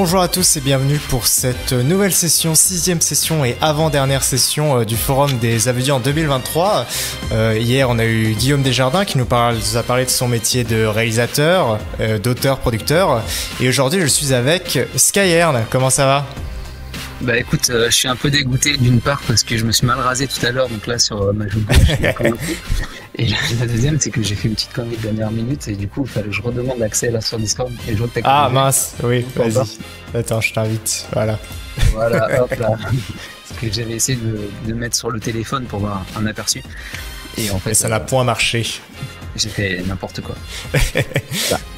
bonjour à tous et bienvenue pour cette nouvelle session, 6e session et avant-dernière session du Forum des Aveugles en 2023. Hier, on a eu Guillaume Desjardins qui nous a parlé de son métier de réalisateur, d'auteur, producteur. Et aujourd'hui, je suis avec Skyern. Comment ça va ? Bah écoute, je suis un peu dégoûté d'une part parce que je me suis mal rasé tout à l'heure, donc là sur ma joue gauche. Et la deuxième, c'est que j'ai fait une petite connerie de dernière minute et du coup, il fallait que je redemande l'accès là sur Discord et je vois que t'as Ah mince, oui, vas-y. Attends, je t'invite, voilà. Voilà, hop là. Parce que j'avais essayé de mettre sur le téléphone pour voir un aperçu. Et en fait, ça n'a point marché. J'ai fait n'importe quoi.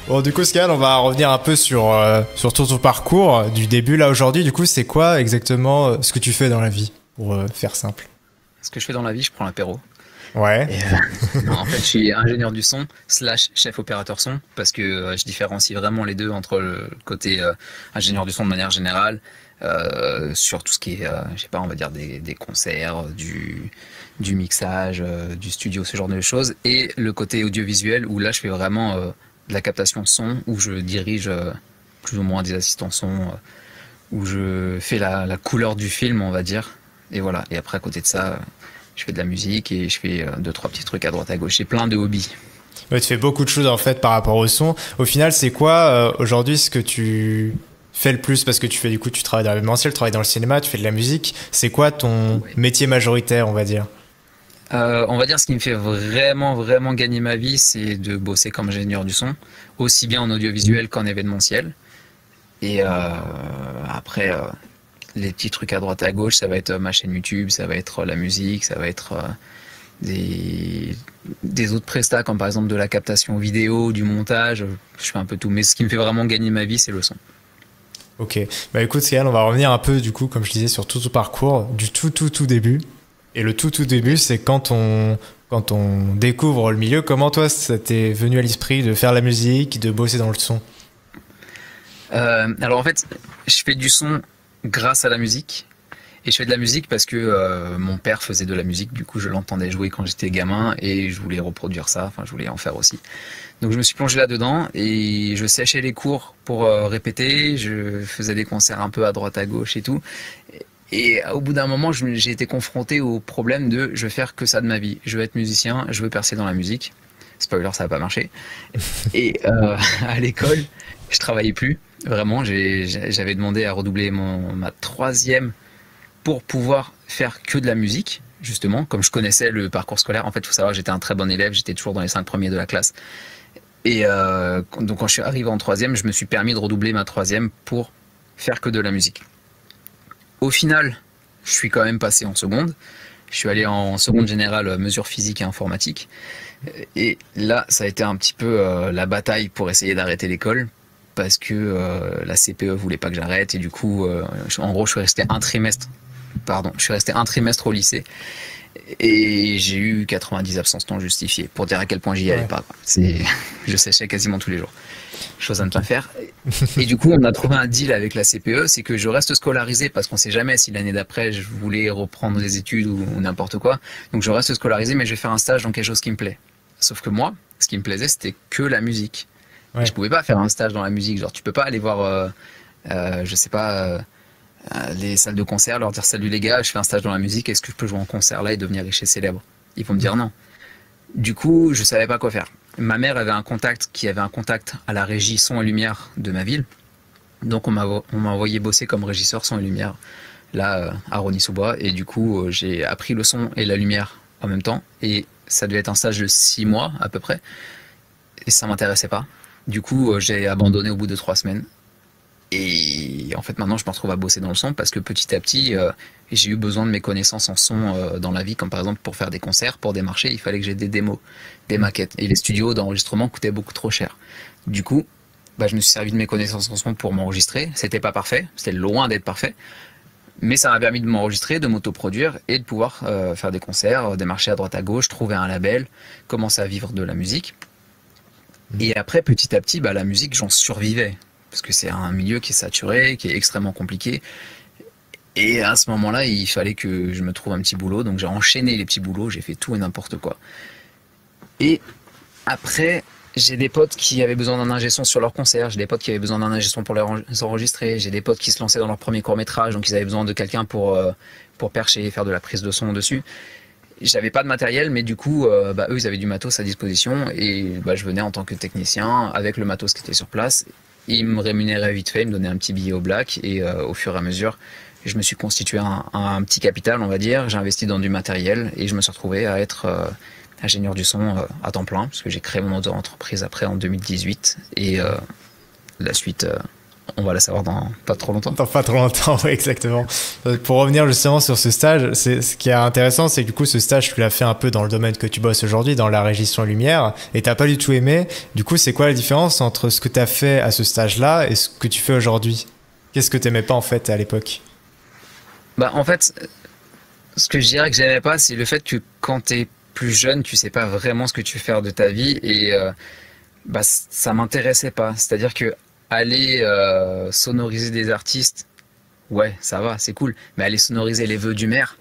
Bon, du coup, Skyern, on va revenir un peu sur tout ton parcours du début là aujourd'hui. Du coup, c'est quoi exactement ce que tu fais dans la vie, pour faire simple? Ce que je fais dans la vie, je prends l'apéro. Ouais. Non, en fait, je suis ingénieur du son / chef opérateur son parce que je différencie vraiment les deux entre le côté ingénieur du son de manière générale sur tout ce qui est, je sais pas, on va dire des concerts, du mixage, du studio, ce genre de choses, et le côté audiovisuel où là, je fais vraiment de la captation son, où je dirige plus ou moins des assistants son, où je fais la couleur du film, on va dire, et voilà. Et après, à côté de ça, je fais de la musique et je fais 2-3 petits trucs à droite à gauche. J'ai plein de hobbies. Ouais, tu fais beaucoup de choses en fait par rapport au son. Au final, c'est quoi aujourd'hui ce que tu fais le plus? Parce que tu fais du coup, tu travailles dans l'événementiel, tu travailles dans le cinéma, tu fais de la musique. C'est quoi ton métier majoritaire, on va dire? On va dire ce qui me fait vraiment gagner ma vie, c'est de bosser comme ingénieur du son, aussi bien en audiovisuel qu'en événementiel. Et après, les petits trucs à droite à gauche, ça va être ma chaîne YouTube, ça va être la musique, ça va être des autres prestats, comme par exemple de la captation vidéo, du montage. Je fais un peu tout, mais ce qui me fait vraiment gagner ma vie, c'est le son. Ok, bah écoute Skyern, on va revenir un peu du coup, comme je disais, sur tout ton parcours, du tout début. Et le tout début, c'est quand on découvre le milieu. Comment toi, ça t'est venu à l'esprit de faire la musique, de bosser dans le son? Alors en fait, je fais du son grâce à la musique. Et je fais de la musique parce que mon père faisait de la musique, du coup je l'entendais jouer quand j'étais gamin et je voulais reproduire ça, enfin je voulais en faire aussi. Donc je me suis plongé là-dedans et je séchais les cours pour répéter, je faisais des concerts un peu à droite à gauche et tout. Et au bout d'un moment, j'ai été confronté au problème de je veux faire que ça de ma vie. Je veux être musicien, je veux percer dans la musique. Spoiler, ça n'a pas marché. Et à l'école, je travaillais plus. Vraiment, j'avais demandé à redoubler ma 3e pour pouvoir faire que de la musique, justement, comme je connaissais le parcours scolaire. En fait, il faut savoir que j'étais un très bon élève, j'étais toujours dans les 5 premiers de la classe. Et donc quand je suis arrivé en 3e, je me suis permis de redoubler ma 3e pour faire que de la musique. Au final, je suis quand même passé en seconde. Je suis allé en seconde générale mesures physiques et informatique. Et là, ça a été un petit peu la bataille pour essayer d'arrêter l'école parce que la CPE voulait pas que j'arrête et du coup, en gros, je suis resté un trimestre au lycée et j'ai eu 90 absences non justifiées pour dire à quel point j'y allais pas. Je séchais quasiment tous les jours. Chose à ne pas faire. Et du coup, on a trouvé un deal avec la CPE, c'est que je reste scolarisé parce qu'on sait jamais si l'année d'après je voulais reprendre les études ou n'importe quoi. Donc je reste scolarisé, mais je vais faire un stage dans quelque chose qui me plaît. Sauf que moi, ce qui me plaisait, c'était que la musique. Ouais. Et je pouvais pas faire un stage dans la musique. Genre, tu peux pas aller voir, je sais pas, les salles de concert, leur dire salut les gars, je fais un stage dans la musique, est-ce que je peux jouer en concert là et devenir riche et célèbre? Ils vont me dire non. Du coup, je savais pas quoi faire. Ma mère avait un contact à la régie son et lumière de ma ville. Donc on m'a envoyé bosser comme régisseur son et lumière là à Rosny-sous-Bois. Et du coup, j'ai appris le son et la lumière en même temps. Et ça devait être un stage de 6 mois à peu près. Et ça m'intéressait pas. Du coup, j'ai abandonné au bout de 3 semaines. Et en fait, maintenant, je me retrouve à bosser dans le son parce que petit à petit, j'ai eu besoin de mes connaissances en son dans la vie, comme par exemple pour faire des concerts, pour des marchés, il fallait que j'ai des démos, des maquettes. Et les studios d'enregistrement coûtaient beaucoup trop cher. Du coup, bah, je me suis servi de mes connaissances en son pour m'enregistrer. C'était pas parfait, c'était loin d'être parfait. Mais ça m'a permis de m'enregistrer, de m'autoproduire et de pouvoir faire des concerts, des marchés à droite à gauche, trouver un label, commencer à vivre de la musique. Et après, petit à petit, bah, la musique, j'en survivais. Parce que c'est un milieu qui est saturé, qui est extrêmement compliqué. Et à ce moment-là, il fallait que je me trouve un petit boulot. Donc j'ai enchaîné les petits boulots, j'ai fait tout et n'importe quoi. Et après, J'ai des potes qui avaient besoin d'un ingé son sur leur concert, j'ai des potes qui avaient besoin d'un ingé son pour les enregistrer, j'ai des potes qui se lançaient dans leur premier court-métrage, donc ils avaient besoin de quelqu'un pour percher et faire de la prise de son dessus. J'avais pas de matériel, mais du coup, eux, ils avaient du matos à disposition et je venais en tant que technicien avec le matos qui était sur place. Ils me rémunéraient vite fait, ils me donnaient un petit billet au black et au fur et à mesure, je me suis constitué un petit capital, on va dire. J'ai investi dans du matériel et je me suis retrouvé à être ingénieur du son à temps plein, parce que j'ai créé mon auto-entreprise après en 2018 et la suite, on va la savoir dans pas trop longtemps. Dans pas trop longtemps, oui, exactement. Pour revenir justement sur ce stage, ce qui est intéressant, c'est que du coup, ce stage, tu l'as fait un peu dans le domaine que tu bosses aujourd'hui, dans la régie son et lumière, et t'as pas du tout aimé. Du coup, c'est quoi la différence entre ce que tu as fait à ce stage-là et ce que tu fais aujourd'hui? Qu'est-ce que t'aimais pas en fait à l'époque? En fait, ce que je dirais que j'aimais pas, c'est le fait que quand t'es plus jeune, tu sais pas vraiment ce que tu veux faire de ta vie et ça m'intéressait pas. C'est-à-dire que aller sonoriser des artistes, ouais, ça va, c'est cool. Mais aller sonoriser les vœux du maire,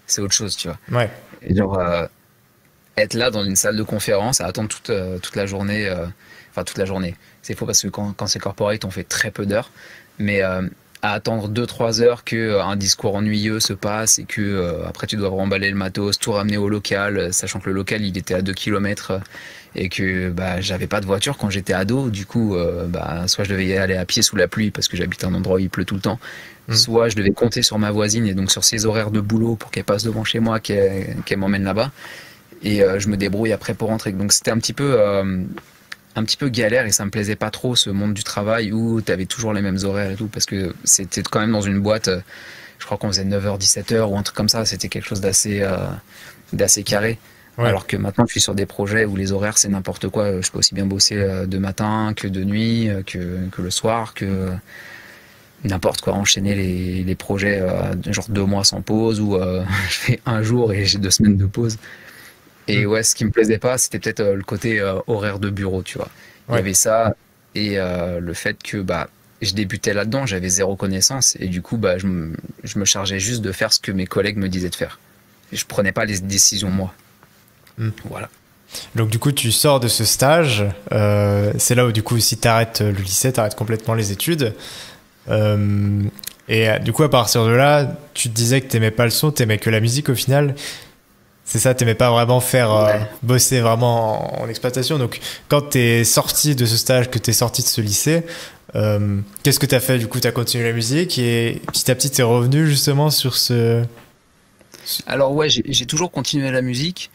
c'est autre chose, tu vois. Ouais. Et genre, être là dans une salle de conférence, à attendre toute la journée, enfin toute la journée. C'est faux parce que quand c'est corporate, on fait très peu d'heures. Mais à attendre 2-3 heures qu'un discours ennuyeux se passe et que après tu dois remballer le matos, tout ramener au local, sachant que le local il était à 2 km et que j'avais pas de voiture quand j'étais ado. Du coup, soit je devais y aller à pied sous la pluie parce que j'habite un endroit où il pleut tout le temps, soit je devais compter sur ma voisine et donc sur ses horaires de boulot pour qu'elle passe devant chez moi, qu'elle m'emmène là-bas. Et je me débrouille après pour rentrer. Donc c'était un petit peu galère et ça me plaisait pas trop ce monde du travail où tu avais toujours les mêmes horaires et tout parce que c'était quand même dans une boîte, je crois qu'on faisait 9h 17h ou un truc comme ça, c'était quelque chose d'assez carré. Ouais. Alors que maintenant je suis sur des projets où les horaires c'est n'importe quoi, je peux aussi bien bosser de matin que de nuit, que le soir, que n'importe quoi, enchaîner les projets genre 2 mois sans pause ou je fais un jour et j'ai 2 semaines de pause. Et ouais, ce qui me plaisait pas, c'était peut-être le côté horaire de bureau, tu vois. Il y avait ça et le fait que je débutais là-dedans, j'avais zéro connaissance et du coup je me chargeais juste de faire ce que mes collègues me disaient de faire. Et je prenais pas les décisions moi. Voilà. Donc du coup, tu sors de ce stage. C'est là où du coup, si tu arrêtes le lycée, tu arrêtes complètement les études. Et du coup, à partir de là, tu te disais que tu n'aimais pas le son, tu n'aimais que la musique au final. C'est ça, t'aimais pas vraiment faire bosser vraiment en exploitation. Donc, quand t'es sorti de ce stage, que t'es sorti de ce lycée, qu'est-ce que t'as fait? Du coup, t'as continué la musique et petit à petit, t'es revenu justement sur ce... Alors ouais, j'ai toujours continué la musique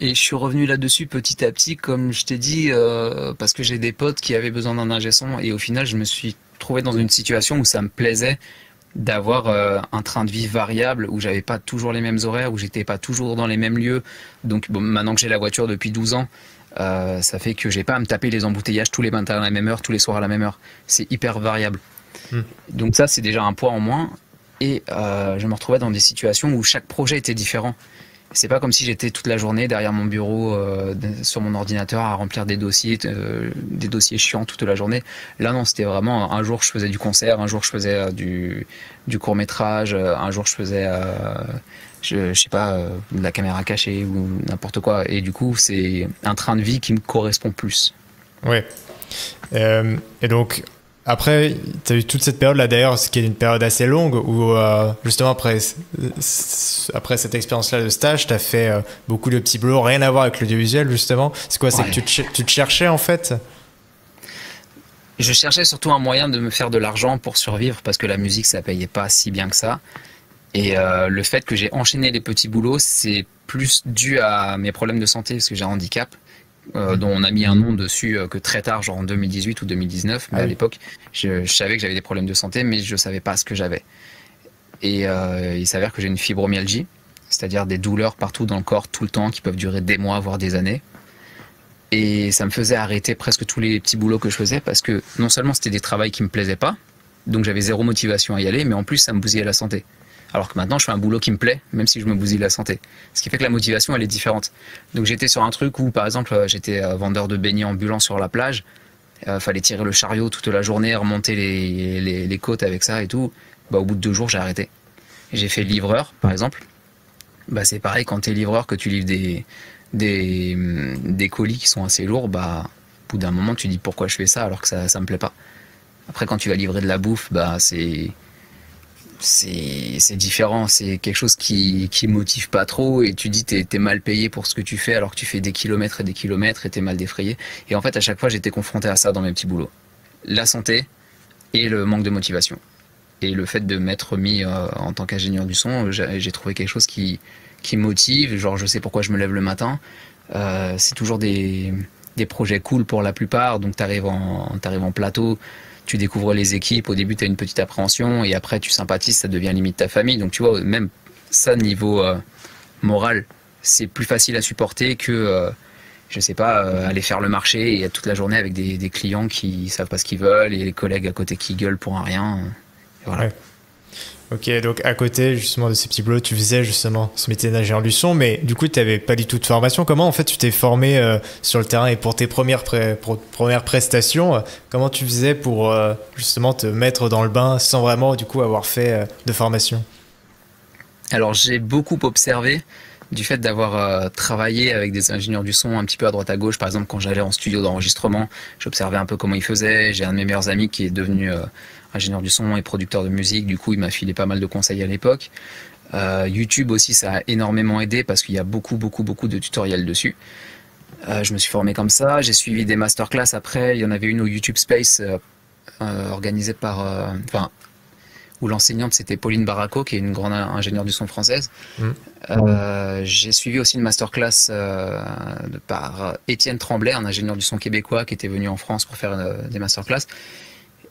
et je suis revenu là-dessus petit à petit, comme je t'ai dit, parce que j'ai des potes qui avaient besoin d'un ingé son et au final, je me suis trouvé dans une situation où ça me plaisait d'avoir un train de vie variable où j'avais pas toujours les mêmes horaires, où j'étais pas toujours dans les mêmes lieux. Donc maintenant que j'ai la voiture depuis 12 ans, ça fait que j'ai pas à me taper les embouteillages tous les matins à la même heure, tous les soirs à la même heure. C'est hyper variable. Donc ça, c'est déjà un poids en moins. Et je me retrouvais dans des situations où chaque projet était différent. C'est pas comme si j'étais toute la journée derrière mon bureau, sur mon ordinateur à remplir des dossiers chiants toute la journée. Là non, c'était vraiment un jour je faisais du concert, un jour je faisais du court-métrage, un jour je faisais je sais pas, de la caméra cachée ou n'importe quoi. Et du coup, c'est un train de vie qui me correspond plus. Ouais. Et donc après, tu as eu toute cette période-là, d'ailleurs, ce qui est une période assez longue, où justement après cette expérience-là de stage, tu as fait beaucoup de petits boulots, rien à voir avec l'audiovisuel, justement. C'est quoi? C'est que tu te cherchais, en fait? Je cherchais surtout un moyen de me faire de l'argent pour survivre, parce que la musique, ça payait pas si bien que ça. Et le fait que j'ai enchaîné les petits boulots, c'est plus dû à mes problèmes de santé, parce que j'ai un handicap. Dont on a mis un nom dessus que très tard, genre en 2018 ou 2019. Mais à l'époque, je savais que j'avais des problèmes de santé, mais je ne savais pas ce que j'avais. Et il s'avère que j'ai une fibromyalgie, c'est-à-dire des douleurs partout dans le corps, tout le temps, qui peuvent durer des mois, voire des années. Et ça me faisait arrêter presque tous les petits boulots que je faisais, parce que non seulement c'était des travails qui ne me plaisaient pas, donc j'avais zéro motivation à y aller, mais en plus ça me bousillait la santé. Alors que maintenant, je fais un boulot qui me plaît, même si je me bousille la santé. Ce qui fait que la motivation, elle est différente. Donc j'étais sur un truc où, par exemple, j'étais vendeur de beignets ambulant sur la plage. Fallait tirer le chariot toute la journée, remonter les côtes avec ça et tout. Au bout de 2 jours, j'ai arrêté. J'ai fait livreur, par exemple. C'est pareil, quand tu es livreur, que tu livres des colis qui sont assez lourds, au bout bout d'un moment, tu te dis pourquoi je fais ça alors que ça me plaît pas. Après, quand tu vas livrer de la bouffe, bah c'est différent, c'est quelque chose qui motive pas trop et tu dis t'es mal payé pour ce que tu fais alors que tu fais des kilomètres et t'es mal défrayé. Et en fait, à chaque fois, j'étais confronté à ça dans mes petits boulots. La santé et le manque de motivation. Et le fait de m'être mis en tant qu'ingénieur du son, j'ai trouvé quelque chose qui motive, genre je sais pourquoi je me lève le matin. C'est toujours des projets cool pour la plupart, donc t'arrives en plateau, tu découvres les équipes, au début tu as une petite appréhension et après tu sympathises, ça devient limite ta famille. Donc tu vois, même ça niveau moral, c'est plus facile à supporter que, je sais pas, aller faire le marché et être toute la journée avec des clients qui savent pas ce qu'ils veulent et les collègues à côté qui gueulent pour un rien. Et voilà. Ouais. Ok, donc à côté justement de ces petits boulots, tu faisais justement ce métier d'ingénieur du son, mais du coup tu n'avais pas du tout de formation. Comment en fait tu t'es formé sur le terrain et pour tes premières prestations, comment tu faisais pour justement te mettre dans le bain sans vraiment du coup avoir fait de formation? Alors j'ai beaucoup observé du fait d'avoir travaillé avec des ingénieurs du son un petit peu à droite à gauche. Par exemple, quand j'allais en studio d'enregistrement, j'observais un peu comment ils faisaient. J'ai un de mes meilleurs amis qui est devenu ingénieur du son et producteur de musique. Du coup, il m'a filé pas mal de conseils à l'époque. YouTube aussi, ça a énormément aidé parce qu'il y a beaucoup de tutoriels dessus. Je me suis formé comme ça. J'ai suivi des masterclass après. Il y en avait une au YouTube Space organisée par... où l'enseignante c'était Pauline Baraco, qui est une grande ingénieure du son française. J'ai suivi aussi une masterclass par Étienne Tremblay, un ingénieur du son québécois qui était venu en France pour faire des masterclass.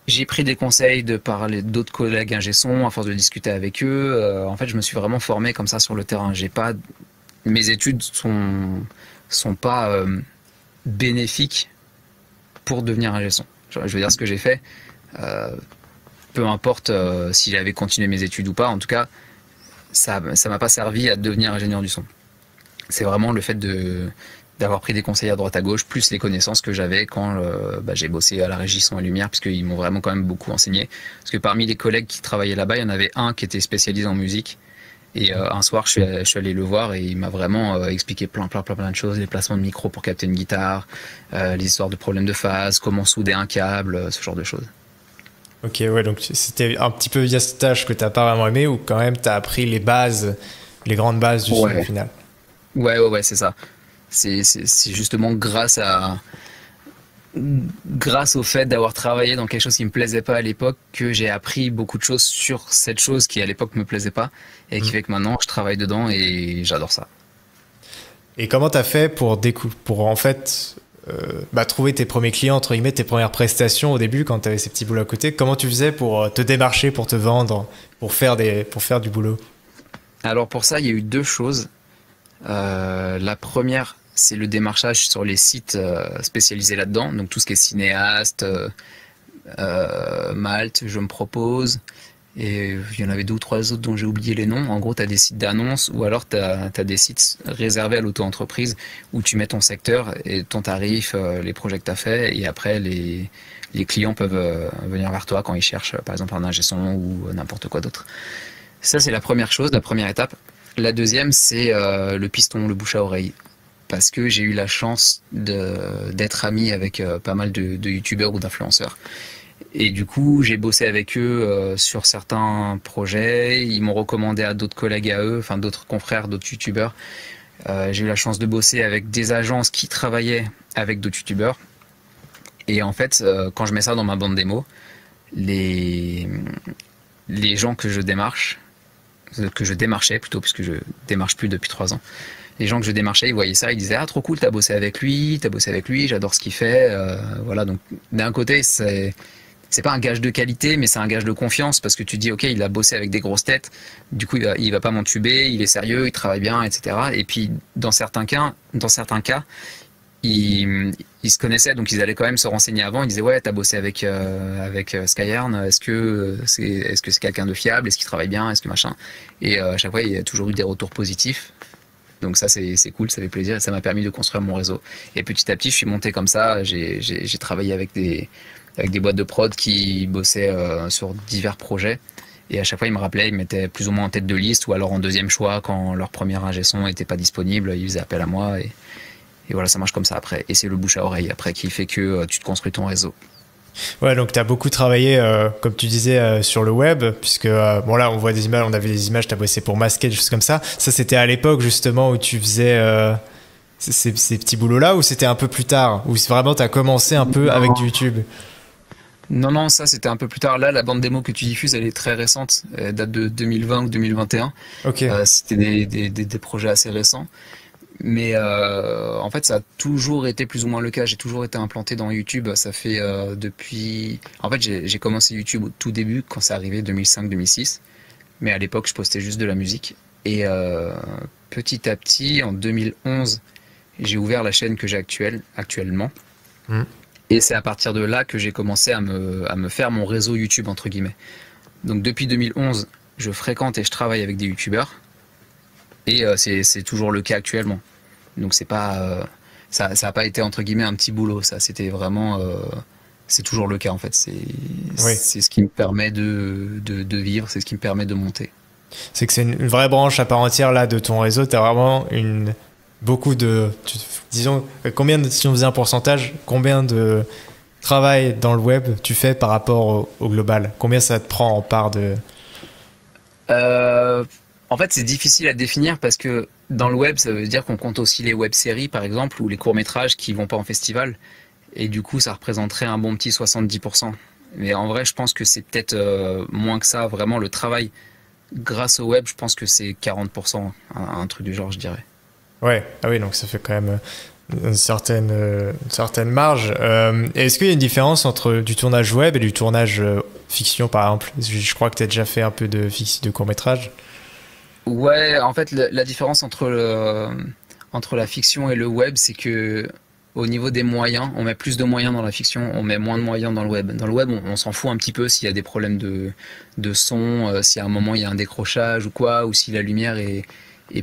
J'ai pris des conseils de parler d'autres collègues ingé son, à force de discuter avec eux. En fait, je me suis vraiment formé comme ça sur le terrain. Mes études sont pas bénéfiques pour devenir ingé son. Je veux dire, ce que j'ai fait, peu importe si j'avais continué mes études ou pas, en tout cas, ça m'a pas servi à devenir ingénieur du son. C'est vraiment le fait d'avoir pris des conseils à droite à gauche, plus les connaissances que j'avais quand j'ai bossé à la régie son et lumière, puisqu'ils m'ont vraiment quand même beaucoup enseigné. Parce que parmi les collègues qui travaillaient là-bas, il y en avait un qui était spécialisé en musique. Et un soir, je suis allé le voir et il m'a vraiment expliqué plein de choses, les placements de micro pour capter une guitare, les histoires de problèmes de phase, comment souder un câble, ce genre de choses. Ok, ouais, donc c'était un petit peu via ce stage que t'as pas vraiment aimé ou quand même t'as appris les bases, les grandes bases du son au final. Ouais, c'est ça. C'est justement grâce au fait d'avoir travaillé dans quelque chose qui me plaisait pas à l'époque que j'ai appris beaucoup de choses sur cette chose qui à l'époque me plaisait pas et qui fait que maintenant je travaille dedans et j'adore ça. Et comment t'as fait pour en fait trouver tes premiers clients, entre guillemets, tes premières prestations au début quand t'avais ces petits boulots à côté? Comment tu faisais pour te démarcher, pour te vendre, pour faire du boulot? Alors pour ça, il y a eu deux choses. La première, c'est le démarchage sur les sites spécialisés là-dedans, donc tout ce qui est cinéaste, Malte, je me propose, et il y en avait deux ou trois autres dont j'ai oublié les noms. En gros, tu as des sites d'annonces ou alors tu as des sites réservés à l'auto-entreprise où tu mets ton secteur et ton tarif, les projets que tu as fait, et après les clients peuvent venir vers toi quand ils cherchent par exemple un ingé son ou n'importe quoi d'autre. Ça, c'est la première chose, la première étape. La deuxième, c'est le piston, le bouche à oreille. Parce que j'ai eu la chance d'être ami avec pas mal de youtubeurs ou d'influenceurs. Et du coup, j'ai bossé avec eux sur certains projets. Ils m'ont recommandé à d'autres collègues à eux, enfin d'autres confrères, d'autres youtubeurs. J'ai eu la chance de bosser avec des agences qui travaillaient avec d'autres youtubeurs. Et en fait, quand je mets ça dans ma bande démo, les gens que je démarchais plutôt, puisque je démarche plus depuis 3 ans. Les gens que je démarchais, ils voyaient ça, ils disaient « Ah, trop cool, t'as bossé avec lui, j'adore ce qu'il fait. » Voilà, donc d'un côté, c'est pas un gage de qualité, mais c'est un gage de confiance, parce que tu dis « Ok, il a bossé avec des grosses têtes, du coup, il va pas m'entuber, il est sérieux, il travaille bien, etc. » Et puis, dans certains cas, ils se connaissaient, donc ils allaient quand même se renseigner avant. Ils disaient ouais, t'as bossé avec Skyern, est-ce que c'est quelqu'un de fiable, est-ce qu'il travaille bien, est-ce que machin. Et à chaque fois, il y a toujours eu des retours positifs. Donc ça, c'est cool, ça fait plaisir et ça m'a permis de construire mon réseau. Et petit à petit, je suis monté comme ça. J'ai travaillé avec des boîtes de prod qui bossaient sur divers projets. Et à chaque fois, ils me rappelaient, ils me mettaient plus ou moins en tête de liste ou alors en deuxième choix quand leur premier ingé son n'était pas disponible. Ils faisaient appel à moi Et voilà, ça marche comme ça après. Et c'est le bouche à oreille après qui fait que tu te construis ton réseau. Ouais, donc tu as beaucoup travaillé, comme tu disais, sur le web, puisque, bon là, on voit des images, on a vu des images, tu as bossé pour Masquer, des choses comme ça. Ça, c'était à l'époque, justement, où tu faisais ces petits boulots-là, ou c'était un peu plus tard, où vraiment tu as commencé un peu avec du YouTube? Non, non, ça c'était un peu plus tard. Là, la bande démo que tu diffuses, elle est très récente. Elle date de 2020 ou 2021. Ok. C'était des projets assez récents. Mais en fait, ça a toujours été plus ou moins le cas. J'ai toujours été implanté dans YouTube. Ça fait depuis... En fait, j'ai commencé YouTube au tout début, quand c'est arrivé, 2005-2006. Mais à l'époque, je postais juste de la musique. Et petit à petit, en 2011, j'ai ouvert la chaîne que j'ai actuellement. Mm. Et c'est à partir de là que j'ai commencé à me faire mon réseau YouTube, entre guillemets. Donc depuis 2011, je fréquente et je travaille avec des YouTubeurs. Et c'est toujours le cas actuellement. Donc c'est pas, ça a pas été, entre guillemets, un petit boulot. Ça, c'était vraiment... c'est toujours le cas, en fait. Oui. C'est ce qui me permet de vivre, c'est ce qui me permet de monter. C'est que c'est une vraie branche à part entière là de ton réseau. Tu as vraiment beaucoup de... disons, si on faisait un pourcentage, combien de travail dans le web tu fais par rapport au global? Combien ça te prend en part de... En fait, c'est difficile à définir parce que dans le web, ça veut dire qu'on compte aussi les web-séries, par exemple, ou les courts-métrages qui vont pas en festival. Et du coup, ça représenterait un bon petit 70%. Mais en vrai, je pense que c'est peut-être moins que ça. Vraiment, le travail grâce au web, je pense que c'est 40%, un truc du genre, je dirais. Ouais, ah oui, donc ça fait quand même une certaine marge. Est-ce qu'il y a une différence entre du tournage web et du tournage fiction, par exemple? Je crois que tu as déjà fait un peu de court-métrage. Ouais, en fait, la différence entre la fiction et le web, c'est que au niveau des moyens, on met plus de moyens dans la fiction, on met moins de moyens dans le web. Dans le web, on s'en fout un petit peu s'il y a des problèmes de son, si à un moment il y a un décrochage ou quoi, ou si la lumière est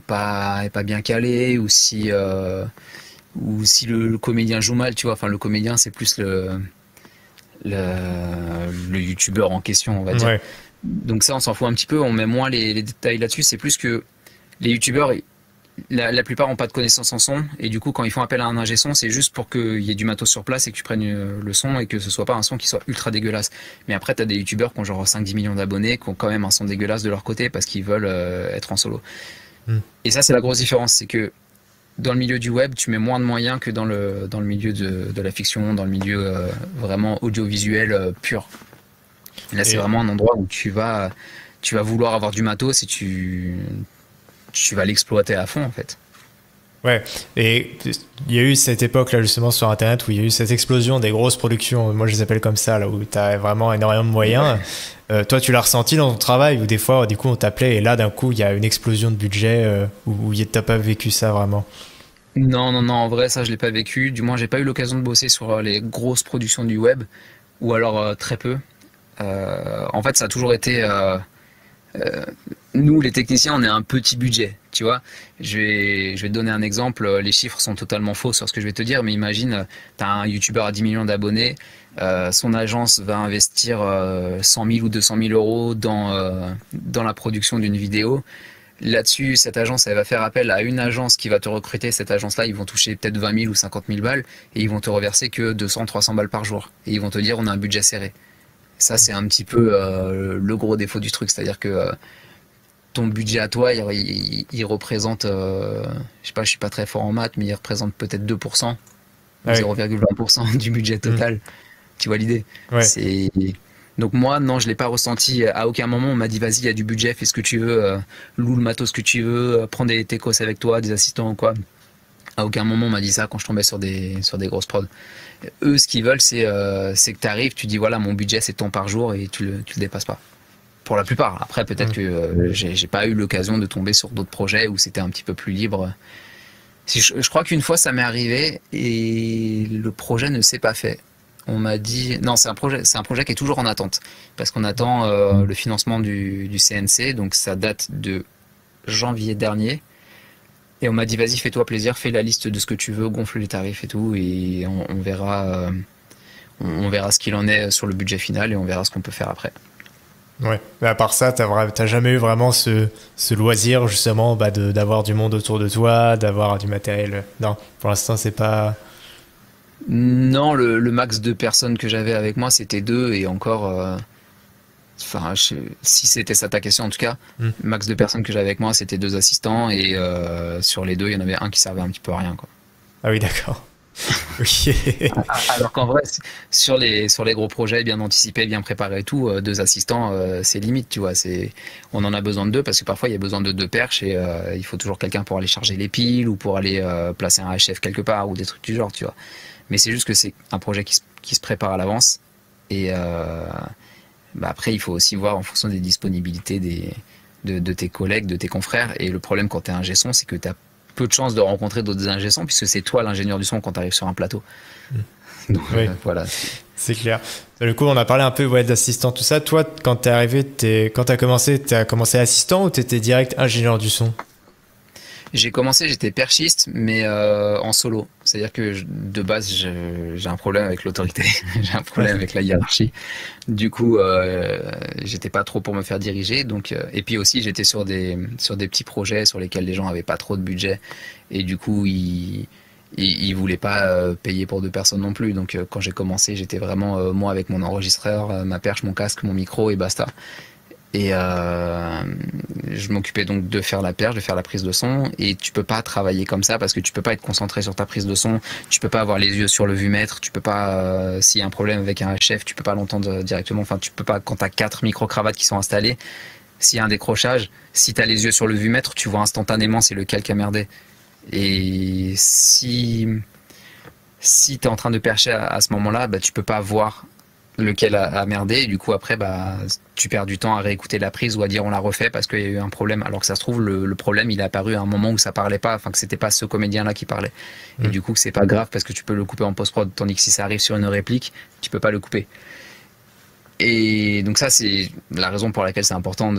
pas bien calée, ou si le comédien joue mal, tu vois. Enfin, le comédien, c'est plus le youtubeur en question, on va dire. Ouais. Donc ça, on s'en fout un petit peu, on met moins les détails là-dessus. C'est plus que les youtubeurs, la plupart n'ont pas de connaissances en son, et du coup, quand ils font appel à un ingé son, c'est juste pour qu'il y ait du matos sur place et que tu prennes le son et que ce soit pas un son qui soit ultra dégueulasse. Mais après, tu as des youtubeurs qui ont genre 5-10 millions d'abonnés, qui ont quand même un son dégueulasse de leur côté parce qu'ils veulent être en solo. Et ça, c'est la grosse différence, c'est que dans le milieu du web, tu mets moins de moyens que dans le milieu de la fiction, dans le milieu vraiment audiovisuel pur. Là, c'est vraiment un endroit où tu vas vouloir avoir du matos et tu vas l'exploiter à fond, en fait. Ouais, et il y a eu cette époque-là, justement, sur Internet, où il y a eu cette explosion des grosses productions, moi je les appelle comme ça, là, où tu as vraiment énormément de moyens. Toi, tu l'as ressenti dans ton travail, où des fois, du coup, on t'appelait, et là, d'un coup, il y a une explosion de budget, où t'as pas vécu ça, vraiment? Non, non, non, en vrai, ça, je l'ai pas vécu. Du moins, j'ai pas eu l'occasion de bosser sur les grosses productions du web, ou alors très peu. En fait, ça a toujours été... nous, les techniciens, on est un petit budget, tu vois. Je vais te donner un exemple. Les chiffres sont totalement faux sur ce que je vais te dire, mais imagine, tu as un youtubeur à 10 millions d'abonnés, son agence va investir 100 000 ou 200 000 euros dans la production d'une vidéo. Là-dessus, cette agence, elle va faire appel à une agence qui va te recruter. Cette agence-là, ils vont toucher peut-être 20 000 ou 50 000 balles et ils vont te reverser que 200, 300 balles par jour. Et ils vont te dire, on a un budget serré. Ça, c'est un petit peu le gros défaut du truc. C'est-à-dire que ton budget à toi, il représente, je sais pas, je suis pas très fort en maths, mais il représente peut-être 2%, Ah oui. 0,20% du budget total. Tu vois l'idée? Ouais. Donc moi, non, je l'ai pas ressenti. À aucun moment, on m'a dit, vas-y, il y a du budget, fais ce que tu veux, loue le matos que tu veux, prends des techos avec toi, des assistants ou quoi. À aucun moment, on m'a dit ça quand je tombais sur des grosses prods. Eux, ce qu'ils veulent, c'est que tu arrives, tu dis, voilà, mon budget, c'est tant par jour et tu le dépasses pas. Pour la plupart. Après, peut-être que j'ai pas eu l'occasion de tomber sur d'autres projets où c'était un petit peu plus libre. Je crois qu'une fois, ça m'est arrivé et le projet ne s'est pas fait. On m'a dit... Non, c'est un projet qui est toujours en attente. Parce qu'on attend le financement du CNC. Donc, ça date de janvier dernier. Et on m'a dit, vas-y, fais-toi plaisir, fais la liste de ce que tu veux, gonfle les tarifs et tout. Et on verra ce qu'il en est sur le budget final et on verra ce qu'on peut faire après. Ouais. Mais à part ça, t'as jamais eu vraiment ce loisir justement d'avoir du monde autour de toi, d'avoir du matériel. Non, pour l'instant, c'est pas. Non, le max de personnes que j'avais avec moi, c'était deux, et encore, enfin, si c'était ça ta question en tout cas, Hmm. le max de personnes que j'avais avec moi, c'était deux assistants, et sur les deux, il y en avait un qui servait un petit peu à rien, quoi. Ah oui, d'accord. Ok. Alors qu'en vrai, sur les gros projets bien anticipés, bien préparés et tout, deux assistants, c'est limite, tu vois. On en a besoin de deux parce que parfois il y a besoin de deux perches et il faut toujours quelqu'un pour aller charger les piles ou pour aller placer un HF quelque part ou des trucs du genre, tu vois. Mais c'est juste que c'est un projet qui se prépare à l'avance et bah après il faut aussi voir en fonction des disponibilités de tes collègues, de tes confrères. Et le problème quand tu es ingé son, c'est que tu as peu de chances de rencontrer d'autres ingé sons puisque c'est toi l'ingénieur du son quand tu arrives sur un plateau. Donc Oui, voilà. c'est clair. Du coup, on a parlé un peu d'assistant, tout ça. Toi, quand t'es arrivé, quand t'as commencé assistant ou t'étais direct ingénieur du son? J'ai commencé, j'étais perchiste, mais en solo. C'est-à-dire que de base, j'ai un problème avec l'autorité, j'ai un problème avec la hiérarchie. Du coup, j'étais pas trop pour me faire diriger. Donc, et puis aussi, j'étais sur des petits projets sur lesquels les gens avaient pas trop de budget. Et du coup, ils voulaient pas payer pour deux personnes non plus. Donc, quand j'ai commencé, j'étais vraiment moi avec mon enregistreur, ma perche, mon casque, mon micro et basta. Et je m'occupais donc de faire la perche, de faire la prise de son. Et tu peux pas travailler comme ça parce que tu peux pas être concentré sur ta prise de son. Tu peux pas avoir les yeux sur le vumètre. Tu peux pas, s'il y a un problème avec un chef, tu peux pas l'entendre directement. Enfin, tu peux pas quand t'as 4 micro-cravates qui sont installées. S'il y a un décrochage, si t'as les yeux sur le vumètre, tu vois instantanément c'est lequel qui a merdé. Et si t'es en train de percher à ce moment-là, bah tu peux pas voir lequel a merdé, et du coup après bah tu perds du temps à réécouter la prise ou à dire on la refait parce qu'il y a eu un problème, alors que ça se trouve le problème il est apparu à un moment où ça parlait pas, enfin que c'était pas ce comédien là qui parlait, et du coup que c'est pas grave parce que tu peux le couper en post-prod, tandis que si ça arrive sur une réplique tu peux pas le couper. Et donc ça c'est la raison pour laquelle c'est important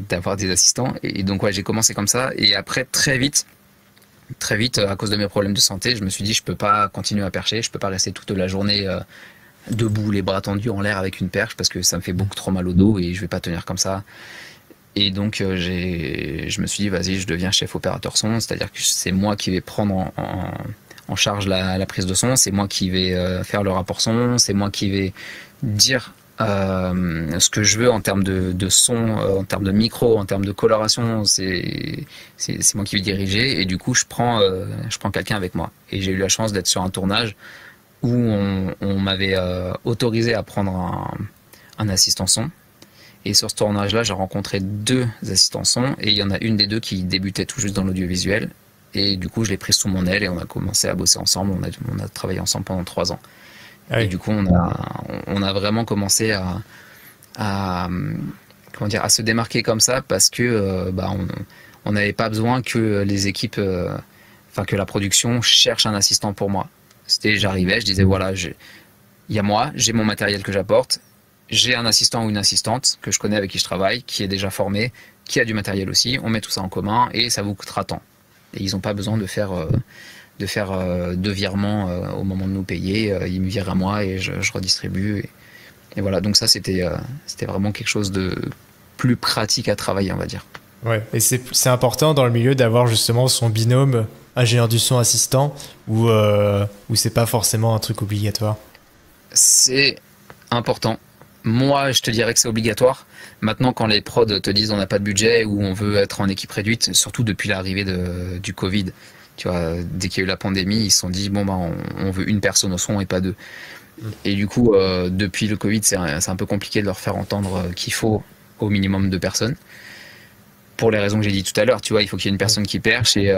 d'avoir des assistants. Et donc ouais, j'ai commencé comme ça, et après très vite à cause de mes problèmes de santé, je me suis dit je peux pas continuer à percher, je peux pas rester toute la journée debout, les bras tendus en l'air avec une perche parce que ça me fait beaucoup trop mal au dos et je vais pas tenir comme ça. Et donc je me suis dit vas-y, je deviens chef opérateur son, c'est-à-dire que c'est moi qui vais prendre en charge la prise de son, c'est moi qui vais faire le rapport son, c'est moi qui vais dire ce que je veux en termes de son, en termes de micro, en termes de coloration, c'est moi qui vais diriger. Et du coup je prends quelqu'un avec moi. Et j'ai eu la chance d'être sur un tournage où on m'avait autorisé à prendre un assistant son. Et sur ce tournage-là, j'ai rencontré deux assistants son, et il y en a une des deux qui débutait tout juste dans l'audiovisuel. Et du coup, je l'ai prise sous mon aile et on a commencé à bosser ensemble. On a travaillé ensemble pendant 3 ans. Ah oui. Et du coup, on a vraiment commencé comment dire, à se démarquer comme ça parce que bah, on n'avait pas besoin que les équipes, enfin que la production cherche un assistant pour moi. J'arrivais, je disais voilà, il y a moi, j'ai mon matériel que j'apporte, j'ai un assistant ou une assistante que je connais avec qui je travaille, qui est déjà formé, qui a du matériel aussi, on met tout ça en commun et ça vous coûtera tant. Et ils n'ont pas besoin de faire deux virements au moment de nous payer, ils me virent à moi et je redistribue. Et voilà, donc ça c'était vraiment quelque chose de plus pratique à travailler, on va dire. Ouais, et c'est important dans le milieu d'avoir justement son binôme ingénieur du son assistant ou c'est pas forcément un truc obligatoire. C'est important. Moi, je te dirais que c'est obligatoire. Maintenant, quand les prods te disent on n'a pas de budget ou on veut être en équipe réduite, surtout depuis l'arrivée du Covid, tu vois, dès qu'il y a eu la pandémie, ils se sont dit bon bah on veut une personne au son et pas deux. Et du coup, depuis le Covid, c'est un peu compliqué de leur faire entendre qu'il faut au minimum 2 personnes. Pour les raisons que j'ai dit tout à l'heure, tu vois, il faut qu'il y ait une personne qui perche et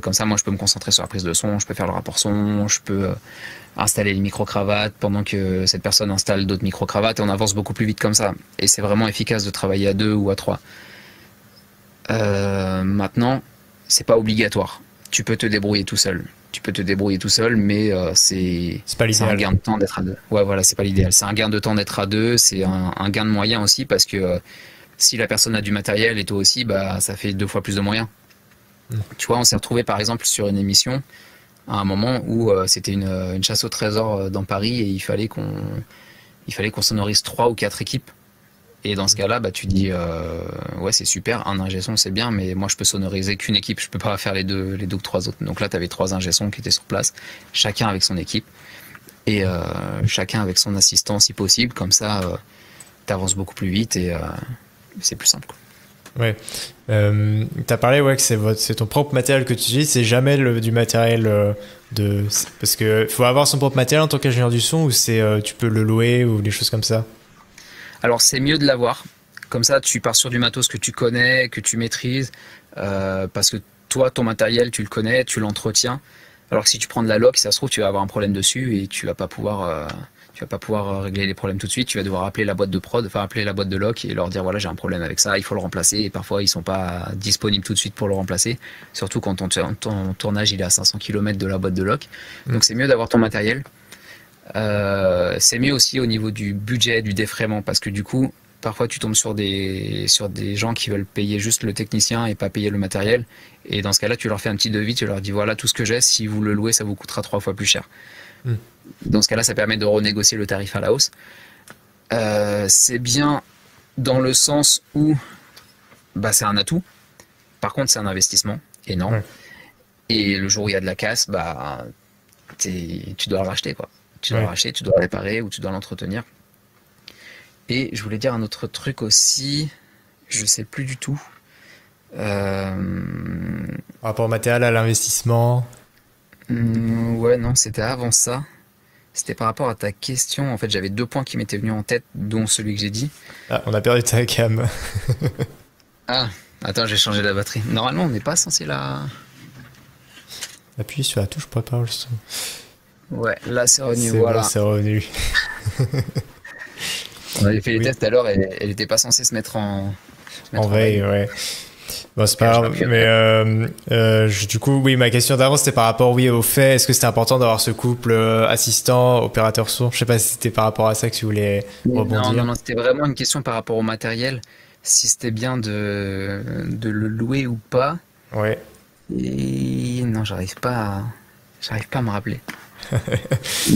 comme ça, moi, je peux me concentrer sur la prise de son, je peux faire le rapport son, je peux installer les micro-cravates pendant que cette personne installe d'autres micro-cravates et on avance beaucoup plus vite comme ça. Et c'est vraiment efficace de travailler à 2 ou à 3. Maintenant, c'est pas obligatoire. Tu peux te débrouiller tout seul. Mais c'est pas l'idéal. un gain de temps d'être à 2. Ouais, voilà, c'est pas l'idéal. C'est un gain de temps d'être à 2, c'est un gain de moyens aussi parce que si la personne a du matériel et toi aussi, bah ça fait 2 fois plus de moyens. Tu vois, on s'est retrouvé par exemple sur une émission à un moment où c'était une chasse au trésor dans Paris et il fallait qu'on sonorise 3 ou 4 équipes. Et dans ce cas-là, bah, tu dis, ouais, c'est super, un ingé son, c'est bien, mais moi, je peux sonoriser qu'une équipe, je peux pas faire les deux ou trois autres. Donc là, tu avais 3 ingé sons qui étaient sur place, chacun avec son équipe, et chacun avec son assistant si possible. Comme ça, tu avances beaucoup plus vite et c'est plus simple, quoi. Ouais. T'as parlé que c'est ton propre matériel que tu utilises, c'est jamais du matériel parce que faut avoir son propre matériel en tant qu'ingénieur du son ou tu peux le louer ou des choses comme ça. Alors c'est mieux de l'avoir, comme ça tu pars sur du matos que tu connais, que tu maîtrises, parce que toi ton matériel tu le connais, tu l'entretiens. Alors que si tu prends de la loc, ça se trouve tu vas avoir un problème dessus et tu vas pas pouvoir régler les problèmes tout de suite. Tu vas devoir appeler la boîte de prod, enfin appeler la boîte de loc et leur dire voilà j'ai un problème avec ça, il faut le remplacer. Et parfois ils sont pas disponibles tout de suite pour le remplacer, surtout quand ton tournage il est à 500 km de la boîte de loc. Donc c'est mieux d'avoir ton matériel. C'est mieux aussi au niveau du budget, du défraiement, parce que du coup parfois tu tombes sur des gens qui veulent payer juste le technicien et pas payer le matériel. Et dans ce cas-là, tu leur fais un petit devis, tu leur dis voilà tout ce que j'ai, si vous le louez, ça vous coûtera 3 fois plus cher. Dans ce cas-là, ça permet de renégocier le tarif à la hausse. C'est bien dans le sens où bah, c'est un atout. Par contre, c'est un investissement énorme. Ouais. Et le jour où il y a de la casse, bah, tu dois le racheter, quoi. Tu dois le racheter, tu dois le réparer ou tu dois l'entretenir. Et je voulais dire un autre truc aussi, je sais plus du tout. Par rapport au matériel, à l'investissement. Ouais, non, c'était avant ça. C'était par rapport à ta question. En fait, j'avais 2 points qui m'étaient venus en tête, dont celui que j'ai dit. Ah, on a perdu ta cam. Ah, attends, j'ai changé la batterie. Normalement, on n'est pas censé la... Appuie sur la touche pour préparer le son. Ouais, là, c'est revenu, voilà. Bon, c'est revenu. On avait fait les tests alors, elle n'était pas censée se mettre en veille, ouais. Bon, c'est pas grave, mais du coup, oui, ma question d'avant, c'était par rapport, au fait, est-ce que c'était important d'avoir ce couple assistant, opérateur son? Je sais pas si c'était par rapport à ça que tu voulais rebondir. Non, c'était vraiment une question par rapport au matériel, si c'était bien de le louer ou pas. Ouais. Et non, j'arrive pas à me rappeler.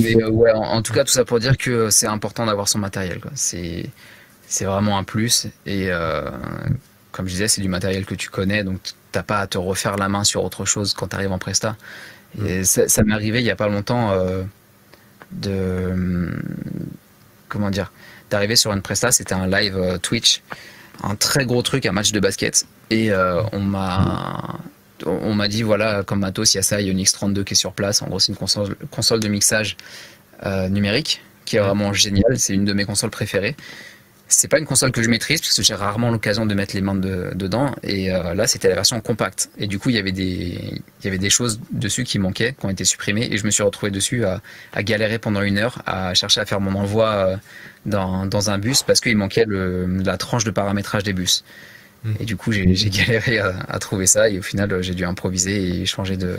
Mais ouais, en tout cas, tout ça pour dire que c'est important d'avoir son matériel, quoi. C'est vraiment un plus et comme je disais, c'est du matériel que tu connais, donc t'as pas à te refaire la main sur autre chose quand tu arrives en presta. Et ça m'est arrivé il y a pas longtemps d'arriver sur une presta, c'était un live Twitch, un très gros truc, un match de basket, et on m'a dit voilà, comme matos, il y a ça, il y a une X32 qui est sur place. En gros, c'est une console de mixage numérique qui est vraiment géniale, c'est une de mes consoles préférées. C'est pas une console que je maîtrise parce que j'ai rarement l'occasion de mettre les mains dedans, et là c'était la version compacte et du coup il y avait des choses dessus qui manquaient, qui ont été supprimées, et je me suis retrouvé dessus à galérer pendant 1 heure à chercher à faire mon envoi dans un bus parce qu'il manquait la tranche de paramétrage des bus. Et du coup j'ai galéré à trouver ça, et au final j'ai dû improviser et changer de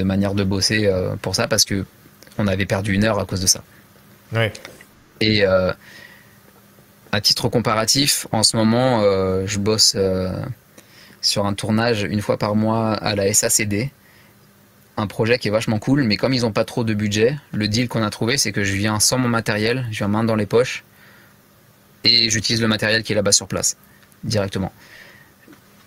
manière de bosser pour ça, parce que on avait perdu 1 heure à cause de ça. Ouais. Et à titre comparatif, en ce moment, je bosse sur un tournage 1 fois par mois à la SACD. Un projet qui est vachement cool, mais comme ils n'ont pas trop de budget, le deal qu'on a trouvé, c'est que je viens sans mon matériel, je viens main dans les poches, et j'utilise le matériel qui est là-bas sur place, directement.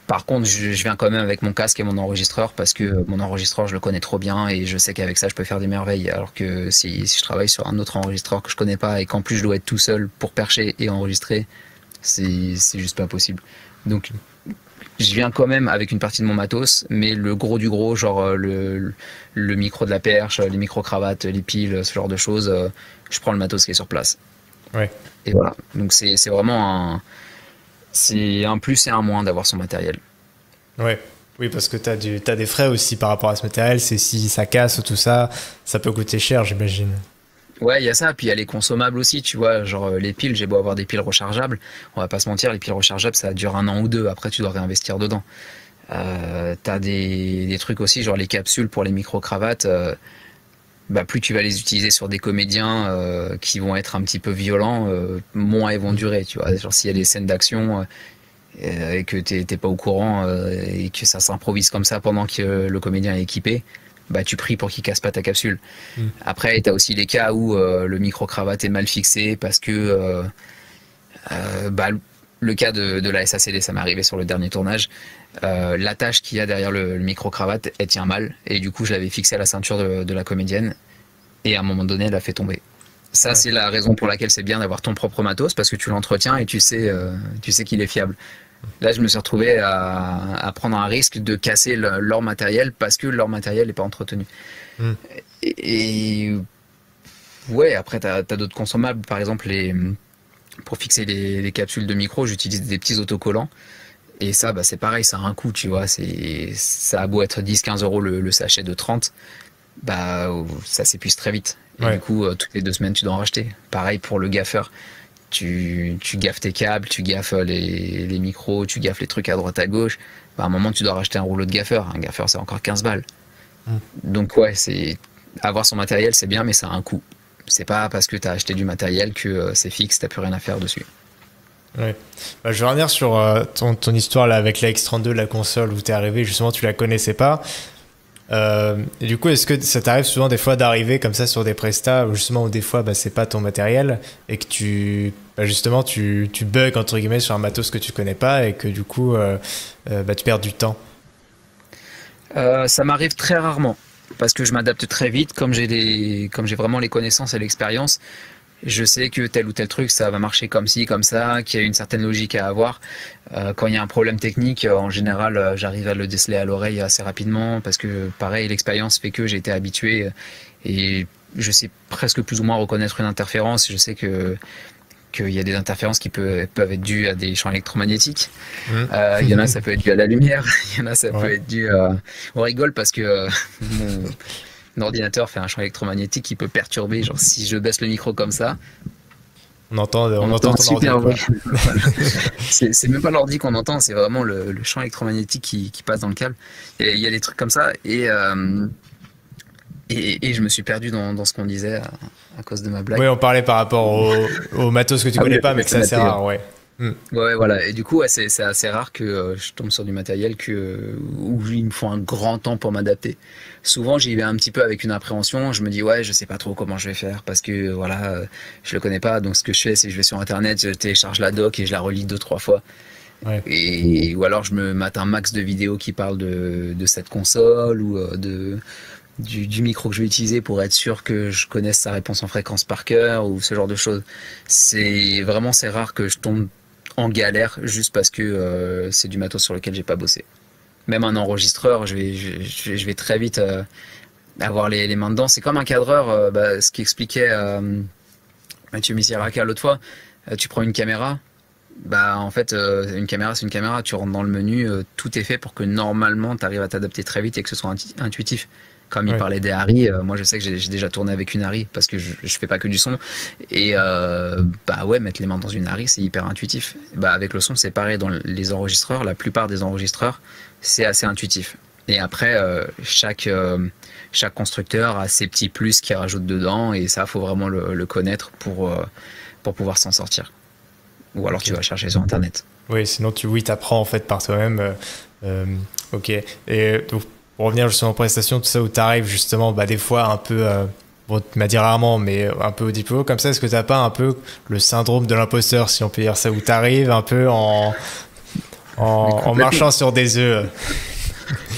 Par contre, je viens quand même avec mon casque et mon enregistreur, parce que mon enregistreur, je le connais trop bien et je sais qu'avec ça, je peux faire des merveilles. Alors que si je travaille sur un autre enregistreur que je connais pas et qu'en plus je dois être tout seul pour percher et enregistrer, c'est juste pas possible. Donc, je viens quand même avec une partie de mon matos, mais le gros du gros, genre le micro de la perche, les micro-cravates, les piles, ce genre de choses, je prends le matos qui est sur place. Ouais. Et voilà. Donc, c'est vraiment c'est un plus et un moins d'avoir son matériel. Ouais. Oui, parce que t'as des frais aussi par rapport à ce matériel. C'est si ça casse ou tout ça, ça peut coûter cher, j'imagine. Ouais, il y a ça. Puis il y a les consommables aussi, tu vois. Genre les piles, j'ai beau avoir des piles rechargeables. On va pas se mentir, les piles rechargeables, ça dure 1 an ou 2. Après, tu dois réinvestir dedans. T'as des trucs aussi, genre les capsules pour les micro-cravates. Plus tu vas les utiliser sur des comédiens qui vont être un petit peu violents, moins ils vont durer, tu vois. Genre s'il y a des scènes d'action et que t'es pas au courant et que ça s'improvise comme ça pendant que le comédien est équipé, tu pries pour qu'il casse pas ta capsule. Après, t'as aussi les cas où le micro-cravate est mal fixé parce que Bah, le cas de la SACD, ça m'est arrivé sur le dernier tournage. L'attache qu'il y a derrière le micro-cravate, elle tient mal. Et du coup, je l'avais fixée à la ceinture de la comédienne. Et à un moment donné, elle a fait tomber. Ça, c'est la raison pour laquelle c'est bien d'avoir ton propre matos, parce que tu l'entretiens et tu sais qu'il est fiable. Là, je me suis retrouvé à prendre un risque de casser leur matériel parce que leur matériel n'est pas entretenu. Mm. Et ouais, après, tu as d'autres consommables. Par exemple, pour fixer les capsules de micro, j'utilise des petits autocollants. Et ça, bah, c'est pareil, ça a un coût, tu vois. Ça a beau être 10-15 euros le sachet de 30, bah, ça s'épuise très vite. Et Ouais. du coup, toutes les 2 semaines, tu dois en racheter. Pareil pour le gaffeur. Tu gaffes tes câbles, tu gaffes les micros, tu gaffes les trucs à droite à gauche. Bah, à un moment, tu dois racheter un rouleau de gaffeur. Un gaffeur, c'est encore 15 balles. Mm. Donc ouais, avoir son matériel, c'est bien, mais ça a un coût. C'est pas parce que tu as acheté du matériel que c'est fixe, t'as plus rien à faire dessus. Ouais. Bah, je vais revenir sur ton histoire là avec la X32, la console où t'es arrivé, justement tu la connaissais pas. Et du coup, est-ce que ça t'arrive souvent des fois d'arriver comme ça sur des prestats où justement où des fois bah, c'est pas ton matériel et que justement tu bugs entre guillemets sur un matos que tu connais pas et que du coup bah, tu perds du temps. Ça m'arrive très rarement parce que je m'adapte très vite, comme j'ai vraiment les connaissances et l'expérience. Je sais que tel ou tel truc, ça va marcher comme ci, comme ça, qu'il y a une certaine logique à avoir. Quand il y a un problème technique, en général, j'arrive à le déceler à l'oreille assez rapidement parce que, pareil, l'expérience fait que j'ai été habitué et je sais presque plus ou moins reconnaître une interférence. Je sais qu'il y a des interférences qui peuvent être dues à des champs électromagnétiques. Mmh. Il y en a, ça peut être dû à la lumière. Il y en a, ça peut Ouais. être dû à... On rigole parce que mon ordinateur fait un champ électromagnétique qui peut perturber. Genre, si je baisse le micro comme ça, On on entend entend un ton ordi super quoi. bruit. Voilà. C'est même pas l'ordi qu'on entend, c'est vraiment le champ électromagnétique qui passe dans le câble. Et il y a des trucs comme ça. Et je me suis perdu dans ce qu'on disait à cause de ma blague. Oui, on parlait par rapport au matos que tu Ah oui, connais la pas mais que c'est assez matériel. rare, ouais. Mmh. Ouais, voilà. Et du coup, ouais, c'est assez rare que je tombe sur du matériel où il me faut un grand temps pour m'adapter. Souvent, j'y vais un petit peu avec une appréhension. Je me dis, ouais, je sais pas trop comment je vais faire parce que voilà, je le connais pas. Donc, ce que je fais, c'est que je vais sur Internet, je télécharge la doc et je la relis 2-3 fois. Ouais. Ou alors, je me mate un max de vidéos qui parlent de cette console ou du micro que je vais utiliser pour être sûr que je connaisse sa réponse en fréquence par cœur ou ce genre de choses. C'est rare que je tombe en galère juste parce que c'est du matos sur lequel j'ai pas bossé. Même un enregistreur, je vais très vite avoir les mains dedans. C'est comme un cadreur, bah, ce qu'expliquait Mathieu Missiraka l'autre fois. Tu prends une caméra, bah en fait une caméra c'est une caméra. Tu rentres dans le menu, tout est fait pour que normalement tu arrives à t'adapter très vite et que ce soit intuitif. Comme il Ouais. parlait des Harry, moi je sais que j'ai déjà tourné avec une Harry parce que je fais pas que du son. Et bah ouais, mettre les mains dans une Harry, c'est hyper intuitif. Bah avec le son, c'est pareil dans les enregistreurs. La plupart des enregistreurs, c'est assez intuitif. Et après, chaque constructeur a ses petits plus qu'il rajoute dedans. Et ça, faut vraiment le connaître pour pouvoir s'en sortir. Ou alors tu Ok. vas chercher sur Internet. Oui, sinon oui, t'apprends en fait par toi-même. Ok. Et donc, pour revenir justement aux prestations, tout ça où t'arrives justement, bah, des fois un peu, bon, tu m'as dit rarement, mais un peu au diplôme comme ça, est-ce que t'as pas un peu le syndrome de l'imposteur, si on peut dire ça, où t'arrives un peu en marchant sur des œufs?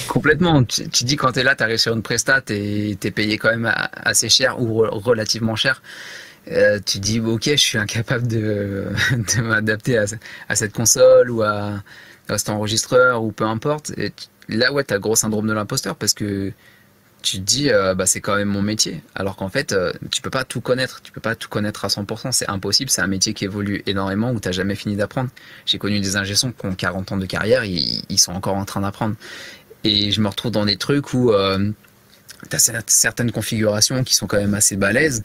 Complètement. Tu dis quand t'es là, t'arrives sur une presta, t'es payé quand même assez cher ou relativement cher. Tu dis ok, je suis incapable de m'adapter à cette console ou à cet enregistreur ou peu importe. Et là ouais, t'as le gros syndrome de l'imposteur parce que tu te dis bah c'est quand même mon métier. Alors qu'en fait tu peux pas tout connaître, tu peux pas tout connaître à 100%, c'est impossible. C'est un métier qui évolue énormément où t'as jamais fini d'apprendre. J'ai connu des ingé sons qui ont 40 ans de carrière, ils sont encore en train d'apprendre. Et je me retrouve dans des trucs où tu as certaines configurations qui sont quand même assez balèzes.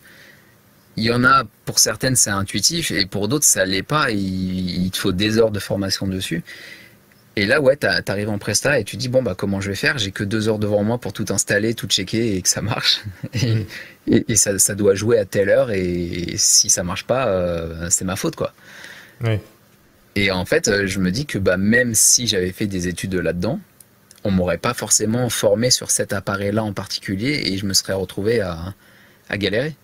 Il y en a, pour certaines, c'est intuitif, et pour d'autres, ça l'est pas, et il te faut des heures de formation dessus. Et là, ouais, t'arrives en presta et tu dis, bon, bah, comment je vais faire? J'ai que 2 heures devant moi pour tout installer, tout checker et que ça marche. Mm. Et ça doit jouer à telle heure, et si ça marche pas, c'est ma faute, quoi. Oui. Et en fait, je me dis que bah, même si j'avais fait des études là-dedans, on m'aurait pas forcément formé sur cet appareil-là en particulier et je me serais retrouvé à galérer.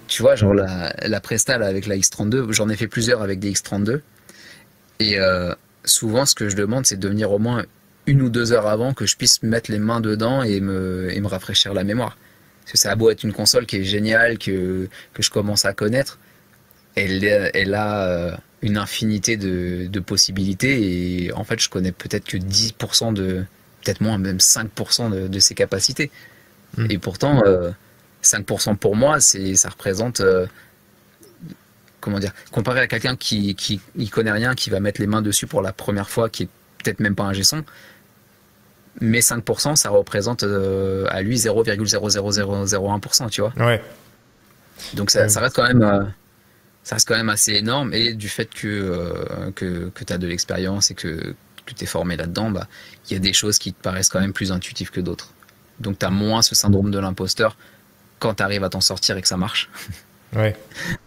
Tu vois, genre la Presta là, avec la X32, j'en ai fait plusieurs avec des X32. Et souvent, ce que je demande, c'est de venir au moins 1 ou 2 heures avant que je puisse mettre les mains dedans et me rafraîchir la mémoire. Parce que ça a beau être une console qui est géniale, que je commence à connaître, elle a une infinité de possibilités. Et en fait, je connais peut-être que 10% peut-être moins, même 5% de ses capacités. Et pourtant, 5% pour moi, ça représente, comment dire, comparé à quelqu'un qui y connaît rien, qui va mettre les mains dessus pour la première fois, qui est peut-être même pas un G-son, mais 5%, ça représente à lui 0,00001%, tu vois. Ouais. Donc ça reste quand même, ça reste quand même assez énorme. Et du fait que tu as de l'expérience et que tu es formé là-dedans, bah, il y a des choses qui te paraissent quand même plus intuitives que d'autres. Donc tu as moins ce syndrome de l'imposteur quand tu arrives à t'en sortir et que ça marche. Ouais.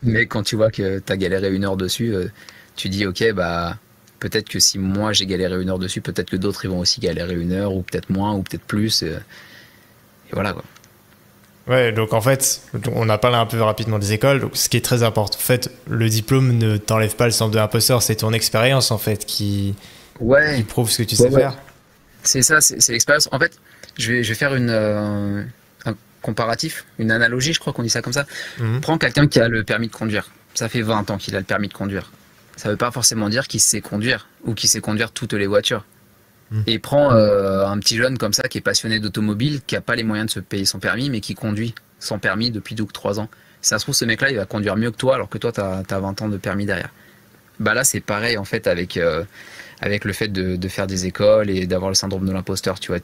Mais quand tu vois que tu as galéré 1 heure dessus, tu dis ok, bah peut-être que si moi j'ai galéré 1 heure dessus, peut-être que d'autres ils vont aussi galérer 1 heure, ou peut-être moins, ou peut-être plus. Et voilà quoi. Ouais, donc en fait, on a parlé un peu rapidement des écoles. Donc ce qui est très important, en fait, le diplôme ne t'enlève pas le syndrome de l'imposteur, c'est ton expérience en fait qui prouve ce que tu sais faire. C'est ça, c'est l'expérience. En fait, je vais faire un comparatif, une analogie, je crois qu'on dit ça comme ça. Prends quelqu'un qui a le permis de conduire. Ça fait 20 ans qu'il a le permis de conduire. Ça veut pas forcément dire qu'il sait conduire ou qu'il sait conduire toutes les voitures. Et prends un petit jeune comme ça qui est passionné d'automobile, qui a pas les moyens de se payer son permis, mais qui conduit sans permis depuis 2 ou 3 ans. Si ça se trouve, ce mec-là, il va conduire mieux que toi, alors que toi, tu as 20 ans de permis derrière. Bah là, c'est pareil en fait avec le fait de faire des écoles et d'avoir le syndrome de l'imposteur. Tu vois,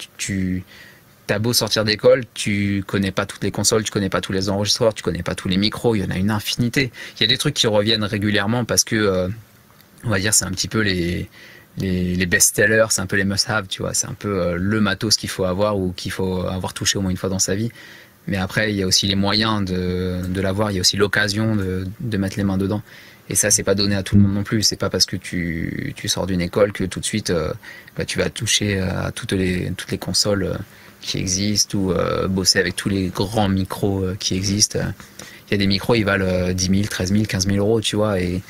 t'as beau sortir d'école, tu connais pas toutes les consoles, tu connais pas tous les enregistreurs, tu connais pas tous les micros, il y en a une infinité. Il y a des trucs qui reviennent régulièrement parce que, on va dire, c'est un petit peu les best-sellers, c'est un peu les must-have, tu vois, c'est un peu le matos qu'il faut avoir ou qu'il faut avoir touché au moins une fois dans sa vie. Mais après, il y a aussi les moyens de l'avoir, il y a aussi l'occasion de mettre les mains dedans. Et ça, c'est pas donné à tout le monde non plus. C'est pas parce que tu sors d'une école que tout de suite, tu vas toucher à toutes les consoles qui existent ou bosser avec tous les grands micros qui existent. Il y a des micros, ils valent 10 000, 13 000, 15 000 euros, tu vois. Et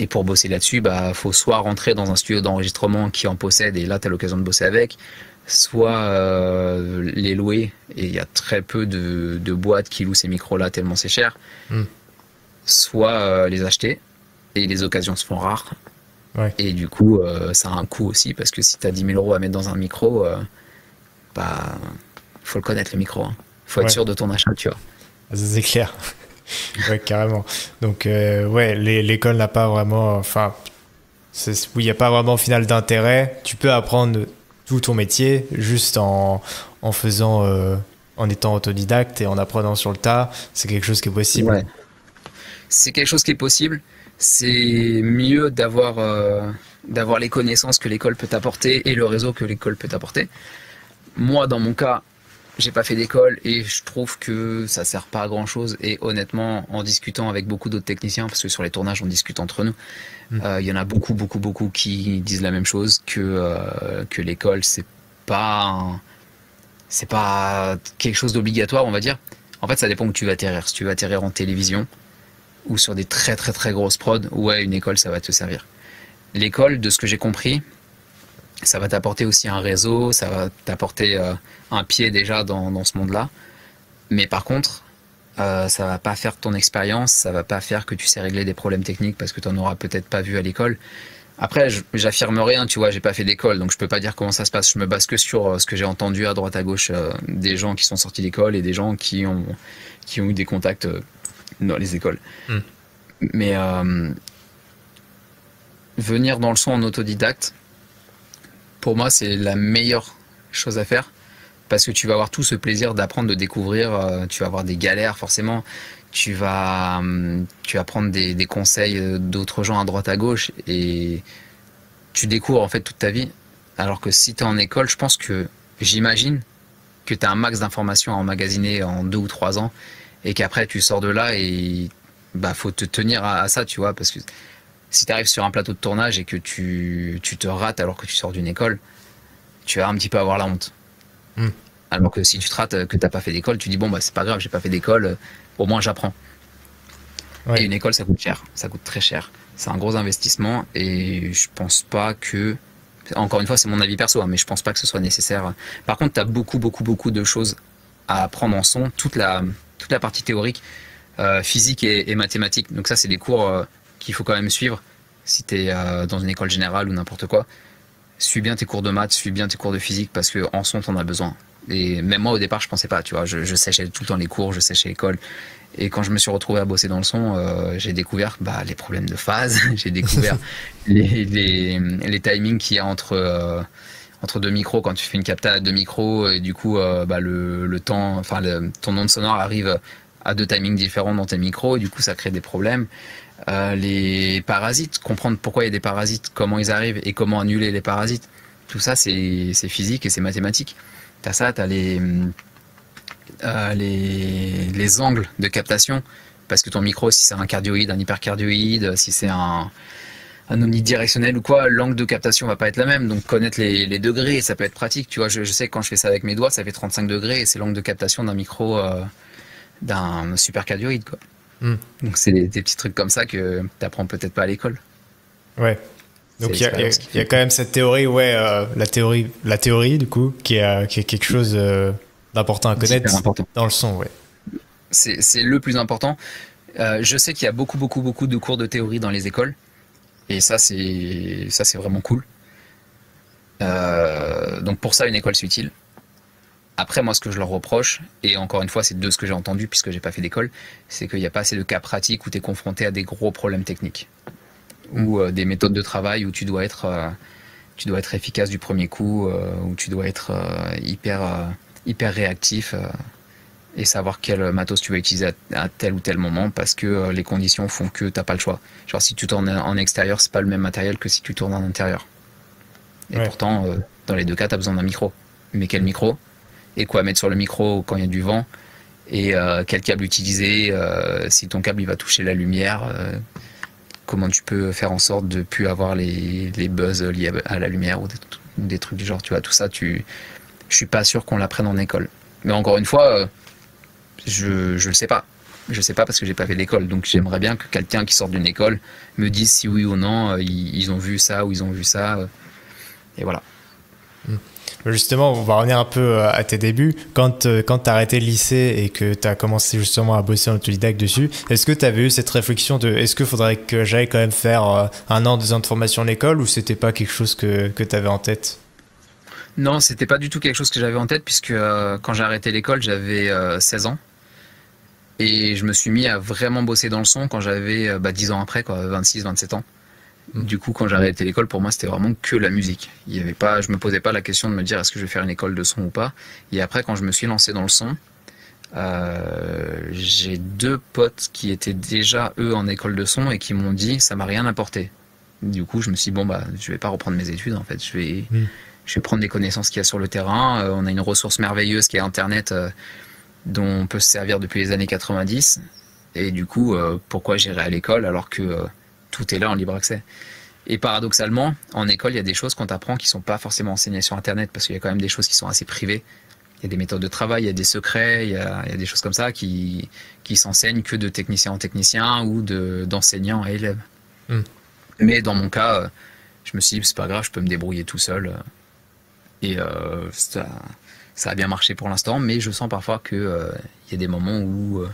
pour bosser là-dessus, bah, faut soit rentrer dans un studio d'enregistrement qui en possède, et là, tu as l'occasion de bosser avec, soit les louer, et il y a très peu de boîtes qui louent ces micros-là tellement c'est cher, soit les acheter, et les occasions se font rares. Ouais. Et du coup, ça a un coût aussi, parce que si tu as 10 000 euros à mettre dans un micro, bah, faut le connaître, le micro. Faut être sûr de ton achat, tu vois. C'est clair. Ouais, carrément. Donc, ouais, l'école n'a pas vraiment. Enfin, oui, il n'y a pas vraiment au final d'intérêt. Tu peux apprendre tout ton métier juste en faisant, en étant autodidacte et en apprenant sur le tas. C'est quelque chose qui est possible. Ouais. C'est quelque chose qui est possible. C'est mieux d'avoir les connaissances que l'école peut t'apporter et le réseau que l'école peut t'apporter. Moi, dans mon cas, j'ai pas fait d'école et je trouve que ça sert pas à grand chose. Et honnêtement, en discutant avec beaucoup d'autres techniciens, parce que sur les tournages on discute entre nous, il y en a beaucoup qui disent la même chose, que l'école c'est pas quelque chose d'obligatoire, on va dire. En fait, ça dépend où tu vas atterrir. Si tu vas atterrir en télévision ou sur des très grosses prods, ouais, une école ça va te servir. L'école, de ce que j'ai compris, ça va t'apporter aussi un réseau, ça va t'apporter un pied déjà dans ce monde-là. Mais par contre, ça va pas faire ton expérience, ça va pas faire que tu sais régler des problèmes techniques parce que tu en auras peut-être pas vu à l'école. Après, j'affirme rien, tu vois, j'ai pas fait d'école, donc je peux pas dire comment ça se passe. Je me base que sur ce que j'ai entendu à droite à gauche des gens qui sont sortis d'école et des gens qui ont eu des contacts dans les écoles. Mais venir dans le son en autodidacte, pour moi, c'est la meilleure chose à faire parce que tu vas avoir tout ce plaisir d'apprendre, de découvrir. Tu vas avoir des galères, forcément. Tu vas prendre des conseils d'autres gens à droite à gauche et tu découvres en fait toute ta vie. Alors que si tu es en école, j'imagine que tu as un max d'informations à emmagasiner en 2 ou 3 ans et qu'après tu sors de là et bah faut te tenir à ça, tu vois, parce que si tu arrives sur un plateau de tournage et que tu te rates alors que tu sors d'une école, tu vas un petit peu avoir la honte. Alors que si tu te rates, que tu n'as pas fait d'école, tu dis bon, bah c'est pas grave, j'ai pas fait d'école, au moins j'apprends. Et une école, ça coûte cher, ça coûte très cher. C'est un gros investissement et je pense pas que, encore une fois, c'est mon avis perso, hein, mais je pense pas que ce soit nécessaire. Par contre, tu as beaucoup de choses à apprendre en son, toute la partie théorique, physique et mathématique. Donc ça, c'est des cours qu'il faut quand même suivre si tu es dans une école générale ou n'importe quoi. Suis bien tes cours de maths, suis bien tes cours de physique parce que en son, t'en as besoin. Et même moi, au départ, je pensais pas, tu vois, je séchais tout le temps les cours, je séchais l'école. Et quand je me suis retrouvé à bosser dans le son, j'ai découvert les problèmes de phase, j'ai découvert les timings qu'il y a entre deux micros quand tu fais une capta à deux micros et du coup le temps, enfin ton onde sonore arrive à deux timings différents dans tes micros et du coup ça crée des problèmes. Les parasites, comprendre pourquoi il y a des parasites, comment ils arrivent et comment annuler les parasites, tout ça c'est physique et c'est mathématique. T'as ça, t'as les angles de captation, parce que ton micro, si c'est un cardioïde, un hypercardioïde, si c'est un omnidirectionnel ou quoi, l'angle de captation va pas être la même. Donc connaître les degrés, ça peut être pratique. Tu vois, je sais que quand je fais ça avec mes doigts, ça fait 35 degrés et c'est l'angle de captation d'un micro d'un supercardioïde, quoi. Donc c'est des petits trucs comme ça que t'apprends peut-être pas à l'école. Ouais. Donc il y a quand même cette théorie, la théorie du coup, qui est quelque chose d'important à connaître dans le son, ouais. C'est le plus important. Je sais qu'il y a beaucoup de cours de théorie dans les écoles, et ça c'est vraiment cool. Donc pour ça, une école c'est utile. Après, moi, ce que je leur reproche, et encore une fois, c'est de ce que j'ai entendu puisque j'ai pas fait d'école, c'est qu'il n'y a pas assez de cas pratiques où tu es confronté à des gros problèmes techniques. Ou des méthodes de travail où tu dois être efficace du premier coup, où tu dois être hyper réactif et savoir quel matos tu vas utiliser à tel ou tel moment parce que les conditions font que t'as pas le choix. Genre si tu tournes en extérieur, c'est pas le même matériel que si tu tournes en intérieur. Et pourtant, dans les deux cas, tu as besoin d'un micro. Mais quel micro? Et quoi mettre sur le micro quand il y a du vent? Et quel câble utiliser si ton câble il va toucher la lumière? Comment tu peux faire en sorte de ne plus avoir les buzz liés à la lumière ou des trucs du genre, tu vois, tout ça, je suis pas sûr qu'on l'apprenne en école. Mais encore une fois, je le sais pas. Je sais pas parce que j'ai pas fait l'école. Donc j'aimerais bien que quelqu'un qui sort d'une école me dise si oui ou non ils ont vu ça ou ils ont vu ça. Et voilà. Justement, on va revenir un peu à tes débuts. Quand tu as arrêté le lycée et que tu as commencé justement à bosser en autodidacte dessus, est-ce que tu avais eu cette réflexion de est-ce qu'il faudrait que j'aille quand même faire 1 an, 2 ans de formation en école ou c'était pas quelque chose que tu avais en tête? Non, c'était pas du tout quelque chose que j'avais en tête puisque quand j'ai arrêté l'école, j'avais 16 ans. Et je me suis mis à vraiment bosser dans le son quand j'avais 10 ans après, quoi, 26, 27 ans. Du coup, quand j'ai arrêté l'école, pour moi, c'était vraiment que la musique. Il y avait pas, je me posais pas la question de me dire est-ce que je vais faire une école de son ou pas. Et après, quand je me suis lancé dans le son, j'ai 2 potes qui étaient déjà eux en école de son et qui m'ont dit ça m'a rien apporté. Du coup, je me suis dit je vais pas reprendre mes études en fait. Je vais prendre des connaissances qu'il y a sur le terrain. On a une ressource merveilleuse qui est Internet, dont on peut se servir depuis les années 90. Et du coup, pourquoi j'irai à l'école alors que tout est là en libre accès. Et paradoxalement, en école, il y a des choses qu'on t'apprend qui sont pas forcément enseignées sur Internet parce qu'il y a quand même des choses qui sont assez privées. Il y a des méthodes de travail, il y a des secrets, il y a des choses comme ça qui s'enseignent que de technicien en technicien ou d'enseignant à élève. Mais dans mon cas, je me suis dit c'est pas grave, je peux me débrouiller tout seul. Et ça a bien marché pour l'instant, mais je sens parfois qu'il y a des moments où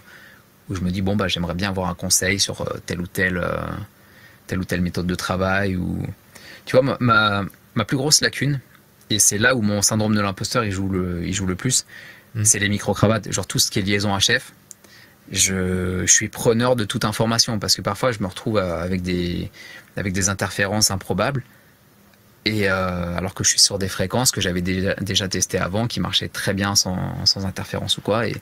je me dis j'aimerais bien avoir un conseil sur telle ou telle méthode de travail. Ou tu vois, ma plus grosse lacune, et c'est là où mon syndrome de l'imposteur il joue le plus, c'est les micro-cravates, genre tout ce qui est liaison HF. Je suis preneur de toute information parce que parfois je me retrouve avec des interférences improbables et alors que je suis sur des fréquences que j'avais déjà testées avant qui marchaient très bien sans interférence ou quoi. Et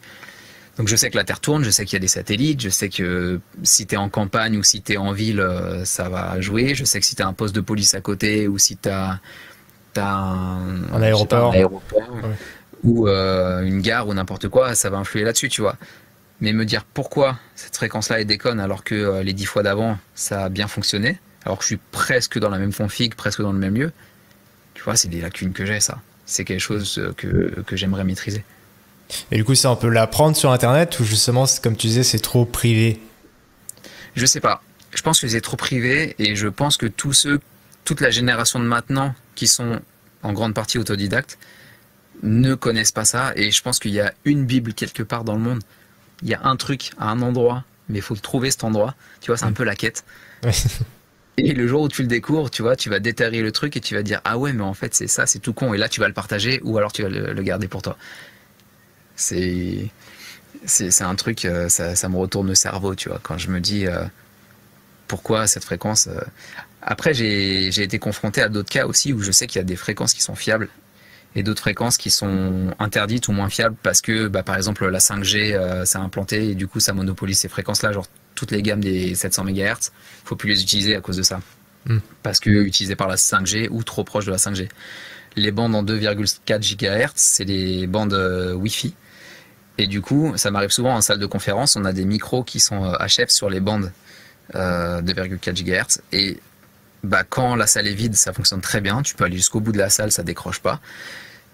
donc je sais que la Terre tourne, je sais qu'il y a des satellites, je sais que si t'es en campagne ou si t'es en ville, ça va jouer. Je sais que si t'as un poste de police à côté ou si t'as un aéroport, ou une gare ou n'importe quoi, ça va influer là-dessus, tu vois. Mais me dire pourquoi cette fréquence-là est déconne alors que les 10 fois d'avant, ça a bien fonctionné, alors que je suis presque dans la même config, presque dans le même lieu, tu vois, c'est des lacunes que j'ai, ça. C'est quelque chose que j'aimerais maîtriser. Et du coup, ça, on peut l'apprendre sur Internet ou justement, comme tu disais, c'est trop privé? Je sais pas. Je pense que c'est trop privé et je pense que toute la génération de maintenant qui sont en grande partie autodidactes ne connaissent pas ça et je pense qu'il y a une Bible quelque part dans le monde. Il y a un truc à un endroit, mais il faut le trouver cet endroit. Tu vois, c'est un peu la quête. Et le jour où tu le découvres, tu vois, tu vas déterrer le truc et tu vas dire ah ouais, mais en fait c'est ça, c'est tout con. Et là tu vas le partager ou alors tu vas le garder pour toi. C'est un truc, ça me retourne le cerveau, tu vois, quand je me dis pourquoi cette fréquence. Après j'ai été confronté à d'autres cas aussi où je sais qu'il y a des fréquences qui sont fiables et d'autres fréquences qui sont interdites ou moins fiables parce que bah, par exemple la 5G s'est implantée et du coup ça monopolise ces fréquences-là, genre toutes les gammes des 700 MHz, faut plus les utiliser à cause de ça. Parce que utilisées par la 5G ou trop proche de la 5G. Les bandes en 2,4 GHz, c'est les bandes Wi-Fi. Et du coup, ça m'arrive souvent en salle de conférence, on a des micros qui sont HF sur les bandes 2,4 GHz. Et bah, quand la salle est vide, ça fonctionne très bien. Tu peux aller jusqu'au bout de la salle, ça décroche pas.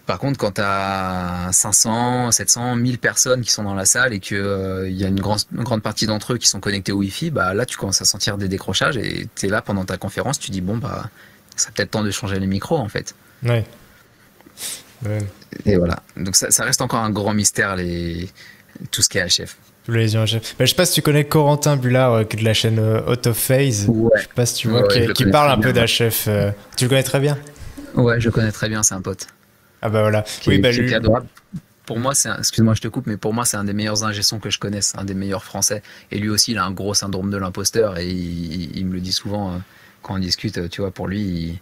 Par contre, quand tu as 500, 700, 1000 personnes qui sont dans la salle et qu'il y a une grande partie d'entre eux qui sont connectés au Wi-Fi, bah, là, tu commences à sentir des décrochages et tu es là pendant ta conférence, tu dis, bon, bah, ça peut-être temps de changer les micros, en fait. Ouais. Et voilà. Donc, ça reste encore un grand mystère, tout ce qui est HF. Les HF. Je sais pas si tu connais Corentin Bullard de la chaîne Out of Phase. Ouais. Je sais pas si tu vois, qui parle un peu d'HF. Tu le connais très bien? Ouais, je connais très bien, c'est un pote. Ah bah voilà. Qui est adorable. Pour moi, excuse-moi, je te coupe, mais pour moi, c'est un des meilleurs ingé-sons que je connaisse, un des meilleurs français. Et lui aussi, il a un gros syndrome de l'imposteur et il me le dit souvent quand on discute, tu vois, pour lui.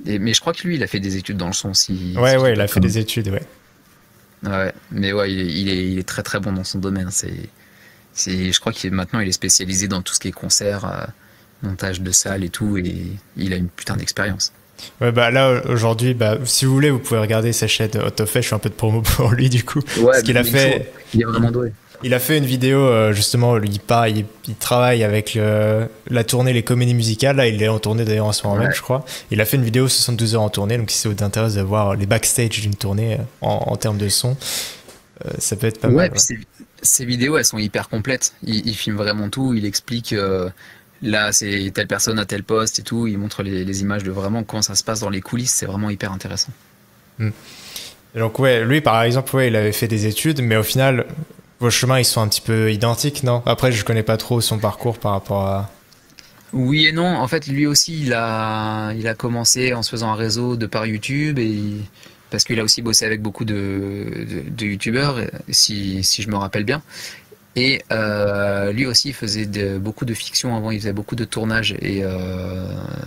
Mais je crois que lui, il a fait des études dans le son aussi. Ouais, il a fait des études, ouais. Ouais, mais ouais, il est très très bon dans son domaine. Je crois qu'il maintenant, il est spécialisé dans tout ce qui est concert, montage de salles et tout, et il a une putain d'expérience. Ouais, bah là aujourd'hui, bah, si vous voulez, vous pouvez regarder sa chaîne Out of Phase. Je fais un peu de promo pour lui du coup. Ouais, parce qu'il a fait. Il est vraiment doué. Il a fait une vidéo justement où il travaille avec la tournée Les Comédies Musicales. Là, il est en tournée d'ailleurs en ce moment même, je crois. Il a fait une vidéo 72 heures en tournée. Donc si ça vous intéresse de voir les backstage d'une tournée en termes de son, ça peut être pas mal. Ouais, ces vidéos, elles sont hyper complètes. Il filme vraiment tout. Il explique. Là, c'est telle personne à tel poste et tout. Il montre les images de vraiment comment ça se passe dans les coulisses. C'est vraiment hyper intéressant. Donc ouais, lui par exemple, ouais, il avait fait des études, mais au final, vos chemins ils sont un petit peu identiques, non? Après, je connais pas trop son parcours par rapport à. Oui et non. En fait, lui aussi, il a commencé en se faisant un réseau de par YouTube parce qu'il a aussi bossé avec beaucoup de youtubeurs, si je me rappelle bien. Et lui aussi il faisait beaucoup de fiction avant, il faisait beaucoup de tournages et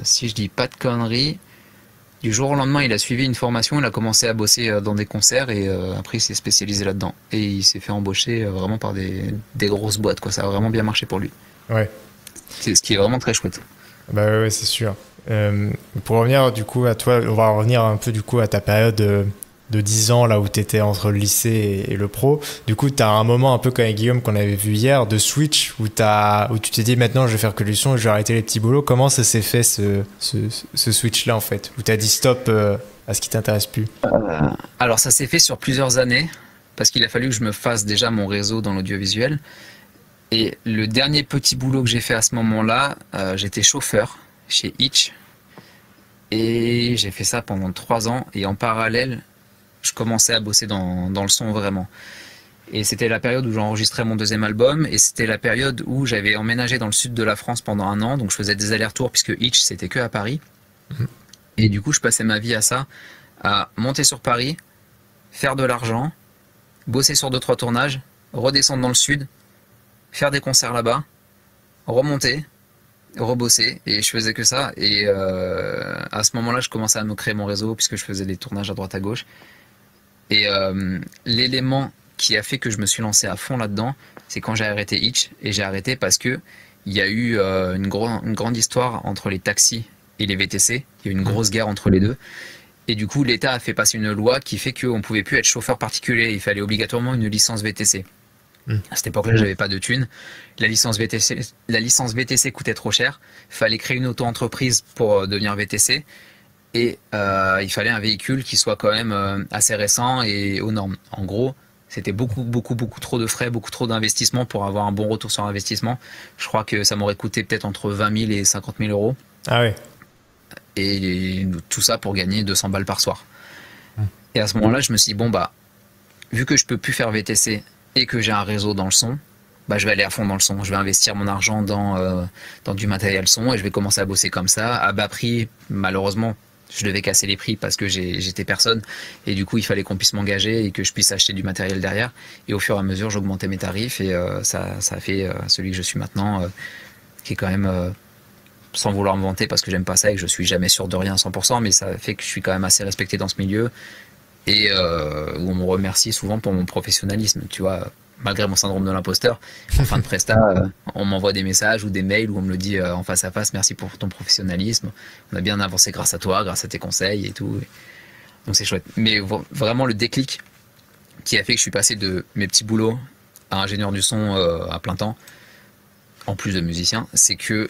si je dis pas de conneries, du jour au lendemain il a suivi une formation, il a commencé à bosser dans des concerts et après il s'est spécialisé là-dedans et il s'est fait embaucher vraiment par des grosses boîtes, quoi. Ça a vraiment bien marché pour lui. Ouais. C'est ce qui est vraiment très chouette. Bah ouais, c'est sûr. Pour revenir du coup à toi, on va revenir un peu du coup à ta période de 10 ans, là où tu étais entre le lycée et le pro. Du coup, tu as un moment un peu comme avec Guillaume qu'on avait vu hier, de switch, où tu t'es dit maintenant je vais faire que du son, je vais arrêter les petits boulots. Comment ça s'est fait ce switch-là en fait? Où tu as dit stop à ce qui t'intéresse plus? Alors ça s'est fait sur plusieurs années, parce qu'il a fallu que je me fasse déjà mon réseau dans l'audiovisuel. Et le dernier petit boulot que j'ai fait à ce moment-là, j'étais chauffeur chez Hitch. Et j'ai fait ça pendant 3 ans. Et en parallèle, je commençais à bosser dans le son vraiment. Et c'était la période où j'enregistrais mon deuxième album et c'était la période où j'avais emménagé dans le sud de la France pendant 1 an, donc je faisais des allers-retours puisque Hitch c'était que à Paris. Et du coup je passais ma vie à ça, à monter sur Paris, faire de l'argent, bosser sur 2-3 tournages, redescendre dans le sud, faire des concerts là-bas, remonter, rebosser, et je faisais que ça. Et à ce moment-là je commençais à me créer mon réseau puisque je faisais des tournages à droite à gauche. Et l'élément qui a fait que je me suis lancé à fond là-dedans, c'est quand j'ai arrêté Hitch. Et j'ai arrêté parce que il y a eu une grande histoire entre les taxis et les VTC. Il y a eu une grosse guerre entre les deux. Et du coup, l'État a fait passer une loi qui fait qu'on ne pouvait plus être chauffeur particulier. Il fallait obligatoirement une licence VTC. À cette époque-là, j'avais pas de thunes. La licence VTC coûtait trop cher. Il fallait créer une auto-entreprise pour devenir VTC. Et il fallait un véhicule qui soit quand même assez récent et aux normes. En gros, C'était beaucoup trop de frais, beaucoup trop d'investissement pour avoir un bon retour sur investissement. Je crois que ça m'aurait coûté peut-être entre 20 000 et 50 000 euros. Ah ouais. Et tout ça pour gagner 200 balles par soir. Et à ce moment-là, je me suis dit, bon, bah, vu que je peux plus faire VTC et que j'ai un réseau dans le son, bah, je vais aller à fond dans le son. Je vais investir mon argent dans du matériel son et je vais commencer à bosser comme ça, à bas prix. Malheureusement, je devais casser les prix parce que j'étais personne. Et du coup, il fallait qu'on puisse m'engager et que je puisse acheter du matériel derrière. Et au fur et à mesure, j'augmentais mes tarifs et ça a fait celui que je suis maintenant, qui est quand même... sans vouloir me vanter parce que j'aime pas ça et que je suis jamais sûr de rien à 100%, mais ça fait que je suis quand même assez respecté dans ce milieu et où on me remercie souvent pour mon professionnalisme, tu vois, malgré mon syndrome de l'imposteur. En fin de presta, on m'envoie des messages ou des mails où on me le dit en face à face, merci pour ton professionnalisme, on a bien avancé grâce à toi, grâce à tes conseils et tout. Donc c'est chouette. Mais vraiment le déclic qui a fait que je suis passé de mes petits boulots à ingénieur du son à plein temps, en plus de musicien, c'est que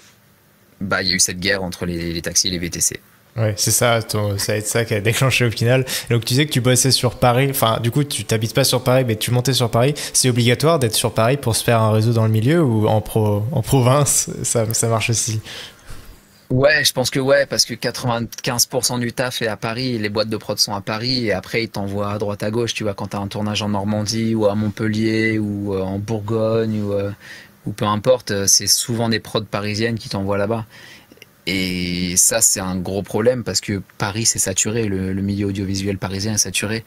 bah, il y a eu cette guerre entre les taxis et les VTC. Ouais, c'est ça, ça va être ça qui a déclenché au final. Donc tu disais que tu bossais sur Paris, enfin du coup tu t'habites pas sur Paris mais tu montais sur Paris. C'est obligatoire d'être sur Paris pour se faire un réseau dans le milieu ou en province, ça marche aussi? Ouais, je pense que ouais, parce que 95% du taf est à Paris, les boîtes de prod sont à Paris et après ils t'envoient à droite à gauche, tu vois, quand t'as un tournage en Normandie ou à Montpellier ou en Bourgogne ou peu importe, c'est souvent des prods parisiennes qui t'envoient là-bas. Et ça, c'est un gros problème parce que Paris, c'est saturé, le milieu audiovisuel parisien est saturé.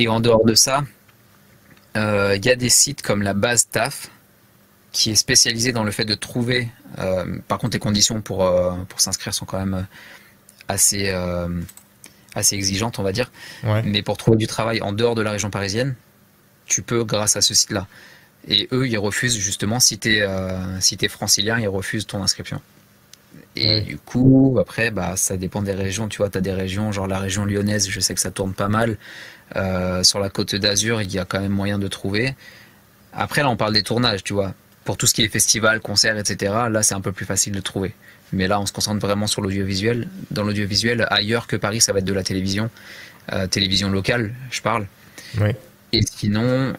Et en dehors de ça, il y a des sites comme la Base Taf qui est spécialisée dans le fait de trouver. Par contre, les conditions pour s'inscrire sont quand même assez exigeantes, on va dire. Ouais. Mais pour trouver du travail en dehors de la région parisienne, tu peux grâce à ce site-là. Et eux, ils refusent justement, si t'es francilien, ils refusent ton inscription. Et du coup, après, bah, ça dépend des régions. Tu vois, tu as des régions, genre la région lyonnaise, je sais que ça tourne pas mal. Sur la Côte d'Azur, il y a quand même moyen de trouver. Après, là, on parle des tournages, tu vois. Pour tout ce qui est festival, concert, etc., là, c'est un peu plus facile de trouver. Mais là, on se concentre vraiment sur l'audiovisuel. Dans l'audiovisuel, ailleurs que Paris, ça va être de la télévision. Télévision locale, je parle. Oui. Et sinon,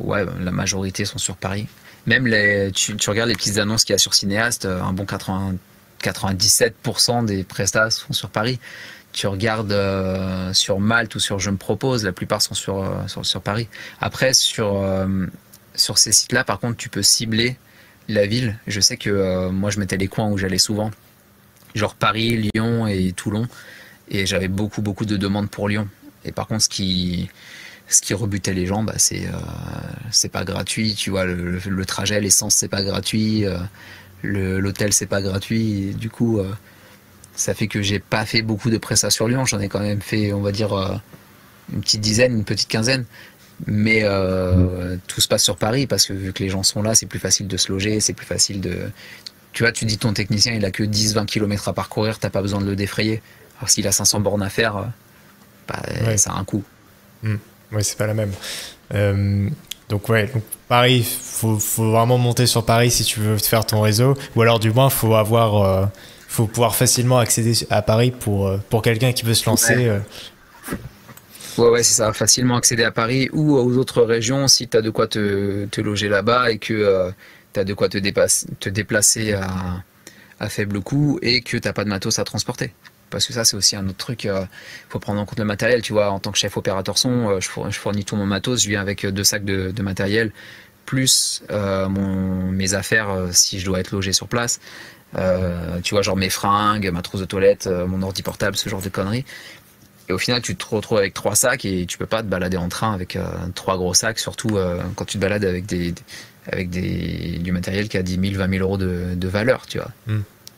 ouais, la majorité sont sur Paris. Même tu regardes les petites annonces qu'il y a sur Cinéaste, un bon 97% des prestats sont sur Paris. Tu regardes sur Malte ou sur Je me propose, la plupart sont sur Paris. Après, sur ces sites-là, par contre, tu peux cibler la ville. Je sais que moi, je mettais les coins où j'allais souvent, genre Paris, Lyon et Toulon. Et j'avais beaucoup de demandes pour Lyon. Et par contre, ce qui rebutait les gens, bah, c'est pas gratuit, tu vois, le trajet, l'essence c'est pas gratuit, l'hôtel c'est pas gratuit, et du coup ça fait que j'ai pas fait beaucoup de prestats sur Lyon, j'en ai quand même fait, on va dire, une petite dizaine, une petite quinzaine, mais tout se passe sur Paris parce que vu que les gens sont là, c'est plus facile de se loger, c'est plus facile de... Tu vois, tu dis ton technicien il a que 10-20 km à parcourir, t'as pas besoin de le défrayer, alors s'il a 500 bornes à faire, bah, ouais. Ça a un coût. Oui, c'est pas la même. Donc Paris, faut vraiment monter sur Paris si tu veux faire ton réseau, ou alors du moins faut pouvoir facilement accéder à Paris pour quelqu'un qui veut se lancer. Ouais, c'est ça, facilement accéder à Paris ou aux autres régions si tu as de quoi te loger là-bas et que tu as de quoi te déplacer à faible coût et que t'as pas de matos à transporter. Parce que ça, c'est aussi un autre truc. Faut prendre en compte le matériel. Tu vois, en tant que chef opérateur son, je fournis tout mon matos. Je viens avec 2 sacs de matériel, plus mes affaires si je dois être logé sur place. Tu vois, genre mes fringues, ma trousse de toilette, mon ordi portable, ce genre de conneries. Et au final, tu te retrouves avec 3 sacs et tu peux pas te balader en train avec 3 gros sacs, surtout quand tu te balades avec du matériel qui a 10 000, 20 000 euros de valeur, tu vois.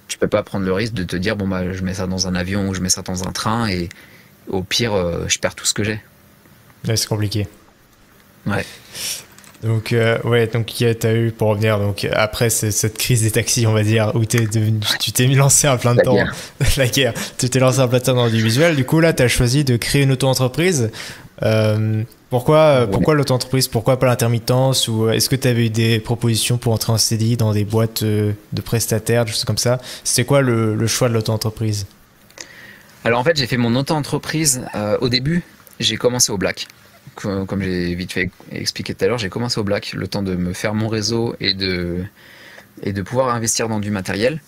Tu peux pas prendre le risque de te dire bon bah je mets ça dans un avion ou je mets ça dans un train et au pire je perds tout ce que j'ai. Ouais, c'est compliqué. Ouais. Donc t'as eu, pour revenir, donc après cette crise des taxis, on va dire, où tu t'es lancé à plein de temps. La guerre. Tu t'es lancé à plein de temps dans l'audiovisuel. Du coup là t'as choisi de créer une auto-entreprise. Pourquoi l'auto-entreprise? Pourquoi pas l'intermittence? Ou est-ce que tu avais eu des propositions pour entrer en CDI dans des boîtes de prestataires, des choses comme ça? C'est quoi le choix de l'auto-entreprise? Alors en fait, j'ai fait mon auto-entreprise au début. J'ai commencé au black. comme j'ai vite fait expliquer tout à l'heure, j'ai commencé au black, le temps de me faire mon réseau et de pouvoir investir dans du matériel.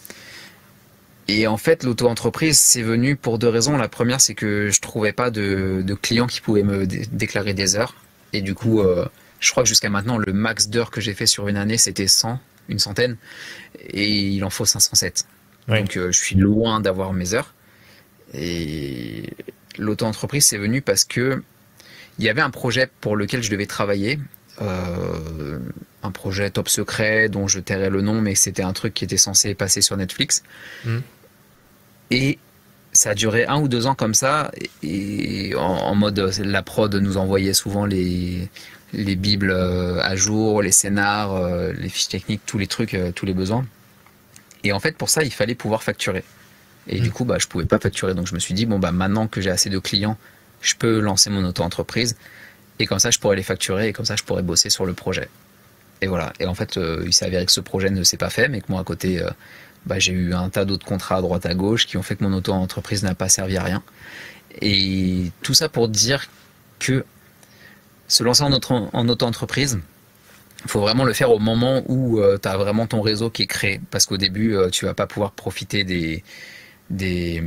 Et en fait, l'auto-entreprise, c'est venu pour deux raisons. La première, c'est que je trouvais pas de clients qui pouvaient me déclarer des heures. Et du coup, je crois que jusqu'à maintenant, le max d'heures que j'ai fait sur une année, c'était 100, une centaine. Et il en faut 507. Oui. Donc, je suis loin d'avoir mes heures. Et l'auto-entreprise, c'est venu parce que il y avait un projet pour lequel je devais travailler. Un projet top secret dont je tairais le nom, mais c'était un truc qui était censé passer sur Netflix. Et ça a duré 1 ou 2 ans comme ça, et en mode la prod nous envoyait souvent les bibles à jour, les scénars, les fiches techniques, tous les trucs, tous les besoins. Et en fait, pour ça, il fallait pouvoir facturer. Et du coup, je pouvais pas facturer. Donc je me suis dit, bon, maintenant que j'ai assez de clients, je peux lancer mon auto-entreprise. Et comme ça, je pourrais les facturer, et comme ça, je pourrais bosser sur le projet. Et voilà. Et en fait, il s'est avéré que ce projet ne s'est pas fait, mais que moi, à côté, j'ai eu un tas d'autres contrats à droite à gauche qui ont fait que mon auto-entreprise n'a pas servi à rien. Et tout ça pour dire que se lancer en auto-entreprise, il faut vraiment le faire au moment où tu as vraiment ton réseau qui est créé. Parce qu'au début, tu vas pas pouvoir profiter des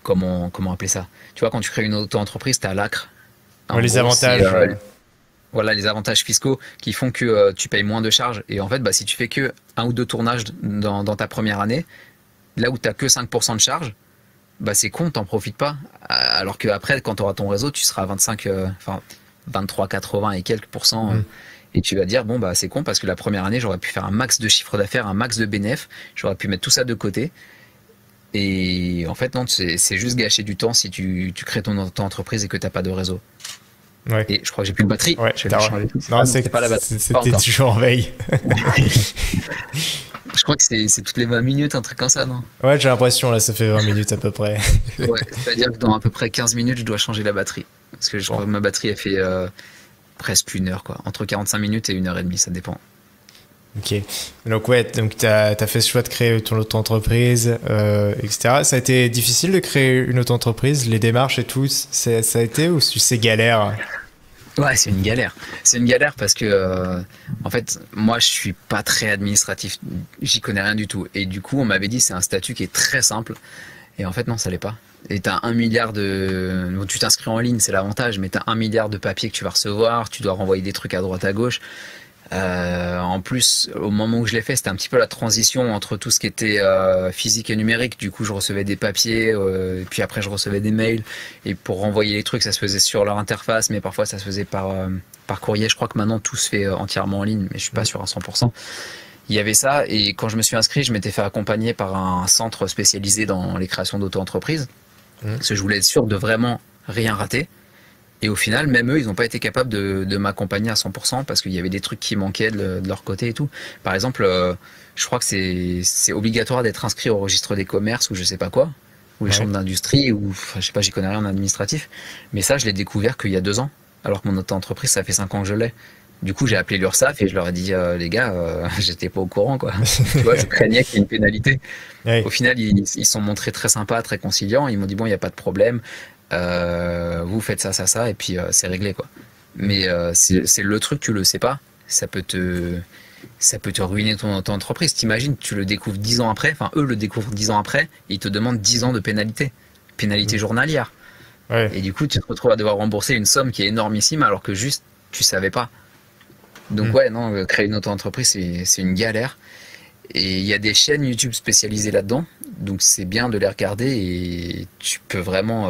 comment appeler ça? Tu vois, quand tu crées une auto-entreprise, tu as l'ACRE. Les avantages. Voilà, les avantages fiscaux qui font que tu payes moins de charges. Et en fait, si tu fais que 1 ou 2 tournages dans ta première année, là où tu n'as que 5% de charges, c'est con, t'en profites pas. Alors qu'après, quand tu auras ton réseau, tu seras à 23, 80 et quelques pourcents. Et tu vas dire, c'est con parce que la première année, j'aurais pu faire un max de chiffre d'affaires, un max de bénéfices, j'aurais pu mettre tout ça de côté. Et en fait, non, c'est juste gâcher du temps si tu crées ton entreprise et que tu n'as pas de réseau. Ouais. Et je crois que j'ai plus de batterie. Ouais, je vais changer tout. Non, c'est pas la batterie. C'était toujours en veille. Je crois que c'est toutes les 20 minutes, un truc comme ça, non? Ouais, j'ai l'impression, là, ça fait 20 minutes à peu près. Ouais, c'est-à-dire que dans à peu près 15 minutes, je dois changer la batterie. Parce que je crois que ma batterie, elle fait presque 1 heure, quoi. Entre 45 minutes et 1h30, ça dépend. Ok. Donc, t'as fait ce choix de créer ton auto-entreprise, etc. Ça a été difficile de créer une auto-entreprise, les démarches et tout, ça a été ou c'est galère? Ouais, c'est une galère. C'est une galère parce que, en fait, moi, je suis pas très administratif. J'y connais rien du tout. Et du coup, on m'avait dit c'est un statut qui est très simple. Et en fait, non, ça l'est pas. Et t'as 1 milliard de... Bon, tu t'inscris en ligne, c'est l'avantage, mais t'as 1 milliard de papiers que tu vas recevoir, tu dois renvoyer des trucs à droite à gauche. En plus, au moment où je l'ai fait, c'était un petit peu la transition entre tout ce qui était physique et numérique. Du coup, je recevais des papiers, et puis après, je recevais des mails. Et pour renvoyer les trucs, ça se faisait sur leur interface, mais parfois, ça se faisait par courrier. Je crois que maintenant, tout se fait entièrement en ligne, mais je suis pas sûr à 100%. Il y avait ça, et quand je me suis inscrit, je m'étais fait accompagner par un centre spécialisé dans les créations d'auto-entreprises. Parce que je voulais être sûr de vraiment rien rater. Et au final, même eux, ils n'ont pas été capables de m'accompagner à 100% parce qu'il y avait des trucs qui manquaient de leur côté et tout. Par exemple, je crois que c'est obligatoire d'être inscrit au registre des commerces ou je sais pas quoi, ou les chambres d'industrie, ou je sais pas, j'y connais rien en administratif. Mais ça, je l'ai découvert qu'il y a 2 ans, alors que mon auto-entreprise, ça fait 5 ans que je l'ai. Du coup, j'ai appelé l'URSSAF et je leur ai dit, les gars, j'étais pas au courant, quoi. Tu vois, je craignais qu'il y ait une pénalité. Au final, ils se sont montrés très sympas, très conciliants. Ils m'ont dit, bon, il n'y a pas de problème. Vous faites ça, et puis c'est réglé, quoi. Mais c'est le truc, tu le sais pas. Ça peut te ruiner ton entreprise. T'imagines, tu le découvres 10 ans après, enfin, eux le découvrent 10 ans après, et ils te demandent 10 ans de pénalité journalière. Ouais. Et du coup, tu te retrouves à devoir rembourser une somme qui est énormissime alors que juste, tu savais pas. Donc créer une auto-entreprise, c'est une galère. Et il y a des chaînes YouTube spécialisées là-dedans, donc c'est bien de les regarder et tu peux vraiment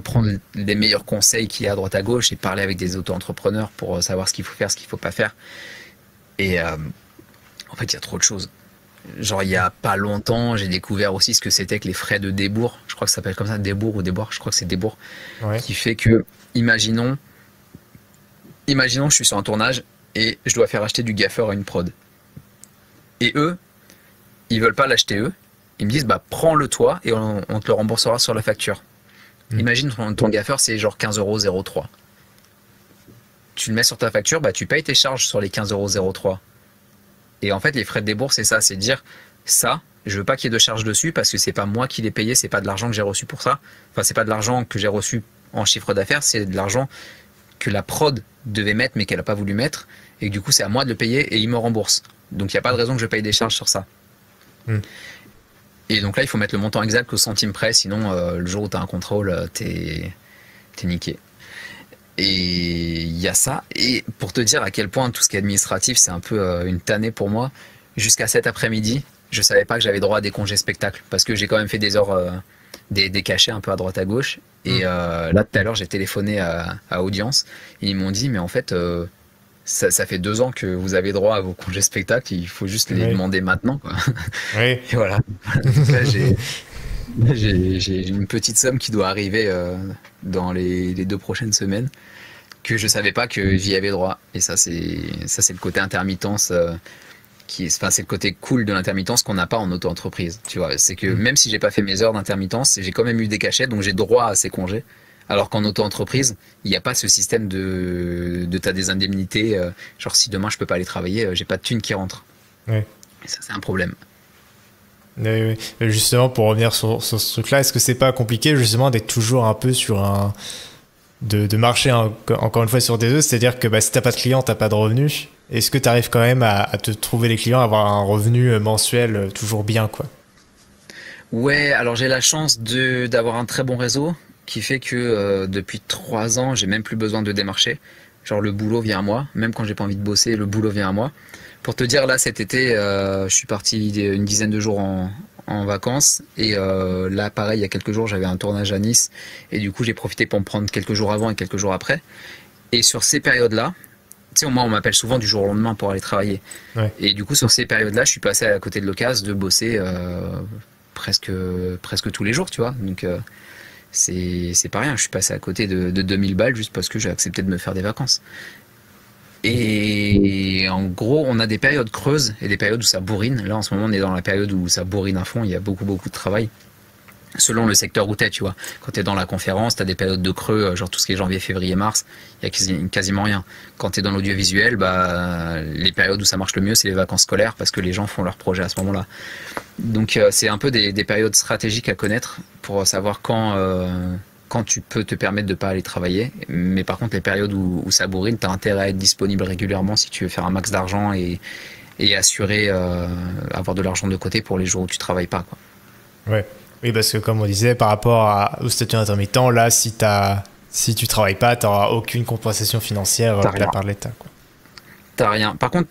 prendre les meilleurs conseils qu'il y a à droite à gauche et parler avec des auto-entrepreneurs pour savoir ce qu'il faut faire, ce qu'il faut pas faire. Et en fait, il y a trop de choses. Genre, il y a pas longtemps, j'ai découvert aussi ce que c'était que les frais de débours. Je crois que ça s'appelle comme ça, débours ou débours. Je crois que c'est débours. Ouais. Qui fait que, imaginons, je suis sur un tournage et je dois faire acheter du gaffeur à une prod. Et eux, ils veulent pas l'acheter eux. Ils me disent, prends-le toi et on te le remboursera sur la facture. Imagine ton gaffeur, c'est genre 15,03 €. Tu le mets sur ta facture, tu payes tes charges sur les 15,03 €. Et en fait, les frais de débours, c'est ça, c'est dire ça, je veux pas qu'il y ait de charges dessus parce que c'est pas moi qui l'ai payé, c'est pas de l'argent que j'ai reçu pour ça. Enfin, c'est pas de l'argent que j'ai reçu en chiffre d'affaires, c'est de l'argent que la prod devait mettre mais qu'elle n'a pas voulu mettre. Et du coup, c'est à moi de le payer et il me rembourse. Donc, il n'y a pas de raison que je paye des charges sur ça. Et donc là, il faut mettre le montant exact au centime près. Sinon, le jour où tu as un contrôle, t'es niqué. Et il y a ça. Et pour te dire à quel point tout ce qui est administratif, c'est un peu une tannée pour moi, jusqu'à cet après-midi, je savais pas que j'avais droit à des congés spectacles parce que j'ai quand même fait des heures, des cachets un peu à droite à gauche. Et là, tout à l'heure, j'ai téléphoné à Audience. Et ils m'ont dit, mais en fait, ça fait 2 ans que vous avez droit à vos congés spectacles. Il faut juste les demander maintenant, quoi. Oui. Et voilà. Donc là, j'ai une petite somme qui doit arriver dans les 2 prochaines semaines que je savais pas que j'y avais droit. Et ça c'est le côté intermittence c'est le côté cool de l'intermittence qu'on n'a pas en auto-entreprise. Tu vois, c'est que même si j'ai pas fait mes heures d'intermittence, j'ai quand même eu des cachets, donc j'ai droit à ces congés. Alors qu'en auto-entreprise, il n'y a pas ce système de t'as des indemnités. Genre si demain je peux pas aller travailler, j'ai pas de thunes qui rentrent. Oui. Et ça c'est un problème. Oui. Mais justement, pour revenir sur ce truc-là, est-ce que c'est pas compliqué justement d'être toujours un peu sur de marcher encore une fois sur des œufs, c'est-à-dire que si t'as pas de clients, t'as pas de revenus. Est-ce que tu arrives quand même à te trouver les clients, à avoir un revenu mensuel toujours bien, quoi? Ouais, alors j'ai la chance d'avoir un très bon réseau qui fait que depuis 3 ans, j'ai même plus besoin de démarcher. Genre le boulot vient à moi, même quand j'ai pas envie de bosser, le boulot vient à moi. Pour te dire, là cet été, je suis parti une dizaine de jours en vacances et là pareil, il y a quelques jours, j'avais un tournage à Nice et du coup j'ai profité pour me prendre quelques jours avant et quelques jours après. Et sur ces périodes-là, tu sais, moi on m'appelle souvent du jour au lendemain pour aller travailler. Ouais. Et du coup sur ces périodes-là, je suis passé à côté de l'occasion de bosser presque tous les jours, tu vois. Donc c'est pas rien, je suis passé à côté de 2000 balles juste parce que j'ai accepté de me faire des vacances. Et en gros, on a des périodes creuses et des périodes où ça bourrine. Là, en ce moment, on est dans la période où ça bourrine à fond. Il y a beaucoup de travail. Selon le secteur où t'es, tu vois. Quand t'es dans la conférence, t'as des périodes de creux, genre tout ce qui est janvier, février, mars. Il y a quasiment rien. Quand t'es dans l'audiovisuel, les périodes où ça marche le mieux, c'est les vacances scolaires parce que les gens font leurs projets à ce moment-là. Donc, c'est un peu des périodes stratégiques à connaître pour savoir quand tu peux te permettre de pas aller travailler. Mais par contre, les périodes où ça bourrine, tu as intérêt à être disponible régulièrement si tu veux faire un max d'argent et assurer avoir de l'argent de côté pour les jours où tu travailles pas, quoi. Ouais. Oui, parce que comme on disait, par rapport au statut intermittent, là, si tu travailles pas, tu n'auras aucune compensation financière de la part de l'État, quoi. T'as rien. Par contre,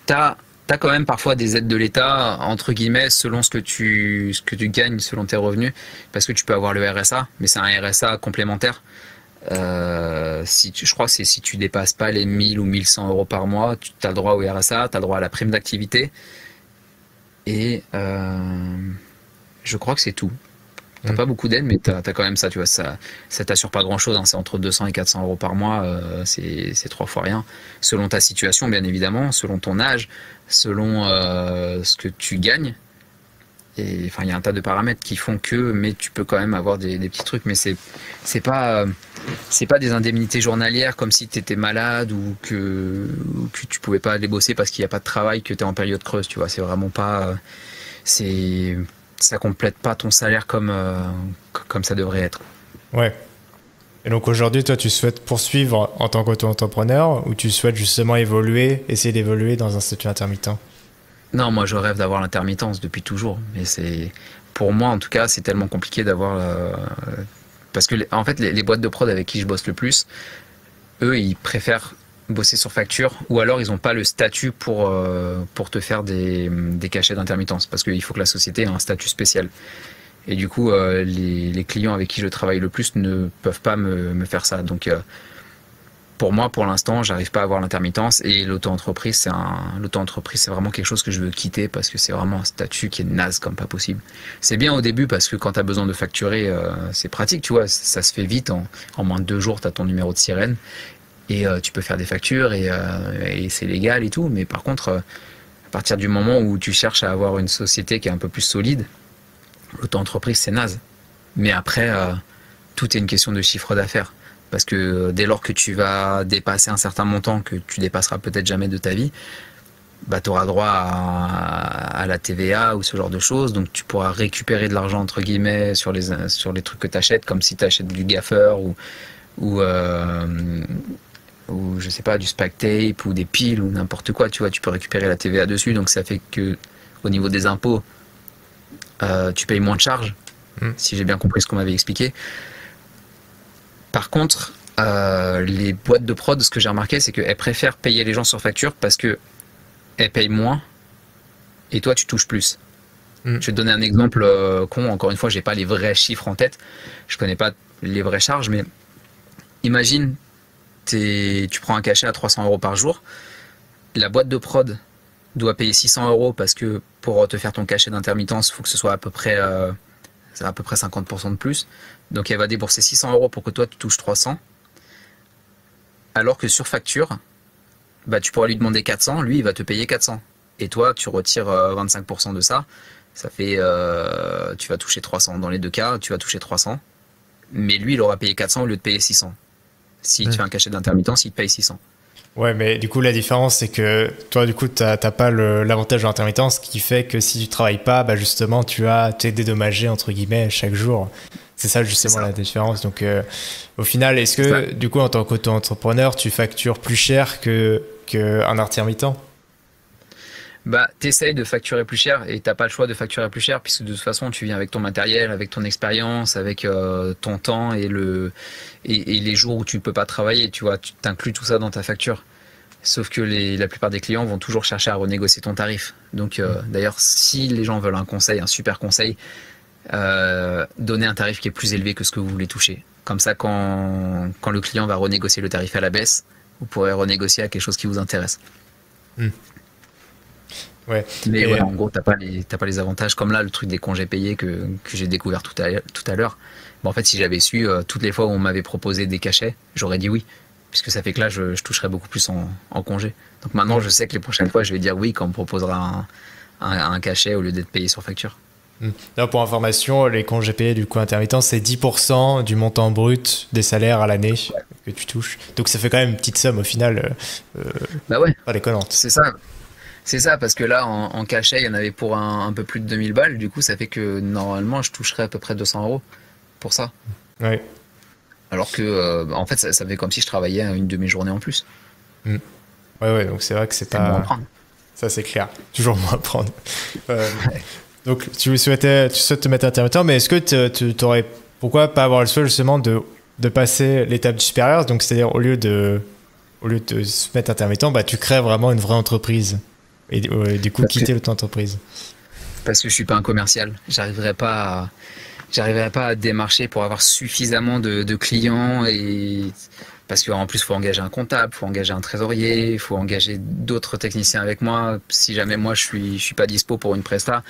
t'as quand même parfois des aides de l'État, entre guillemets, selon ce que tu gagnes, selon tes revenus, parce que tu peux avoir le RSA, mais c'est un RSA complémentaire. Je crois que c'est si tu dépasses pas les 1000 ou 1100 euros par mois, tu as le droit au RSA, tu as le droit à la prime d'activité, et je crois que c'est tout. T'as pas beaucoup d'aides, mais t'as quand même ça, tu vois, ça t'assure pas grand chose, hein, c'est entre 200 et 400 euros par mois, c'est 3 fois rien. Selon ta situation, bien évidemment, selon ton âge, selon ce que tu gagnes. Et enfin, il y a un tas de paramètres qui font mais tu peux quand même avoir des petits trucs, mais c'est pas des indemnités journalières comme si tu étais malade ou que tu pouvais pas aller bosser parce qu'il n'y a pas de travail, que tu es en période creuse, tu vois, c'est vraiment pas ça complète pas ton salaire comme ça devrait être. Ouais. Et donc aujourd'hui, toi, tu souhaites poursuivre en tant qu'auto-entrepreneur ou tu souhaites justement essayer d'évoluer dans un statut intermittent? Non, moi je rêve d'avoir l'intermittence depuis toujours, mais pour moi en tout cas, c'est tellement compliqué d'avoir parce que en fait les boîtes de prod avec qui je bosse le plus, eux ils préfèrent bosser sur facture ou alors ils n'ont pas le statut pour te faire des cachets d'intermittence parce qu'il faut que la société ait un statut spécial. Et du coup, les clients avec qui je travaille le plus ne peuvent pas me faire ça. Donc, pour moi, pour l'instant, j'arrive pas à avoir l'intermittence et l'auto-entreprise, c'est vraiment quelque chose que je veux quitter parce que c'est vraiment un statut qui est naze comme pas possible. C'est bien au début parce que quand tu as besoin de facturer, c'est pratique, tu vois, ça se fait vite. En moins de 2 jours, tu as ton numéro de sirène. Et tu peux faire des factures et c'est légal et tout. Mais par contre, à partir du moment où tu cherches à avoir une société qui est un peu plus solide, l'auto-entreprise, c'est naze. Mais après, tout est une question de chiffre d'affaires. Parce que dès lors que tu vas dépasser un certain montant que tu dépasseras peut-être jamais de ta vie, bah, tu auras droit à la TVA ou ce genre de choses. Donc tu pourras récupérer de l'argent entre guillemets sur les trucs que tu achètes, comme si tu achètes du gaffeur ou, euh, ou je sais pas, du spack tape ou des piles ou n'importe quoi. Tu vois, tu peux récupérer la TVA dessus. Donc ça fait que au niveau des impôts, tu payes moins de charges, si j'ai bien compris ce qu'on m'avait expliqué. Par contre, les boîtes de prod, ce que j'ai remarqué, c'est qu'elles préfèrent payer les gens sur facture parce que elles payent moins et toi tu touches plus. Je vais te donner un exemple con. Encore une fois, j'ai pas les vrais chiffres en tête. Je connais pas les vraies charges, mais imagine, tu prends un cachet à 300 € par jour. La boîte de prod doit payer 600 € parce que pour te faire ton cachet d'intermittence, il faut que ce soit à peu près 50% de plus. Donc elle va débourser 600 € pour que toi tu touches 300. Alors que sur facture, bah, tu pourras lui demander 400, lui il va te payer 400. Et toi tu retires 25% de ça. Ça fait, tu vas toucher 300. Dans les deux cas, tu vas toucher 300. Mais lui il aura payé 400 au lieu de payer 600. Si tu fais un cachet d'intermittence, il te paye 600. Ouais, mais du coup, la différence, c'est que toi, du coup, t'as pas l'avantage de l'intermittence qui fait que si tu travailles pas, bah, justement, t'es dédommagé, entre guillemets, chaque jour. C'est ça, justement, la différence. Donc, au final, est-ce que, du coup, en tant qu'auto-entrepreneur, tu factures plus cher qu'un intermittent? Bah, t'essayes de facturer plus cher et t'as pas le choix de facturer plus cher puisque de toute façon, tu viens avec ton matériel, avec ton expérience, avec ton temps et les jours où tu peux pas travailler. Tu vois, tu t'inclus tout ça dans ta facture. Sauf que la plupart des clients vont toujours chercher à renégocier ton tarif. Donc, d'ailleurs, si les gens veulent un conseil, un super conseil, donnez un tarif qui est plus élevé que ce que vous voulez toucher. Comme ça, quand le client va renégocier le tarif à la baisse, vous pourrez renégocier à quelque chose qui vous intéresse. Ouais. Mais voilà, en gros, t'as pas les avantages. Comme là, le truc des congés payés que j'ai découvert tout à l'heure. Bon, en fait, si j'avais su toutes les fois où on m'avait proposé des cachets, j'aurais dit oui. Puisque ça fait que là, je toucherais beaucoup plus en congé. Donc maintenant, je sais que les prochaines fois, je vais dire oui quand on me proposera un cachet au lieu d'être payé sur facture. Là, pour information, les congés payés du coup intermittent, c'est 10% du montant brut des salaires à l'année que tu touches. Donc ça fait quand même une petite somme au final. Bah ouais. Pas déconnante. C'est ça. C'est ça, parce que là, en cachet, il y en avait pour un peu plus de 2000 balles. Du coup, ça fait que normalement, je toucherais à peu près 200 € pour ça. Ouais. Alors que, en fait, ça fait comme si je travaillais une demi-journée en plus. Ouais, donc c'est vrai que c'est pas. Moins à prendre. Ça, c'est clair. Toujours moins à prendre. Donc, tu souhaites te mettre intermittent, mais est-ce que tu aurais. Pourquoi pas avoir le souhait justement de passer l'étape supérieure? Donc, c'est-à-dire, au lieu de se mettre intermittent, bah, tu crées vraiment une vraie entreprise. Et du coup, quitter l'auto-entreprise. Parce que je suis pas un commercial. J'arriverai pas à démarcher pour avoir suffisamment de clients parce qu'en plus, il faut engager un comptable, il faut engager un trésorier, il faut engager d'autres techniciens avec moi. Si jamais moi, je suis pas dispo pour une presta,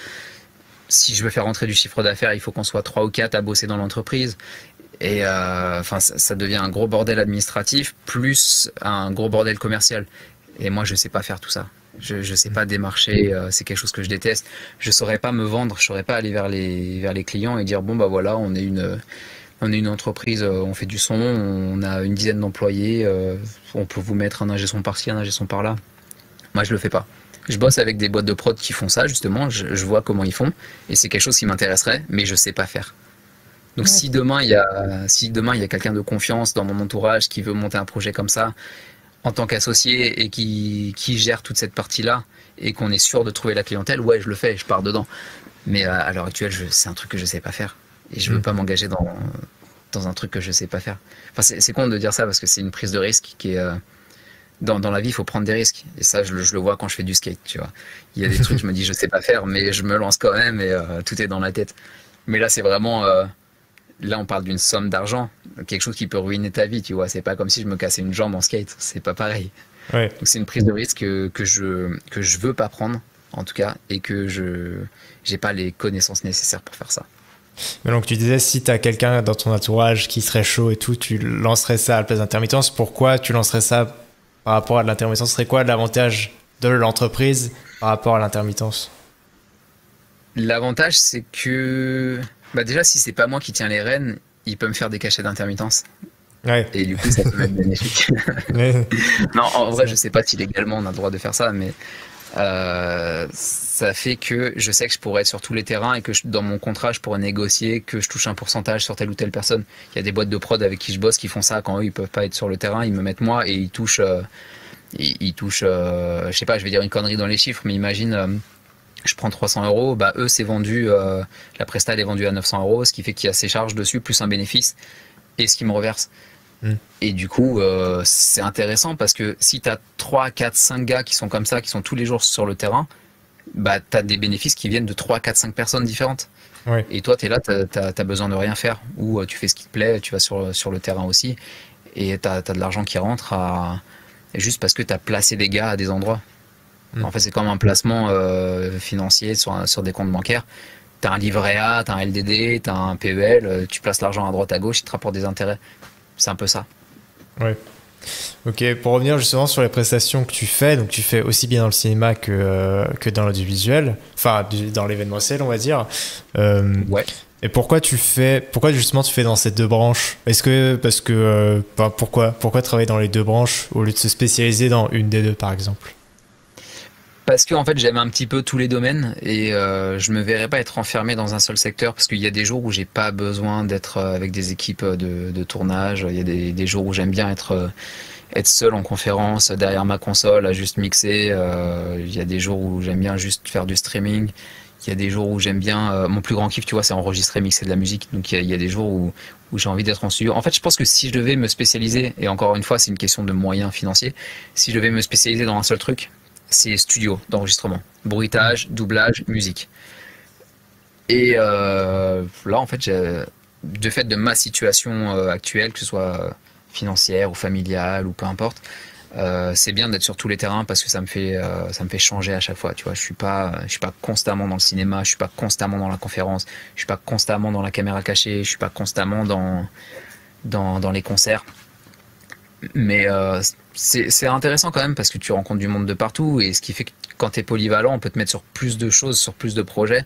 si je veux faire rentrer du chiffre d'affaires, il faut qu'on soit 3 ou 4 à bosser dans l'entreprise. Et ça devient un gros bordel administratif plus un gros bordel commercial. Et moi, je sais pas faire tout ça. Je sais pas démarcher, c'est quelque chose que je déteste. Je saurais pas me vendre, je saurais pas aller vers les clients et dire bon bah voilà, on est une entreprise, on fait du son, on a une dizaine d'employés, on peut vous mettre un ingé son par-ci, un ingé son par-là. Moi, je le fais pas. Je bosse avec des boîtes de prod qui font ça justement, je vois comment ils font et c'est quelque chose qui m'intéresserait, mais je sais pas faire. Donc si demain il y a quelqu'un de confiance dans mon entourage qui veut monter un projet comme ça, en tant qu'associé et qui gère toute cette partie-là et qu'on est sûr de trouver la clientèle, ouais, je le fais, je pars dedans. Mais à l'heure actuelle, c'est un truc que je sais pas faire. Et je veux pas m'engager dans un truc que je sais pas faire. Enfin, c'est con de dire ça parce que c'est une prise de risque qui est... Dans la vie, il faut prendre des risques. Et ça, je le vois quand je fais du skate, tu vois. Il y a des trucs, je me dis, je sais pas faire, mais je me lance quand même et tout est dans la tête. Mais là, c'est vraiment... Là, on parle d'une somme d'argent, quelque chose qui peut ruiner ta vie, tu vois. C'est pas comme si je me cassais une jambe en skate, c'est pas pareil. Ouais. Donc c'est une prise de risque que je veux pas prendre, en tout cas, et que j'ai pas les connaissances nécessaires pour faire ça. Mais donc tu disais, si tu as quelqu'un dans ton entourage qui serait chaud et tout, tu lancerais ça à la place d'intermittence. Pourquoi tu lancerais ça par rapport à de l'intermittence? Ce serait quoi l'avantage de l'entreprise par rapport à l'intermittence? L'avantage, c'est que... Bah déjà, si c'est pas moi qui tiens les rênes, il peut me faire des cachets d'intermittence. Ouais. Et du coup, ça peut être bénéfique. Ouais. Non, en vrai, je sais pas si légalement on a le droit de faire ça, mais Ça fait que je sais que je pourrais être sur tous les terrains et que dans mon contrat, je pourrais négocier que je touche un pourcentage sur telle ou telle personne. Il y a des boîtes de prod avec qui je bosse qui font ça quand eux, ils peuvent pas être sur le terrain, ils me mettent moi et ils touchent, je sais pas, je vais dire une connerie dans les chiffres, mais imagine, je prends 300 euros, bah eux, c'est vendu, la presta, elle est vendue à 900 euros, ce qui fait qu'il y a ces charges dessus, plus un bénéfice et ce qui me reverse. Et du coup, c'est intéressant parce que si tu as 3, 4, 5 gars qui sont comme ça, qui sont tous les jours sur le terrain, bah, tu as des bénéfices qui viennent de 3, 4, 5 personnes différentes. Ouais. Et toi, tu es là, tu as besoin de rien faire. Ou tu fais ce qui te plaît, tu vas sur le terrain aussi. Et tu as de l'argent qui rentre juste parce que tu as placé des gars à des endroits. En fait, c'est comme un placement financier sur des comptes bancaires. Tu as un livret A, tu as un LDD, tu as un PEL, tu places l'argent à droite à gauche, il te rapporte des intérêts. C'est un peu ça. Ouais. Ok, pour revenir justement sur les prestations que tu fais, donc tu fais aussi bien dans le cinéma que dans l'audiovisuel, enfin dans l'événementiel on va dire. Ouais. Et pourquoi justement tu fais dans ces deux branches? Est-ce que parce que pourquoi travailler dans les deux branches au lieu de se spécialiser dans une des deux par exemple? Parce que en fait j'aime un petit peu tous les domaines et je me verrais pas être enfermé dans un seul secteur parce qu'il y a des jours où j'ai pas besoin d'être avec des équipes de tournage. Il y a des jours où j'aime bien être seul en conférence derrière ma console à juste mixer. Il y a des jours où j'aime bien juste faire du streaming. Il y a des jours où j'aime bien mon plus grand kiff, tu vois, c'est enregistrer, mixer de la musique. Donc il y a des jours où j'ai envie d'être en studio. En fait, je pense que si je devais me spécialiser, et encore une fois, c'est une question de moyens financiers, si je devais me spécialiser dans un seul truc, c'est studio d'enregistrement, bruitage, doublage, musique. Et là, en fait, de fait de ma situation actuelle, que ce soit financière ou familiale ou peu importe, c'est bien d'être sur tous les terrains parce que ça me fait changer à chaque fois. Tu vois, je suis pas constamment dans le cinéma, je suis pas constamment dans la conférence, je suis pas constamment dans la caméra cachée, je suis pas constamment dans les concerts. Mais c'est intéressant quand même parce que tu rencontres du monde de partout et ce qui fait que quand tu es polyvalent, on peut te mettre sur plus de choses, sur plus de projets.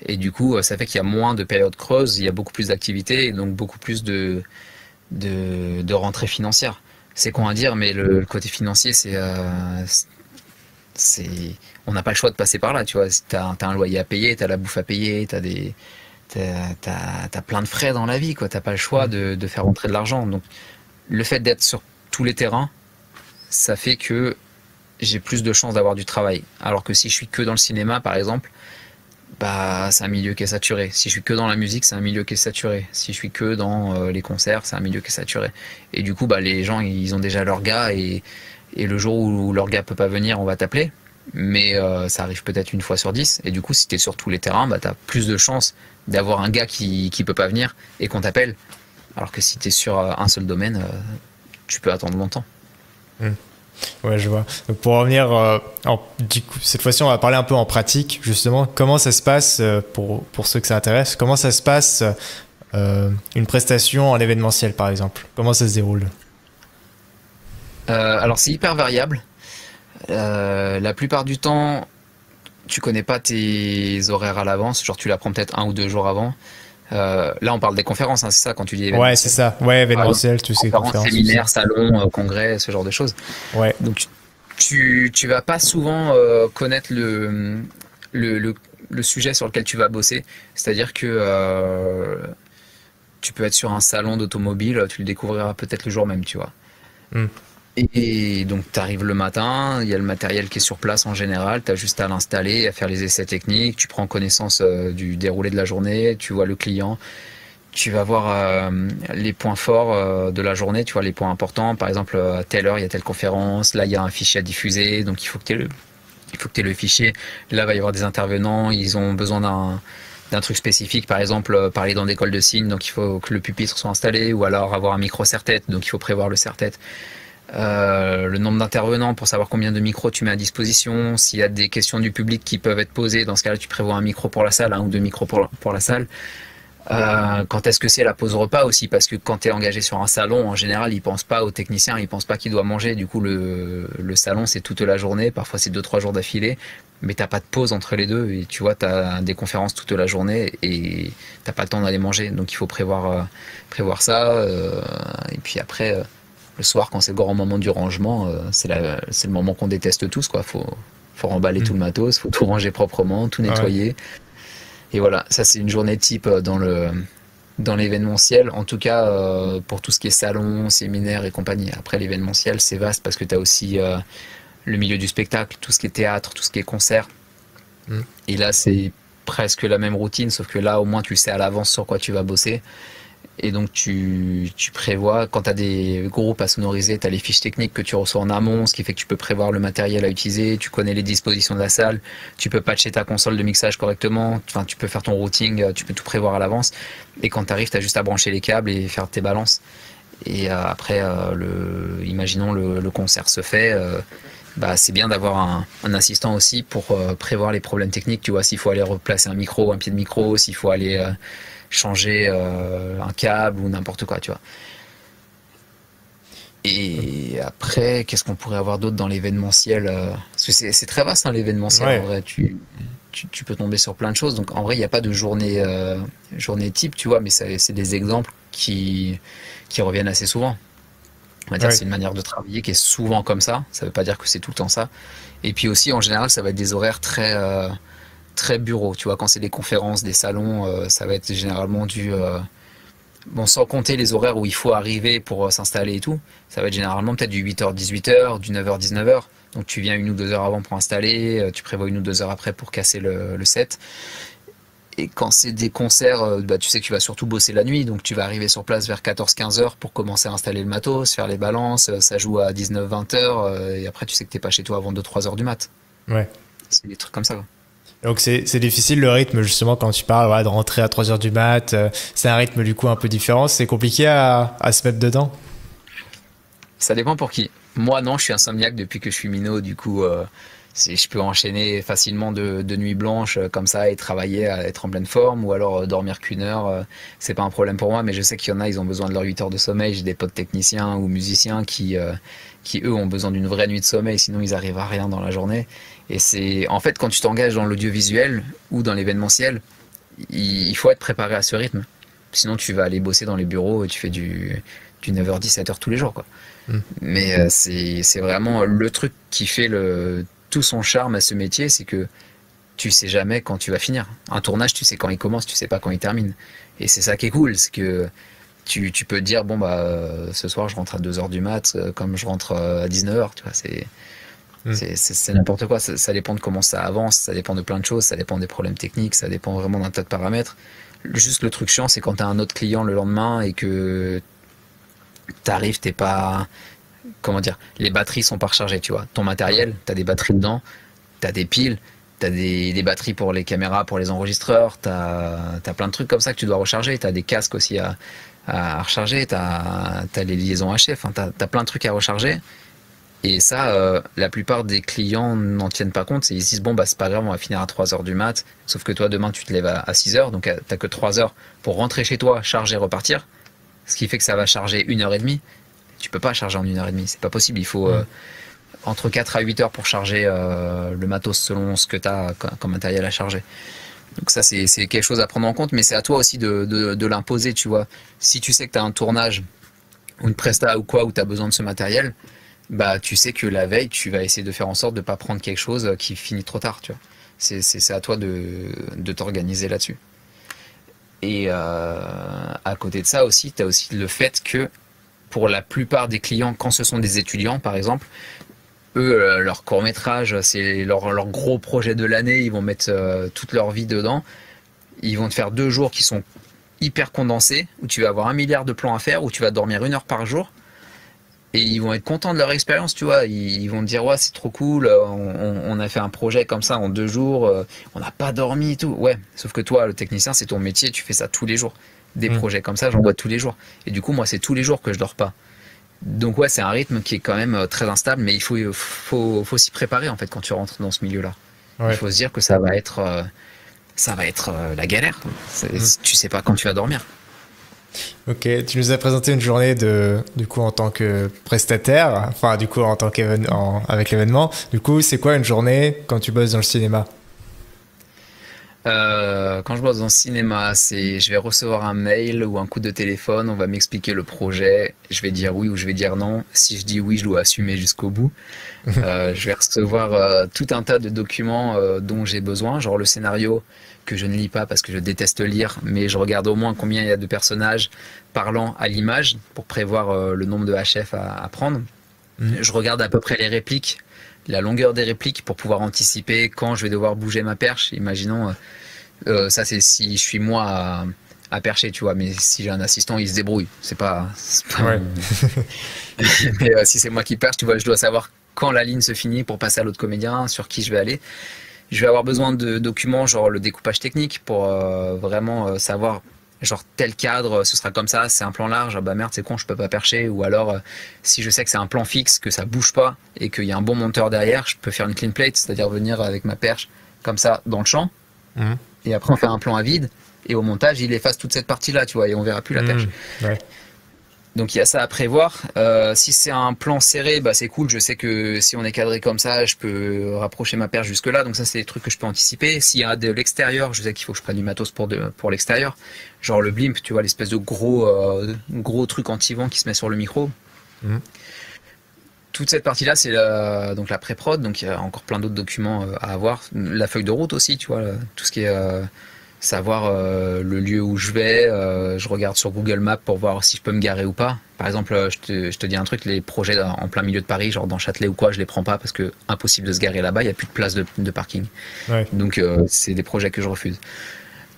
Et du coup, ça fait qu'il y a moins de périodes creuses, il y a beaucoup plus d'activités et donc beaucoup plus de rentrées financières. C'est con à dire, mais le côté financier, on n'a pas le choix de passer par là, tu vois. T'as un loyer à payer, t'as la bouffe à payer, t'as plein de frais dans la vie, quoi. T'as pas le choix de faire rentrer de l'argent. Donc, le fait d'être sur tous les terrains, ça fait que j'ai plus de chances d'avoir du travail. Alors que si je suis que dans le cinéma, par exemple, bah, c'est un milieu qui est saturé. Si je suis que dans la musique, c'est un milieu qui est saturé. Si je suis que dans les concerts, c'est un milieu qui est saturé. Et du coup, bah, les gens, ils ont déjà leur gars et le jour où leur gars peut pas venir, on va t'appeler. Mais ça arrive peut-être une fois sur 10. Et du coup, si tu es sur tous les terrains, bah, tu as plus de chances d'avoir un gars qui peut pas venir et qu'on t'appelle. Alors que si tu es sur un seul domaine, tu peux attendre longtemps. Ouais, je vois. Donc pour revenir, du coup, cette fois-ci, on va parler un peu en pratique, justement. Comment ça se passe, pour ceux que ça intéresse, comment ça se passe une prestation en événementiel, par exemple? Comment ça se déroule? Alors, c'est hyper variable. La plupart du temps, tu connais pas tes horaires à l'avance. Genre, tu l'apprends peut-être 1 ou 2 jours avant. Là, on parle des conférences, hein, c'est ça quand tu dis événementiel. Ouais, c'est ça. Ouais, événementiel, tu sais, conférences, séminaires, salons, congrès, ce genre de choses. Ouais. Donc, tu vas pas souvent connaître le sujet sur lequel tu vas bosser. C'est-à-dire que tu peux être sur un salon d'automobile, tu le découvriras peut-être le jour même, tu vois. Et donc, tu arrives le matin, il y a le matériel qui est sur place en général, tu as juste à l'installer, à faire les essais techniques, tu prends connaissance du déroulé de la journée, tu vois le client, tu vas voir les points forts de la journée, tu vois les points importants. Par exemple, à telle heure, il y a telle conférence, là, il y a un fichier à diffuser, donc il faut que tu aies le fichier. Là, il va y avoir des intervenants, ils ont besoin d'un truc spécifique, par exemple parler dans des cols de signes, donc il faut que le pupitre soit installé, ou alors avoir un micro serre-tête, donc il faut prévoir le serre-tête. Le nombre d'intervenants pour savoir combien de micros tu mets à disposition, s'il y a des questions du public qui peuvent être posées, dans ce cas-là tu prévois un micro pour la salle, 1 ou 2 micros pour la salle. Quand est-ce que c'est la pause repas aussi, parce que quand tu es engagé sur un salon, en général ils pensent pas aux techniciens, ils pensent pas qu'il doit manger, du coup le salon c'est toute la journée, parfois c'est 2-3 jours d'affilée, mais t'as pas de pause entre les deux, et tu vois t'as des conférences toute la journée et t'as pas le temps d'aller manger, donc il faut prévoir ça, et puis après le soir, quand c'est le grand moment du rangement, c'est le moment qu'on déteste tous, quoi. Faut Faut remballer tout le matos, faut tout ranger proprement, tout nettoyer. Et voilà, ça c'est une journée type dans l'événementiel, en tout cas pour tout ce qui est salon, séminaire et compagnie. Après l'événementiel, c'est vaste parce que tu as aussi le milieu du spectacle, tout ce qui est théâtre, tout ce qui est concert. Et là, c'est presque la même routine, sauf que là, au moins, tu sais à l'avance sur quoi tu vas bosser. Et donc, tu prévois, quand tu as des groupes à sonoriser, tu as les fiches techniques que tu reçois en amont, ce qui fait que tu peux prévoir le matériel à utiliser, tu connais les dispositions de la salle, tu peux patcher ta console de mixage correctement, enfin, tu peux faire ton routing, tu peux tout prévoir à l'avance. Et quand tu arrives, tu as juste à brancher les câbles et faire tes balances. Et après, imaginons le concert se fait, c'est bien d'avoir un assistant aussi pour prévoir les problèmes techniques. Tu vois, s'il faut aller replacer un micro, un pied de micro, s'il faut aller changer un câble ou n'importe quoi, tu vois. Et après, qu'est-ce qu'on pourrait avoir d'autre dans l'événementiel parce que c'est très vaste, hein, l'événementiel. En vrai, tu peux tomber sur plein de choses. Donc en vrai, il n'y a pas de journée type, tu vois, mais c'est des exemples qui reviennent assez souvent. On va dire que c'est une manière de travailler qui est souvent comme ça. Ça ne veut pas dire que c'est tout le temps ça. Et puis aussi, en général, ça va être des horaires très bureau. Tu vois, quand c'est des conférences, des salons, ça va être généralement sans compter les horaires où il faut arriver pour s'installer et tout, ça va être généralement peut-être du 8h, 18h, du 9h, 19h. Donc tu viens 1 ou 2 heures avant pour installer, tu prévois 1 ou 2 heures après pour casser le set. Et quand c'est des concerts, tu sais que tu vas surtout bosser la nuit, donc tu vas arriver sur place vers 14-15 heures pour commencer à installer le matos, faire les balances, ça joue à 19-20 heures, et après tu sais que t'es pas chez toi avant 2-3 heures du mat. Ouais. C'est des trucs comme ça, quoi. Donc c'est difficile le rythme, justement, quand tu parles de rentrer à 3 heures du mat, c'est un rythme du coup un peu différent, c'est compliqué à se mettre dedans? Ça dépend pour qui. Moi non, je suis insomniaque depuis que je suis minot, du coup je peux enchaîner facilement de nuits blanches comme ça et travailler à être en pleine forme, ou alors dormir qu'1 heure, c'est pas un problème pour moi, mais je sais qu'il y en a, ils ont besoin de leurs 8 heures de sommeil. J'ai des potes techniciens ou musiciens qui eux ont besoin d'une vraie nuit de sommeil, sinon ils arrivent à rien dans la journée. Et c'est en fait, quand tu t'engages dans l'audiovisuel ou dans l'événementiel, il faut être préparé à ce rythme, sinon tu vas aller bosser dans les bureaux et tu fais du 9h 17h tous les jours, quoi. Mais c'est vraiment le truc qui fait tout son charme à ce métier, c'est que tu sais jamais quand tu vas finir. Un tournage, tu sais quand il commence, tu sais pas quand il termine. Et c'est ça qui est cool, c'est que tu peux te dire, ce soir je rentre à 2h du mat, comme je rentre à 19h, tu vois, c'est n'importe quoi. Ça dépend de comment ça avance, ça dépend de plein de choses, ça dépend des problèmes techniques, ça dépend vraiment d'un tas de paramètres. Juste le truc chiant, c'est quand tu as un autre client le lendemain et que t'arrives, t'es pas... Comment dire, les batteries sont pas rechargées, tu vois. Ton matériel, t'as des batteries dedans, t'as des piles, t'as des batteries pour les caméras, pour les enregistreurs, t'as plein de trucs comme ça que tu dois recharger, t'as des casques aussi à recharger, t'as les liaisons HF, hein, t'as plein de trucs à recharger. Et ça, la plupart des clients n'en tiennent pas compte. Ils se disent, c'est pas grave, on va finir à 3 heures du mat. Sauf que toi, demain, tu te lèves à 6 heures, donc t'as que 3 heures pour rentrer chez toi, charger, repartir. Ce qui fait que ça va charger 1h30. Tu peux pas charger en 1h30, c'est pas possible. Il faut entre 4 à 8 heures pour charger le matos selon ce que tu as comme matériel à charger. Donc ça, c'est quelque chose à prendre en compte, mais c'est à toi aussi de l'imposer, tu vois. Si tu sais que tu as un tournage ou une presta ou quoi, où tu as besoin de ce matériel, tu sais que la veille, tu vas essayer de faire en sorte de pas prendre quelque chose qui finit trop tard, tu vois. C'est à toi de t'organiser là-dessus. Et à côté de ça aussi, tu as aussi le fait que pour la plupart des clients, quand ce sont des étudiants par exemple, eux, leur court-métrage, c'est leur gros projet de l'année, ils vont mettre toute leur vie dedans. Ils vont te faire 2 jours qui sont hyper condensés, où tu vas avoir 1 milliard de plans à faire, où tu vas dormir 1 heure par jour. Et ils vont être contents de leur expérience, tu vois. Ils vont te dire, ouais, c'est trop cool, on a fait un projet comme ça en 2 jours, on n'a pas dormi et tout. Ouais, sauf que toi, le technicien, c'est ton métier, tu fais ça tous les jours. Des projets comme ça, j'en vois tous les jours. Et du coup, moi, c'est tous les jours que je dors pas. Donc ouais, c'est un rythme qui est quand même très instable, mais il faut s'y préparer, en fait, quand tu rentres dans ce milieu-là. Ouais. Il faut se dire que ça va être la galère. Tu sais pas quand tu vas dormir. Ok, tu nous as présenté une journée du coup en tant que prestataire, enfin du coup en tant avec l'événement. Du coup, c'est quoi une journée quand tu bosses dans le cinéma? Quand je bosse dans le cinéma, je vais recevoir un mail ou un coup de téléphone, on va m'expliquer le projet, je vais dire oui ou je vais dire non. Si je dis oui, je dois assumer jusqu'au bout. Je vais recevoir tout un tas de documents dont j'ai besoin, genre le scénario que je ne lis pas parce que je déteste lire, mais je regarde au moins combien il y a de personnages parlant à l'image pour prévoir le nombre de HF à prendre. Je regarde à peu près les répliques, la longueur des répliques pour pouvoir anticiper quand je vais devoir bouger ma perche. Imaginons, ça c'est si je suis moi à percher, tu vois, mais si j'ai un assistant, il se débrouille. C'est pas Ouais. mais si c'est moi qui perche, tu vois, je dois savoir quand la ligne se finit pour passer à l'autre comédien, sur qui je vais aller. Je vais avoir besoin de documents, genre le découpage technique, pour vraiment savoir, genre tel cadre, ce sera comme ça, c'est un plan large, ah bah merde, c'est con, je peux pas percher. Ou alors, si je sais que c'est un plan fixe, que ça bouge pas, et qu'il y a un bon monteur derrière, je peux faire une clean plate, c'est-à-dire venir avec ma perche comme ça dans le champ, Mhm. et après on fait un plan à vide, et au montage, il efface toute cette partie-là, tu vois, et on verra plus la perche. Ouais. Donc il y a ça à prévoir. Si c'est un plan serré, bah c'est cool. Je sais que si on est cadré comme ça, je peux rapprocher ma perche jusque là. Donc ça c'est des trucs que je peux anticiper. S'il y a de l'extérieur, je sais qu'il faut que je prenne du matos pour l'extérieur. Genre le blimp, tu vois, l'espèce de gros truc anti-vent qui se met sur le micro. Mhm. Toute cette partie-là, c'est donc la pré-prod. Donc il y a encore plein d'autres documents à avoir. La feuille de route aussi, tu vois, tout ce qui est savoir le lieu où je vais. Je regarde sur Google Maps pour voir si je peux me garer ou pas. Par exemple, je te dis un truc, les projets en plein milieu de Paris, genre dans Châtelet ou quoi, je les prends pas parce que impossible de se garer là-bas, il n'y a plus de place de parking. Ouais. Donc c'est des projets que je refuse.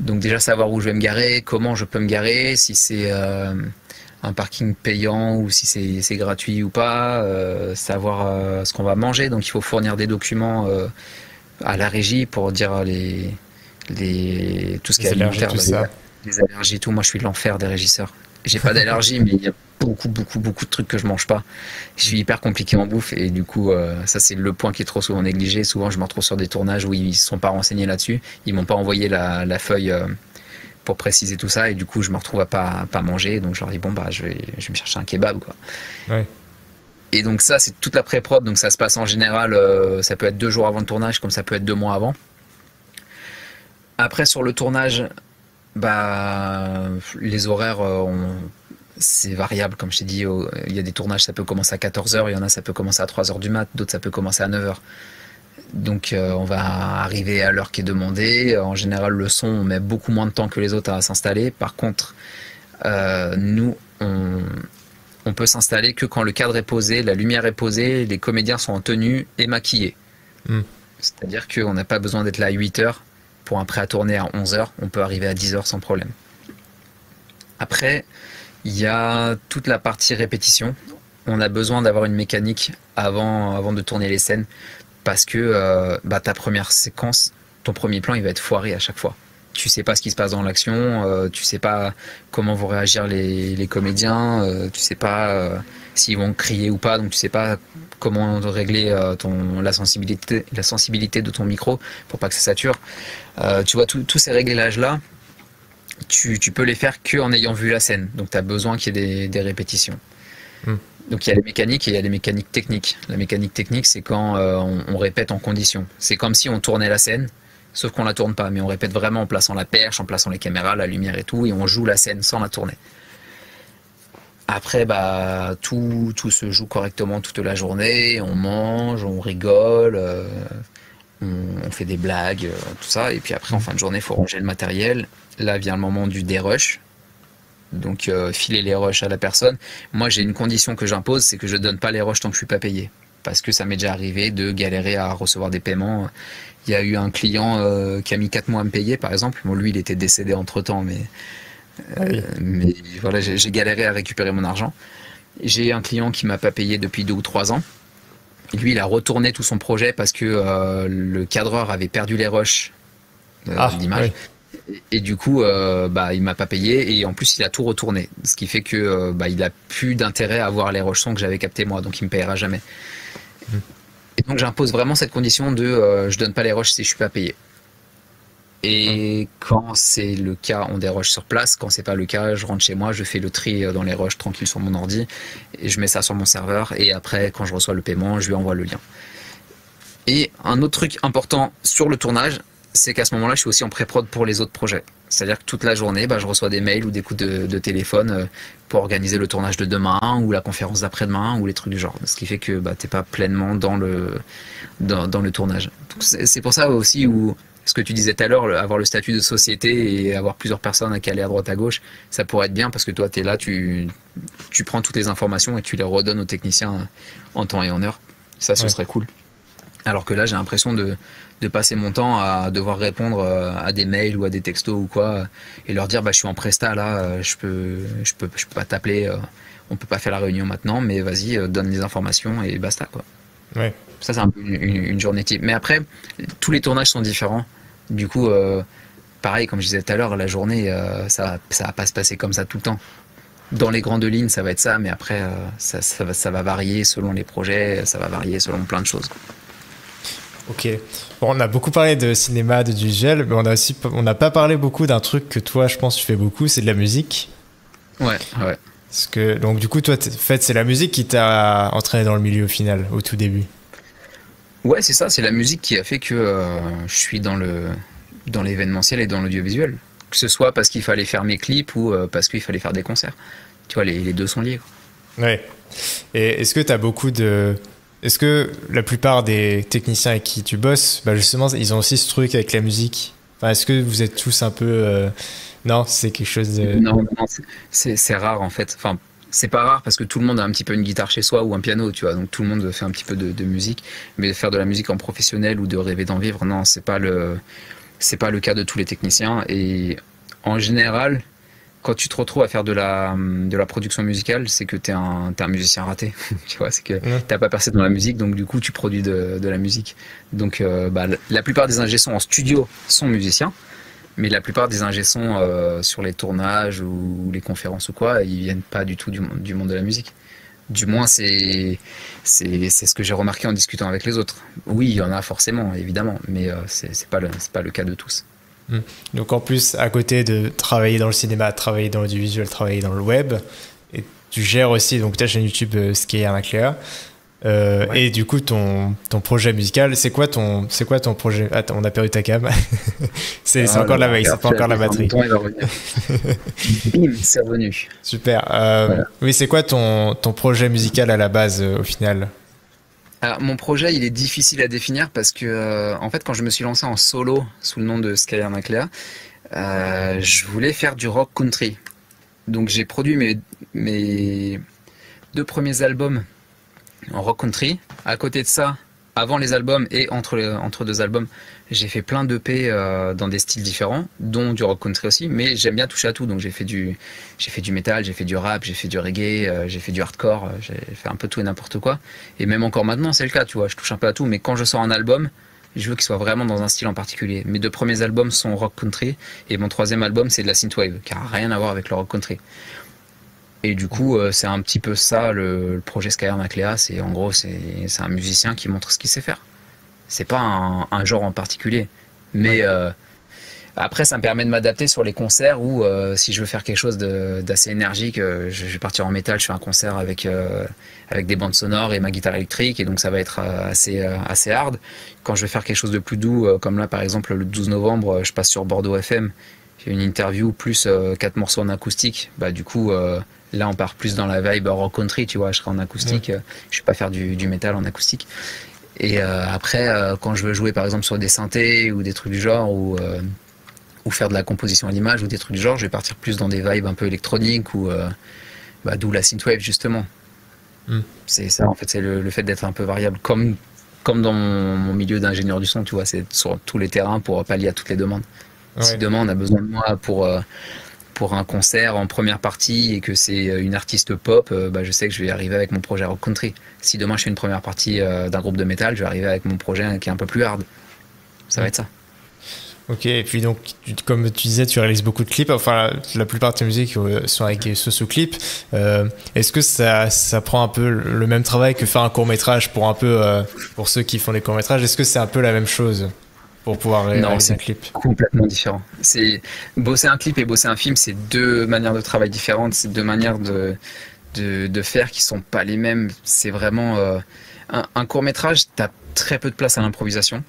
Donc déjà savoir où je vais me garer, comment je peux me garer, si c'est un parking payant ou si c'est gratuit ou pas, savoir ce qu'on va manger. Donc il faut fournir des documents à la régie pour dire tout ce qui est Les allergies, alimentaire, tout ça. les allergies et tout. Moi, je suis l'enfer des régisseurs. J'ai pas d'allergie, mais il y a beaucoup de trucs que je mange pas. Je suis hyper compliqué en bouffe et du coup, ça c'est le point qui est trop souvent négligé. Souvent, je me retrouve sur des tournages où ils se sont pas renseignés là-dessus. Ils m'ont pas envoyé la feuille pour préciser tout ça et du coup, je me retrouve à pas manger. Donc, je leur dis bon bah, je vais me chercher un kebab quoi. Ouais. Et donc ça, c'est toute la pré-prod. Donc ça se passe en général, ça peut être 2 jours avant le tournage, comme ça peut être 2 mois avant. Après, sur le tournage, bah, les horaires, c'est variable. Comme je t'ai dit, il y a des tournages, ça peut commencer à 14h, il y en a, ça peut commencer à 3h du mat, d'autres, ça peut commencer à 9h. Donc, on va arriver à l'heure qui est demandée. En général, le son, on met beaucoup moins de temps que les autres à s'installer. Par contre, nous, on peut s'installer que quand le cadre est posé, la lumière est posée, les comédiens sont en tenue et maquillés. Mm. C'est-à-dire qu'on n'a pas besoin d'être là à 8h. Pour un prêt à tourner à 11h, on peut arriver à 10h sans problème. Après, il y a toute la partie répétition. On a besoin d'avoir une mécanique avant de tourner les scènes parce que ta première séquence, ton premier plan, il va être foiré à chaque fois. Tu sais pas ce qui se passe dans l'action, tu sais pas comment vont réagir les comédiens, tu sais pas s'ils vont crier ou pas, donc tu sais pas comment régler la sensibilité de ton micro pour pas que ça sature. Tu vois, tous ces réglages-là, tu peux les faire qu'en ayant vu la scène. Donc tu as besoin qu'il y ait des répétitions. Mm. Donc il y a les mécaniques et il y a les mécaniques techniques. La mécanique technique, c'est quand on répète en condition. C'est comme si on tournait la scène, sauf qu'on la tourne pas, mais on répète vraiment en plaçant la perche, en plaçant les caméras, la lumière et tout, et on joue la scène sans la tourner. Après, bah, tout se joue correctement toute la journée, on mange, on rigole, on fait des blagues, tout ça, et puis après, en fin de journée, il faut ranger le matériel. Là vient le moment du dérush, donc filer les rushs à la personne. Moi, j'ai une condition que j'impose, c'est que je donne pas les rushs tant que je suis pas payé, parce que ça m'est déjà arrivé de galérer à recevoir des paiements. Il y a eu un client qui a mis 4 mois à me payer, par exemple. Bon, lui, il était décédé entre-temps, mais voilà, j'ai galéré à récupérer mon argent. J'ai un client qui m'a pas payé depuis 2 ou 3 ans. Et lui, il a retourné tout son projet parce que le cadreur avait perdu les rushs d'image. Oui. Et du coup, il m'a pas payé et en plus, il a tout retourné. Ce qui fait que il a plus d'intérêt à avoir les rushs sons que j'avais captés moi, donc il me payera jamais. Et donc, j'impose vraiment cette condition de je donne pas les rushs si je suis pas payé. Et quand c'est le cas, on déroge sur place. Quand c'est pas le cas, je rentre chez moi, je fais le tri dans les rushs tranquille sur mon ordi et je mets ça sur mon serveur. Et après, quand je reçois le paiement, je lui envoie le lien. Et un autre truc important sur le tournage, c'est qu'à ce moment-là, je suis aussi en pré-prod pour les autres projets. C'est-à-dire que toute la journée, je reçois des mails ou des coups de téléphone pour organiser le tournage de demain ou la conférence d'après-demain ou les trucs du genre. Ce qui fait que t'es pas pleinement dans le tournage. C'est pour ça aussi où ce que tu disais tout à l'heure, avoir le statut de société et avoir plusieurs personnes à caler à droite à gauche, ça pourrait être bien parce que toi, tu es là, tu prends toutes les informations et tu les redonnes aux techniciens en temps et en heure. Ça, ce serait cool. Alors que là, j'ai l'impression de passer mon temps à devoir répondre à des mails ou à des textos ou quoi et leur dire je suis en presta là, je peux pas t'appeler, on peut pas faire la réunion maintenant, mais vas-y, donne les informations et basta quoi. Ouais. Ça, c'est un peu une journée type. Mais après, tous les tournages sont différents. Du coup, pareil, comme je disais tout à l'heure, la journée, ça va pas se passer comme ça tout le temps. Dans les grandes lignes, ça va être ça, mais après, ça va varier selon les projets, ça va varier selon plein de choses. Ok. Bon, on a beaucoup parlé de cinéma, de visuel, mais on n'a pas parlé beaucoup d'un truc que toi, je pense, tu fais beaucoup, c'est de la musique. Ouais. Parce que, donc, du coup, toi, en fait, c'est la musique qui t'a entraîné dans le milieu au final, au tout début. Ouais, c'est ça, c'est la musique qui a fait que je suis dans l'événementiel et dans l'audiovisuel. Que ce soit parce qu'il fallait faire mes clips ou parce qu'il fallait faire des concerts. Tu vois, les deux sont liés. Ouais. Et est-ce que tu as beaucoup de... Est-ce que la plupart des techniciens avec qui tu bosses, justement, ils ont aussi ce truc avec la musique? Enfin, est-ce que vous êtes tous un peu... Non, c'est quelque chose de... Non, c'est rare en fait. Enfin, c'est pas rare parce que tout le monde a un petit peu une guitare chez soi ou un piano, tu vois. Donc tout le monde fait un petit peu de musique. Mais faire de la musique en professionnel ou de rêver d'en vivre, non, c'est pas le cas de tous les techniciens. Et en général, quand tu te retrouves à faire de la production musicale, c'est que t'es un musicien raté. Tu vois, c'est que t'as pas percé dans la musique, donc du coup tu produis de la musique. Donc la plupart des ingé sons en studio sont musiciens, mais la plupart des ingé sons sur les tournages ou les conférences ou quoi, ils viennent pas du tout du monde de la musique. Du moins c'est ce que j'ai remarqué en discutant avec les autres. Oui, il y en a forcément, évidemment, mais c'est pas le cas de tous. Donc en plus, à côté de travailler dans le cinéma, travailler dans l'audiovisuel, travailler dans le web, et tu gères aussi donc ta chaîne YouTube Skyar Maclea. Et du coup ton projet musical, c'est quoi ton projet? Attends, on a perdu ta cam. c'est encore la veille, c'est pas encore la batterie. Temps, il va revenir. Bim, c'est revenu. Super. Voilà. Oui, c'est quoi ton projet musical à la base au final? Alors, mon projet, il est difficile à définir parce que, en fait, quand je me suis lancé en solo sous le nom de Skyar Maclea, je voulais faire du rock country. Donc, j'ai produit mes 2 premiers albums en rock country. À côté de ça, avant les albums et entre 2 albums, j'ai fait plein d'EP dans des styles différents, dont du rock country aussi, mais j'aime bien toucher à tout. Donc j'ai fait du métal, j'ai fait du rap, j'ai fait du reggae, j'ai fait du hardcore, j'ai fait un peu tout et n'importe quoi. Et même encore maintenant, c'est le cas, tu vois, je touche un peu à tout, mais quand je sors un album, je veux qu'il soit vraiment dans un style en particulier. Mes 2 premiers albums sont rock country, et mon 3e album, c'est de la synthwave, qui n'a rien à voir avec le rock country. Et du coup, c'est un petit peu ça le projet Skyar Maclea. C'est en gros, c'est un musicien qui montre ce qu'il sait faire. C'est pas un genre en particulier, mais après, ça me permet de m'adapter sur les concerts où si je veux faire quelque chose d'assez énergique, je vais partir en métal, je fais un concert avec des bandes sonores et ma guitare électrique, et donc ça va être assez hard. Quand je vais faire quelque chose de plus doux, comme là par exemple le 12 novembre, je passe sur Bordeaux FM. J'ai une interview plus 4 morceaux en acoustique. Du coup, là, on part plus dans la vibe rock country, tu vois. Je serai en acoustique. Je vais pas faire du métal en acoustique. Et après, quand je veux jouer, par exemple, sur des synthés ou des trucs du genre, ou faire de la composition à l'image ou des trucs du genre, je vais partir plus dans des vibes un peu électroniques ou d'où la synthwave, justement. C'est ça, en fait, c'est le fait d'être un peu variable. Comme dans mon milieu d'ingénieur du son, tu vois, c'est sur tous les terrains pour pallier à toutes les demandes. Si demain on a besoin de moi pour un concert en première partie et que c'est une artiste pop, je sais que je vais arriver avec mon projet rock country. Si demain je fais une première partie d'un groupe de métal, je vais arriver avec mon projet qui est un peu plus hard. Ça va être ça. Ok, et puis donc, comme tu disais, tu réalises beaucoup de clips. Enfin, la plupart de tes musiques sont avec ce sous-clip. Est-ce que ça prend un peu le même travail que faire un court-métrage pour ceux qui font des courts-métrages? Est-ce que c'est un peu la même chose pour pouvoir réaliser un clip? Complètement différent. Bosser un clip et bosser un film, c'est 2 manières de travail différentes. C'est 2 manières de faire qui sont pas les mêmes. C'est vraiment un court-métrage, t'as très peu de place à l'improvisation.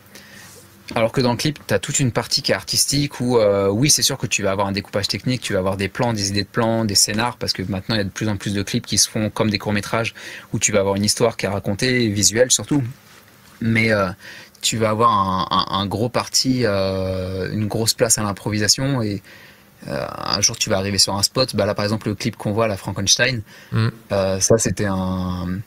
Alors que dans le clip, tu as toute une partie qui est artistique où, oui, c'est sûr que tu vas avoir un découpage technique, tu vas avoir des plans, des idées de plans, des scénars, parce que maintenant, il y a de plus en plus de clips qui se font comme des courts-métrages, où tu vas avoir une histoire qui est racontée, visuelle surtout. Mais tu vas avoir un gros parti, une grosse place à l'improvisation. Et un jour, tu vas arriver sur un spot. Bah, là, par exemple, le clip qu'on voit, la Frankenstein, ça, c'était un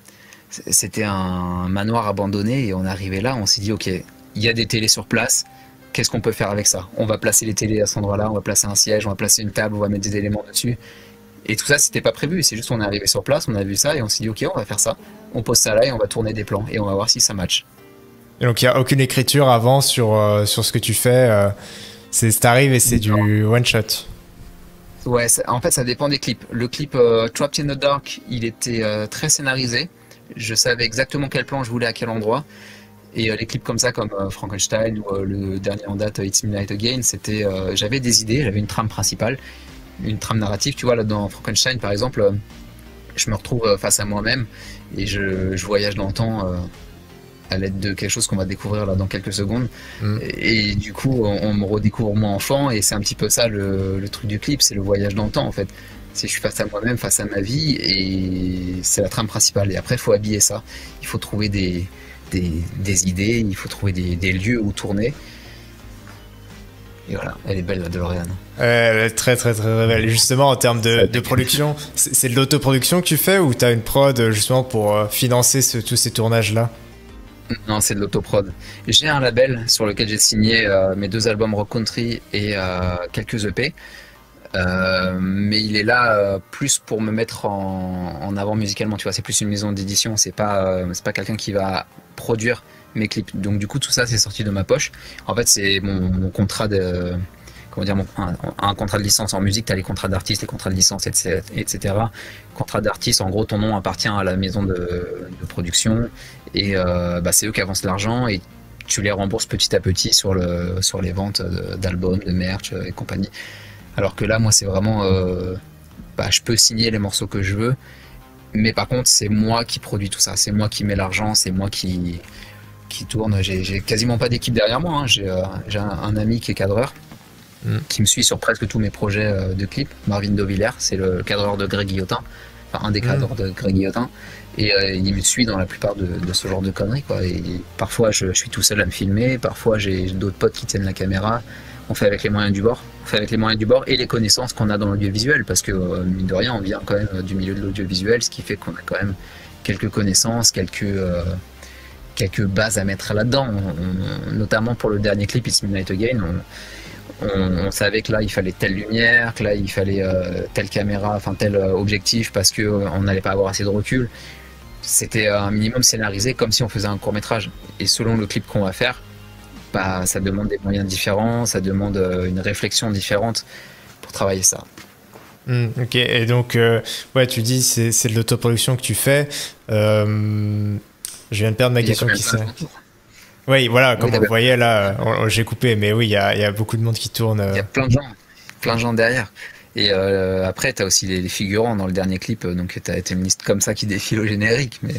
manoir abandonné. Et on est arrivé là, on s'est dit, OK, il y a des télés sur place. Qu'est-ce qu'on peut faire avec ça? On va placer les télés à cet endroit-là, on va placer un siège, on va placer une table, on va mettre des éléments dessus. Et tout ça, c'était pas prévu. C'est juste on est arrivé sur place, on a vu ça et on s'est dit OK, on va faire ça. On pose ça là et on va tourner des plans et on va voir si ça match. Et donc il n'y a aucune écriture avant sur ce que tu fais. T'arrives et c'est du one shot. Ouais, en fait, ça dépend des clips. Le clip Trapped in the Dark, il était très scénarisé. Je savais exactement quel plan je voulais à quel endroit. Et les clips comme ça, comme Frankenstein ou le dernier en date, It's Midnight Again, j'avais des idées, j'avais une trame principale, une trame narrative. Tu vois, là dans Frankenstein, par exemple, je me retrouve face à moi-même et je voyage dans le temps à l'aide de quelque chose qu'on va découvrir là dans quelques secondes. Et du coup, on me redécouvre moi enfant et c'est un petit peu ça le truc du clip, c'est le voyage dans le temps en fait. Je suis face à moi-même, face à ma vie et c'est la trame principale. Et après, il faut habiller ça. Il faut trouver des idées, il faut trouver des lieux où tourner. Et voilà, elle est belle la DeLorean. Elle est très très très belle. Et justement, en termes de production, c'est de l'autoproduction que tu fais ou tu as une prod justement pour financer tous ces tournages-là? Non, c'est de l'autoprod. J'ai un label sur lequel j'ai signé mes 2 albums rock country et quelques EP. Mais il est là plus pour me mettre en avant musicalement, tu vois, c'est plus une maison d'édition, c'est pas quelqu'un qui va produire mes clips. Donc du coup tout ça c'est sorti de ma poche. En fait c'est mon contrat de comment dire un contrat de licence en musique, tu as les contrats d'artiste, les contrats de licence, etc. Contrat d'artiste, en gros ton nom appartient à la maison de production et c'est eux qui avancent l'argent et tu les rembourses petit à petit sur les ventes d'albums, de merch et compagnie. Alors que là, moi, c'est vraiment, je peux signer les morceaux que je veux, mais par contre, c'est moi qui produis tout ça, c'est moi qui mets l'argent, c'est moi qui tourne. J'ai quasiment pas d'équipe derrière moi. Hein. J'ai un ami qui est cadreur, qui me suit sur presque tous mes projets de clips. Marvin Dovillers, c'est le cadreur de Greg Guillotin, enfin un des cadreurs de Greg Guillotin, et il me suit dans la plupart de ce genre de conneries, quoi. Et parfois, je suis tout seul à me filmer, parfois j'ai d'autres potes qui tiennent la caméra. On fait avec les moyens du bord. On fait avec les moyens du bord et les connaissances qu'on a dans l'audiovisuel, parce que mine de rien, on vient quand même du milieu de l'audiovisuel, ce qui fait qu'on a quand même quelques connaissances, quelques bases à mettre là-dedans. Notamment pour le dernier clip, It's Midnight Again, on savait que là, il fallait telle lumière, que là, il fallait telle caméra, enfin tel objectif, parce qu'on n'allait pas avoir assez de recul. C'était un minimum scénarisé, comme si on faisait un court-métrage. Et selon le clip qu'on va faire, ça demande des moyens différents, ça demande une réflexion différente pour travailler ça. Ok, et donc, tu dis c'est de l'autoproduction que tu fais. Je viens de perdre ma question. Qui c'est? Oui, voilà, comme vous voyez là, j'ai coupé, mais oui, il y a beaucoup de monde qui tourne. Il y a plein de gens derrière. Et après, tu as aussi les figurants dans le dernier clip, donc tu as une liste comme ça qui défile au générique, mais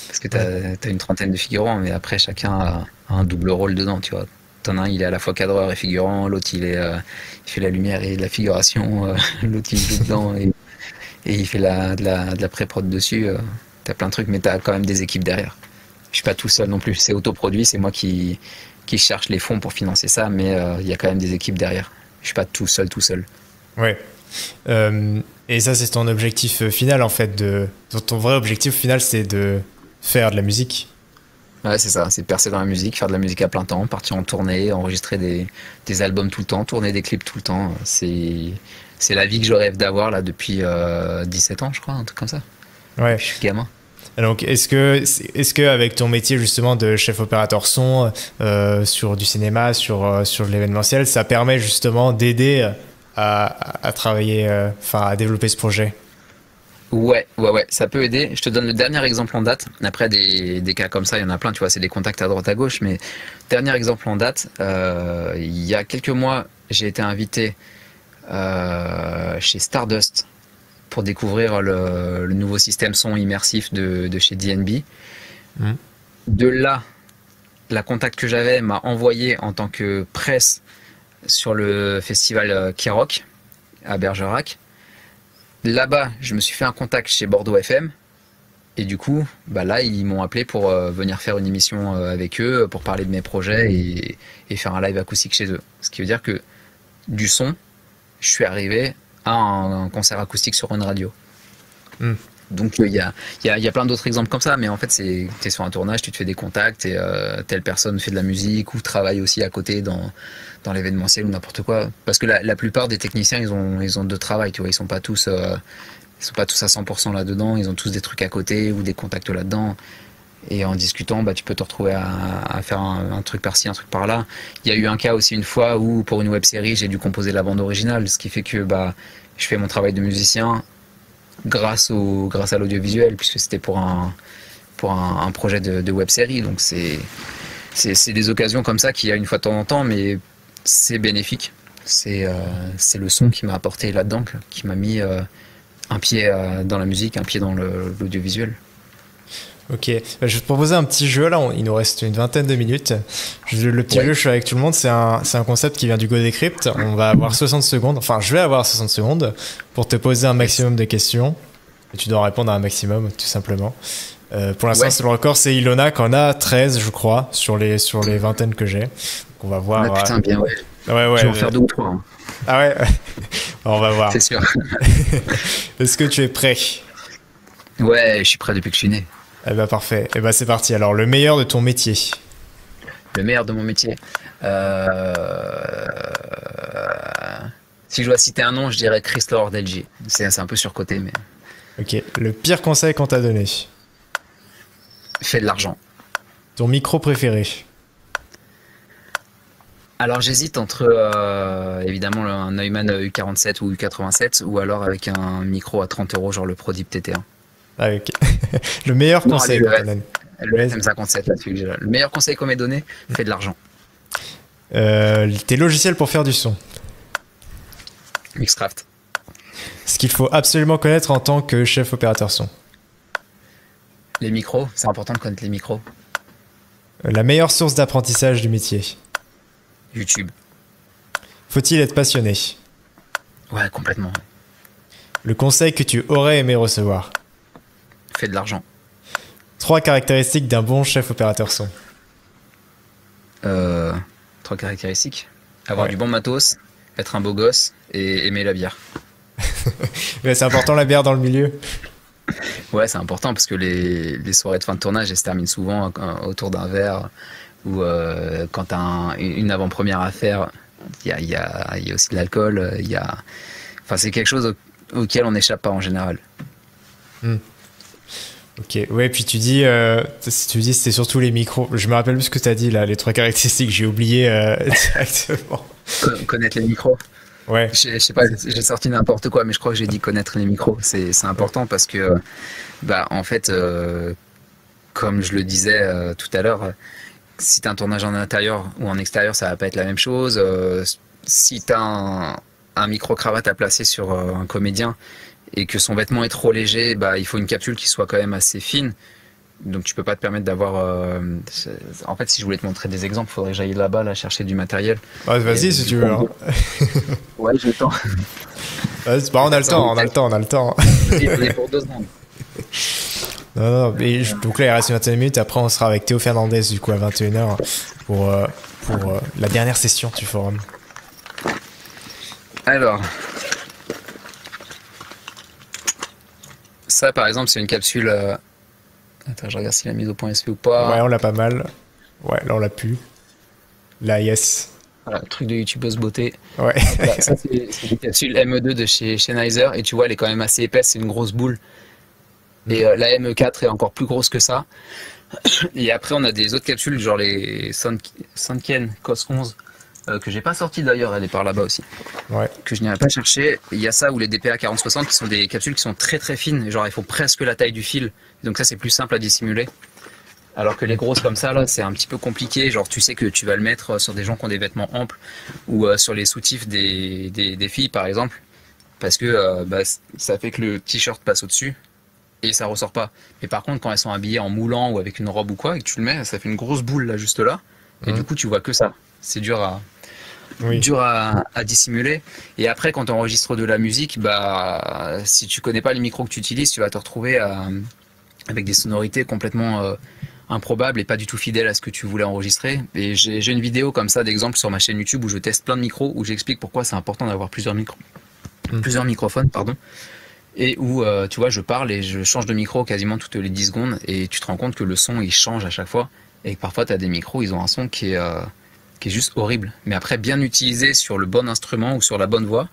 parce que tu as une trentaine de figurants, mais après, chacun a un double rôle dedans, tu vois. T'en as un, il est à la fois cadreur et figurant, l'autre, il fait la lumière et de la figuration, l'autre, il joue dedans et il fait de la pré-prod dessus. T'as plein de trucs, mais t'as quand même des équipes derrière. Je suis pas tout seul non plus, c'est autoproduit, c'est moi qui cherche les fonds pour financer ça, mais il y a quand même des équipes derrière. Je suis pas tout seul. Ouais. Et ça, c'est ton objectif final, en fait. Ton vrai objectif final, c'est de faire de la musique. Ouais, c'est ça, c'est percer dans la musique, faire de la musique à plein temps, partir en tournée, enregistrer des albums tout le temps, tourner des clips tout le temps. C'est la vie que je rêve d'avoir là depuis 17 ans, je crois, un truc comme ça. Ouais. Je suis gamin. Donc, est-ce que avec ton métier justement de chef opérateur son sur du cinéma, sur l'événementiel, ça permet justement d'aider à travailler, à développer ce projet? Ouais, ça peut aider. Je te donne le dernier exemple en date. Après, des cas comme ça, il y en a plein, tu vois, c'est des contacts à droite à gauche. Mais dernier exemple en date, il y a quelques mois, j'ai été invité chez Stardust pour découvrir le nouveau système son immersif de chez DNB. De là la contact que j'avais m'a envoyé en tant que presse sur le festival K-Rock à Bergerac. Là-bas, je me suis fait un contact chez Bordeaux FM. Et du coup, bah là, ils m'ont appelé pour venir faire une émission avec eux, pour parler de mes projets et faire un live acoustique chez eux. Ce qui veut dire que du son, je suis arrivé à un concert acoustique sur une radio. Donc il y a plein d'autres exemples comme ça, mais en fait tu es sur un tournage, tu te fais des contacts et telle personne fait de la musique ou travaille aussi à côté dans l'événementiel ou n'importe quoi. Parce que la plupart des techniciens, ils ont deux travails, tu vois, ils sont pas tous à 100% là-dedans, ils ont tous des trucs à côté ou des contacts là-dedans. Et en discutant, bah, tu peux te retrouver à faire un truc par-ci, un truc par-là. Il y a eu un cas aussi une fois où pour une web-série, j'ai dû composer la bande originale, ce qui fait que bah, je fais mon travail de musicien grâce à l'audiovisuel, puisque c'était pour un projet de web-série. Donc c'est des occasions comme ça qu'il y a une fois de temps en temps, mais c'est bénéfique. C'est le son qui m'a apporté là-dedans, qui m'a mis un pied dans la musique, un pied dans l'audiovisuel. Ok, je vais te proposer un petit jeu là, il nous reste une vingtaine de minutes. Le petit jeu, je suis avec tout le monde, c'est un concept qui vient du Go Decrypt. On va avoir 60 secondes, enfin je vais avoir 60 secondes pour te poser un maximum de questions. Et tu dois répondre à un maximum, tout simplement. Pour l'instant, le record, c'est Ilona qui en a 13, je crois, sur les vingtaines que j'ai. Donc on va voir. Ah, putain, bien, ouais. Je vais en faire 2 ou 3. Hein. Ah ouais. On va voir. C'est sûr. Est-ce que tu es prêt? Ouais, je suis prêt depuis que je suis né. Eh ben parfait. Eh ben c'est parti. Alors, le meilleur de ton métier. Le meilleur de mon métier. Si je dois citer un nom, je dirais Chris Lord-LG. C'est un peu surcoté, mais... Ok. Le pire conseil qu'on t'a donné. Fais de l'argent. Ton micro préféré. Alors j'hésite entre évidemment un Neumann U47 ou U87 ou alors avec un micro à 30 €, genre le ProDip TT1. Ah, ok. Le meilleur conseil qu'on t'a donné. Le SM57 là-dessus. Le meilleur conseil qu'on m'ait donné, fais de l'argent. Tes logiciels pour faire du son. Mixcraft. Ce qu'il faut absolument connaître en tant que chef opérateur son. Les micros, c'est important de connaître les micros. La meilleure source d'apprentissage du métier. YouTube. Faut-il être passionné? Ouais, complètement. Le conseil que tu aurais aimé recevoir. Fais de l'argent. 3 caractéristiques d'un bon chef opérateur son. 3 caractéristiques. Avoir du bon matos, être un beau gosse et aimer la bière. Mais c'est important la bière dans le milieu. Ouais, c'est important parce que les soirées de fin de tournage, elles se terminent souvent autour d'un verre ou quand tu as une avant-première à faire, il y a aussi de l'alcool. Enfin, c'est quelque chose auquel on n'échappe pas en général. Ok, ouais, puis tu dis c'était surtout les micros. Je me rappelle plus ce que tu as dit là, les 3 caractéristiques, j'ai oublié directement. Connaître les micros. Ouais. Je sais pas, j'ai sorti n'importe quoi, mais je crois que j'ai dit connaître les micros. C'est important parce que, en fait, comme je le disais tout à l'heure, si tu as un tournage en intérieur ou en extérieur, ça va pas être la même chose. Si tu as un micro-cravate à placer sur un comédien et que son vêtement est trop léger, il faut une capsule qui soit quand même assez fine. Donc tu peux pas te permettre d'avoir... En fait, si je voulais te montrer des exemples, il faudrait que j'aille là-bas là, chercher du matériel. Ouais, vas-y si tu veux. Hein. Ouais, j'ai le temps. On a le temps. Et pour 2 secondes. Non, mais donc là il reste une vingtaine de minutes, après on sera avec Théo Fernandez du coup à 21h pour la dernière session du forum. Alors, ça par exemple c'est une capsule... Attends, je regarde s'il a mis au point SP ou pas. Ouais, on l'a pas mal. Ouais, là on l'a pu. Là, yes. Voilà, le truc de youtubeuse beauté. Ouais. Voilà, ça c'est une capsule ME2 de chez Sennheiser et tu vois elle est quand même assez épaisse, c'est une grosse boule. Et la ME4 est encore plus grosse que ça. Et après on a des autres capsules genre les Sanken COS 11 que j'ai pas sorti d'ailleurs, elle est par là-bas aussi. Ouais. Que je n'irai pas chercher. Il y a ça ou les DPA 4060 qui sont des capsules qui sont très très fines, genre elles font presque la taille du fil. Donc ça c'est plus simple à dissimuler. Alors que les grosses comme ça là c'est un petit peu compliqué, genre tu sais que tu vas le mettre sur des gens qui ont des vêtements amples ou sur les soutifs des filles par exemple, parce que ça fait que le t-shirt passe au-dessus et ça ressort pas. Mais par contre, quand elles sont habillées en moulant ou avec une robe ou quoi, et que tu le mets, ça fait une grosse boule là, juste là. Et du coup, tu vois que ça. C'est dur à dissimuler. Et après, quand tu enregistres de la musique, bah, si tu connais pas les micros que tu utilises, tu vas te retrouver avec des sonorités complètement improbables et pas du tout fidèles à ce que tu voulais enregistrer. Et j'ai une vidéo comme ça d'exemple sur ma chaîne YouTube où je teste plein de micros, où j'explique pourquoi c'est important d'avoir plusieurs microphones, pardon. Et où, tu vois, je parle et je change de micro quasiment toutes les 10 secondes et tu te rends compte que le son, il change à chaque fois. Et que parfois, tu as des micros, ils ont un son qui est juste horrible. Mais après, bien utilisé sur le bon instrument ou sur la bonne voix,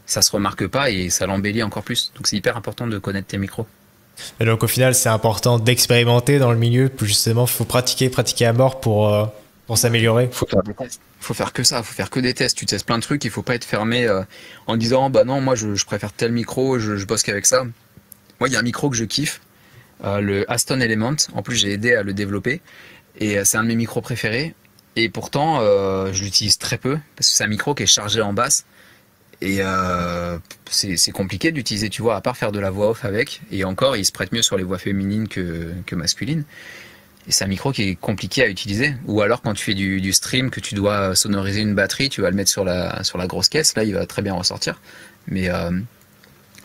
ça se remarque pas et ça l'embellit encore plus. Donc c'est hyper important de connaître tes micros. Et donc au final, c'est important d'expérimenter dans le milieu. Justement, il faut pratiquer à mort pour s'améliorer. Faut faire des tests. Faut faire que ça, faut faire que des tests. Tu testes plein de trucs, il faut pas être fermé en disant bah non, moi je préfère tel micro, je bosse qu'avec ça. Moi, il y a un micro que je kiffe, le Aston Element. En plus, j'ai aidé à le développer et c'est un de mes micros préférés. Et pourtant, je l'utilise très peu parce que c'est un micro qui est chargé en basse et c'est compliqué d'utiliser, tu vois, à part faire de la voix off avec. Et encore, il se prête mieux sur les voix féminines que masculines. Et c'est un micro qui est compliqué à utiliser. Ou alors quand tu fais du stream, que tu dois sonoriser une batterie, tu vas le mettre sur la grosse caisse, là il va très bien ressortir. Mais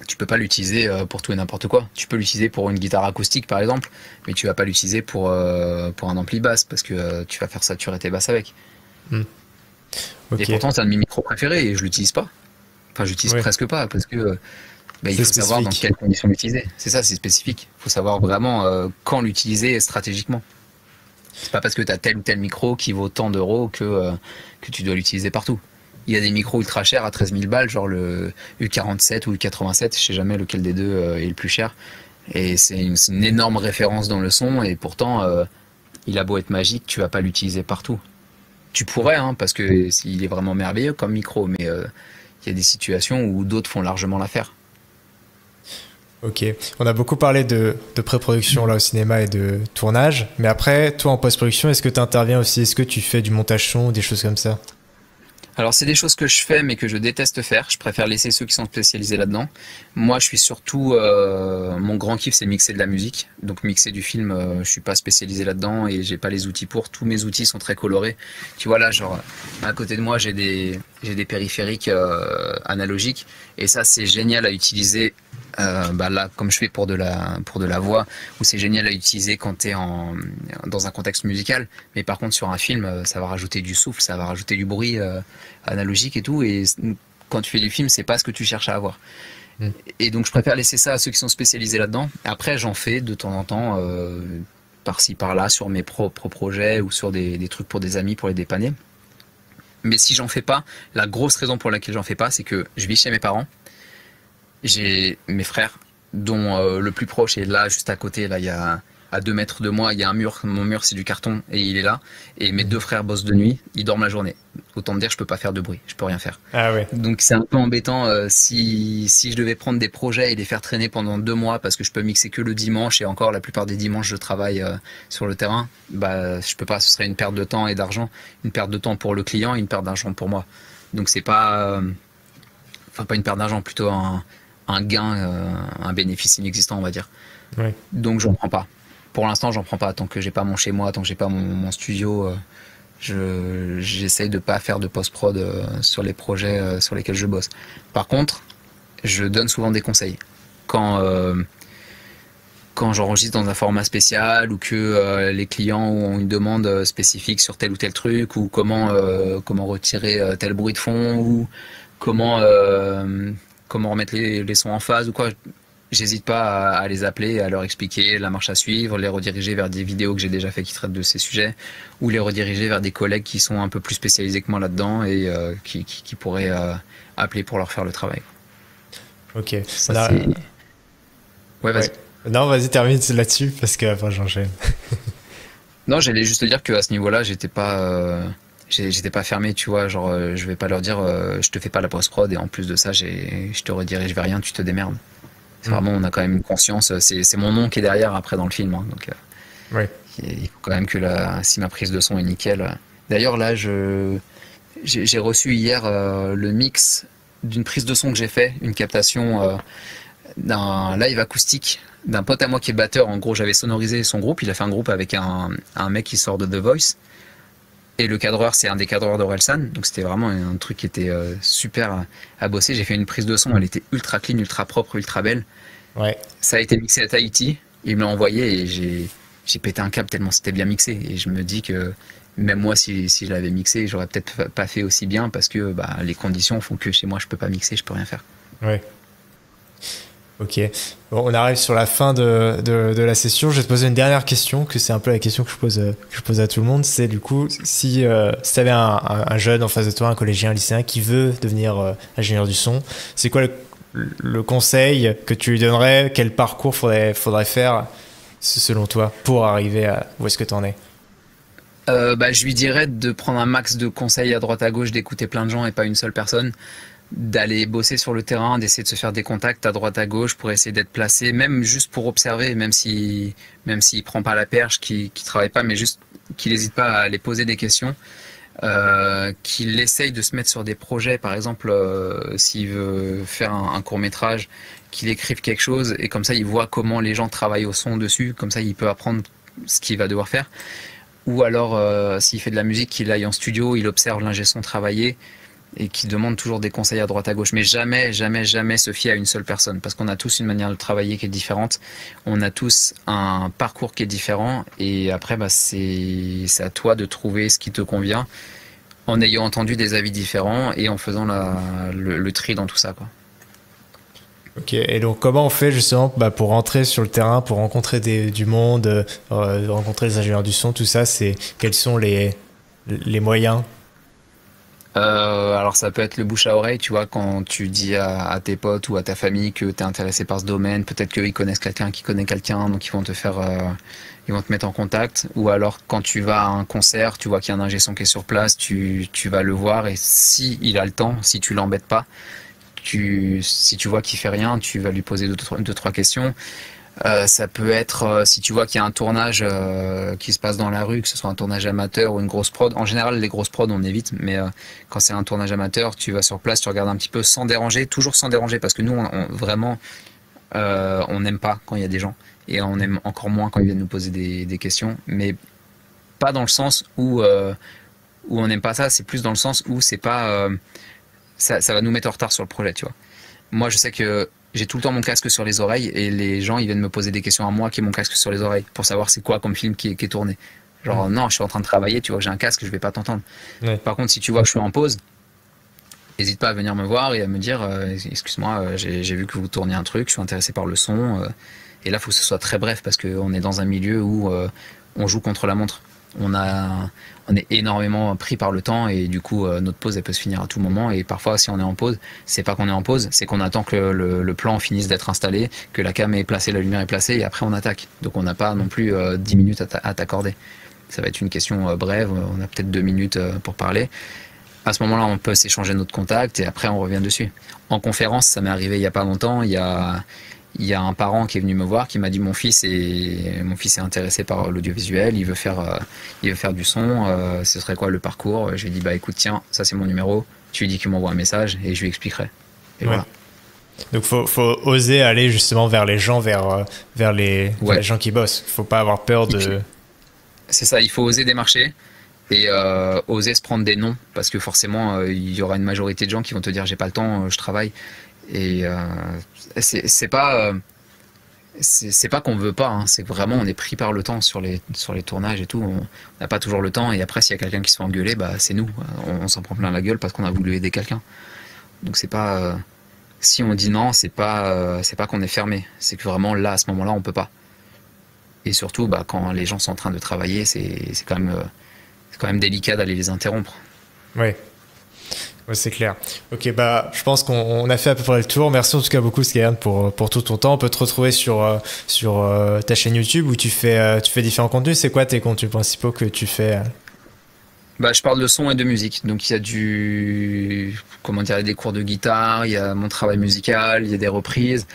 tu peux pas l'utiliser pour tout et n'importe quoi. Tu peux l'utiliser pour une guitare acoustique par exemple, mais tu vas pas l'utiliser pour un ampli basse parce que tu vas faire saturer tes basses avec. Okay. Et pourtant c'est un de mes micros préférés et je l'utilise pas. Enfin j'utilise presque pas parce que il faut savoir dans quelles conditions l'utiliser. C'est ça, c'est spécifique. Il faut savoir vraiment quand l'utiliser stratégiquement. C'est pas parce que tu as tel ou tel micro qui vaut tant d'euros que tu dois l'utiliser partout. Il y a des micros ultra chers à 13 000 balles, genre le U47 ou le U87, je sais jamais lequel des deux est le plus cher. Et c'est une énorme référence dans le son, et pourtant, il a beau être magique, tu vas pas l'utiliser partout. Tu pourrais, hein, parce que il est vraiment merveilleux comme micro, mais il y a des situations où d'autres font largement l'affaire. Ok, on a beaucoup parlé de pré-production là au cinéma et de tournage, mais après, toi en post-production, est-ce que tu interviens aussi? Est-ce que tu fais du montage son ou des choses comme ça? Alors c'est des choses que je fais mais que je déteste faire, je préfère laisser ceux qui sont spécialisés là-dedans. Moi je suis surtout, mon grand kiff c'est mixer de la musique, donc mixer du film, je suis pas spécialisé là-dedans et j'ai pas les outils pour, tous mes outils sont très colorés. Tu vois là, genre à côté de moi j'ai des périphériques analogiques et ça c'est génial à utiliser. Là, comme je fais pour de la voix, où c'est génial à utiliser quand tu es dans un contexte musical, mais par contre sur un film, ça va rajouter du souffle, ça va rajouter du bruit analogique et tout, et quand tu fais du film, c'est pas ce que tu cherches à avoir. Et donc je préfère laisser ça à ceux qui sont spécialisés là-dedans. Après, j'en fais de temps en temps, par-ci par-là, sur mes propres projets ou sur des trucs pour des amis, pour les dépanner. Mais si j'en fais pas, la grosse raison pour laquelle j'en fais pas, c'est que je vis chez mes parents. J'ai mes frères, dont le plus proche est là, juste à côté. Là, il y a à 2 mètres de moi, il y a un mur. Mon mur, c'est du carton et il est là. Et mes 2 frères bossent de nuit, ils dorment la journée. Autant me dire, je peux pas faire de bruit, je peux rien faire. Ah ouais. Donc c'est un peu embêtant si je devais prendre des projets et les faire traîner pendant 2 mois parce que je peux mixer que le dimanche et encore la plupart des dimanches je travaille sur le terrain. Bah je peux pas, ce serait une perte de temps et d'argent, une perte de temps pour le client et une perte d'argent pour moi. Donc c'est pas, pas une perte d'argent, plutôt un gain, un bénéfice inexistant, on va dire. Ouais. Donc j'en prends pas. Pour l'instant, j'en prends pas. Tant que j'ai pas mon chez moi, tant que j'ai pas mon studio, j'essaye de pas faire de post-prod sur les projets sur lesquels je bosse. Par contre, je donne souvent des conseils. Quand j'enregistre dans un format spécial ou que les clients ont une demande spécifique sur tel ou tel truc, ou comment retirer tel bruit de fond, ou comment remettre les sons en phase ou quoi, j'hésite pas à les appeler, à leur expliquer la marche à suivre, les rediriger vers des vidéos que j'ai déjà fait qui traitent de ces sujets, ou les rediriger vers des collègues qui sont un peu plus spécialisés que moi là-dedans et qui pourraient appeler pour leur faire le travail. Ok. Ça, ouais, vas-y. Ouais. Non, vas-y, termine là-dessus parce que enfin, j'enchaîne. Non, j'allais juste te dire qu'à ce niveau-là, j'étais pas fermé, tu vois, genre je vais pas leur dire je te fais pas la post-prod et en plus de ça je te redirige vers rien, tu te démerdes. C'est vraiment, on a quand même une conscience, c'est mon nom qui est derrière après dans le film, hein, donc ouais. Il faut quand même que si ma prise de son est nickel. D'ailleurs là j'ai reçu hier le mix d'une prise de son que j'ai fait, une captation d'un live acoustique d'un pote à moi qui est batteur. En gros, j'avais sonorisé son groupe. Il a fait un groupe avec un mec qui sort de The Voice. Et le cadreur, c'est un des cadreurs d'Orelsan. Donc c'était vraiment un truc qui était super à bosser. J'ai fait une prise de son, elle était ultra clean, ultra propre, ultra belle. Ouais. Ça a été mixé à Tahiti. Il me l'a envoyé et j'ai pété un câble tellement c'était bien mixé. Et je me dis que même moi, si je l'avais mixé, j'aurais peut-être pas fait aussi bien parce que bah, les conditions font que chez moi, je peux pas mixer, je peux rien faire. Ouais. Ok. Bon, on arrive sur la fin de la session. Je vais te poser une dernière question, que c'est un peu la question que je pose à tout le monde. C'est du coup, si tu avais un jeune en face de toi, un collégien, un lycéen qui veut devenir ingénieur du son, c'est quoi le conseil que tu lui donnerais? Quel parcours faudrait faire selon toi pour arriver à où est-ce que tu en es? Bah, je lui dirais de prendre un max de conseils à droite à gauche, d'écouter plein de gens et pas une seule personne, d'aller bosser sur le terrain, d'essayer de se faire des contacts à droite à gauche pour essayer d'être placé, même juste pour observer, même s'il prend pas la perche, qu'il travaille pas, mais juste qu'il n'hésite pas à aller poser des questions, qu'il essaye de se mettre sur des projets, par exemple s'il veut faire un court-métrage, qu'il écrive quelque chose et comme ça il voit comment les gens travaillent au son dessus, comme ça il peut apprendre ce qu'il va devoir faire. Ou alors, s'il fait de la musique, qu'il aille en studio, il observe l'ingé son travailler et qu'il demande toujours des conseils à droite à gauche. Mais jamais, jamais, jamais se fier à une seule personne parce qu'on a tous une manière de travailler qui est différente. On a tous un parcours qui est différent et après, bah, c'est à toi de trouver ce qui te convient en ayant entendu des avis différents et en faisant le tri dans tout ça, quoi. Ok, et donc comment on fait justement pour rentrer sur le terrain, pour rencontrer du monde, rencontrer les ingénieurs du son, tout ça, quels sont les moyens? Alors ça peut être le bouche à oreille, tu vois, quand tu dis à tes potes ou à ta famille que tu es intéressé par ce domaine, peut-être qu'ils connaissent quelqu'un qui connaît quelqu'un, donc ils vont te mettre en contact. Ou alors quand tu vas à un concert, tu vois qu'il y a un ingé son qui est sur place, tu vas le voir et si il a le temps, si tu l'embêtes pas, si tu vois qu'il fait rien, tu vas lui poser deux, trois questions. Ça peut être si tu vois qu'il y a un tournage qui se passe dans la rue, que ce soit un tournage amateur ou une grosse prod. En général, les grosses prods, on évite, mais quand c'est un tournage amateur, tu vas sur place, tu regardes un petit peu sans déranger, toujours sans déranger, parce que nous, vraiment, on n'aime pas quand il y a des gens, et on aime encore moins quand ils viennent nous poser des questions, mais pas dans le sens où on n'aime pas ça, c'est plus dans le sens où c'est pas ça va nous mettre en retard sur le projet, tu vois. Moi, je sais que j'ai tout le temps mon casque sur les oreilles et les gens, ils viennent me poser des questions à moi qui ai mon casque sur les oreilles pour savoir c'est quoi comme film qui est tourné. Genre, non, je suis en train de travailler, tu vois que j'ai un casque, je vais pas t'entendre. Ouais. Par contre, si tu vois que je suis en pause, n'hésite pas à venir me voir et à me dire, excuse-moi, j'ai vu que vous tourniez un truc, je suis intéressé par le son. Et là, il faut que ce soit très bref parce qu'on est dans un milieu où on joue contre la montre. On est énormément pris par le temps et du coup notre pause elle peut se finir à tout moment et parfois si on est en pause c'est pas qu'on est en pause, c'est qu'on attend que le plan finisse d'être installé, que la cam est placée, la lumière est placée et après on attaque. Donc on n'a pas non plus 10 minutes à t'accorder. Ça va être une question brève, on a peut-être 2 minutes pour parler. À ce moment-là on peut s'échanger notre contact et après on revient dessus. En conférence ça m'est arrivé il y a pas longtemps, il y a un parent qui est venu me voir qui m'a dit mon fils est intéressé par l'audiovisuel, il veut faire du son, ce serait quoi le parcours? Je lui ai dit bah écoute tiens, ça c'est mon numéro, tu lui dis qu'il m'envoie un message et je lui expliquerai. Et ouais. voilà. Donc faut oser aller justement vers les gens, vers les gens qui bossent. Faut pas avoir peur de... C'est ça, il faut oser démarcher et oser se prendre des noms parce que forcément il y aura une majorité de gens qui vont te dire j'ai pas le temps, je travaille. Et c'est pas qu'on veut pas, hein, c'est vraiment on est pris par le temps sur les tournages et tout, on n'a pas toujours le temps et après s'il y a quelqu'un qui se fait engueuler, bah c'est nous, on s'en prend plein la gueule parce qu'on a voulu aider quelqu'un. Donc c'est pas si on dit non, c'est pas qu'on est fermé, c'est que vraiment là à ce moment-là on peut pas. Et surtout bah quand les gens sont en train de travailler, c'est quand même délicat d'aller les interrompre. Ouais. Ouais, c'est clair. Ok, je pense qu'on a fait à peu près le tour. Merci en tout cas beaucoup, Skyhan, pour tout ton temps. On peut te retrouver sur ta chaîne YouTube où tu fais différents contenus. C'est quoi tes contenus principaux que tu fais? Bah, je parle de son et de musique. Donc, il y a il y a des cours de guitare, il y a mon travail musical, il y a des reprises.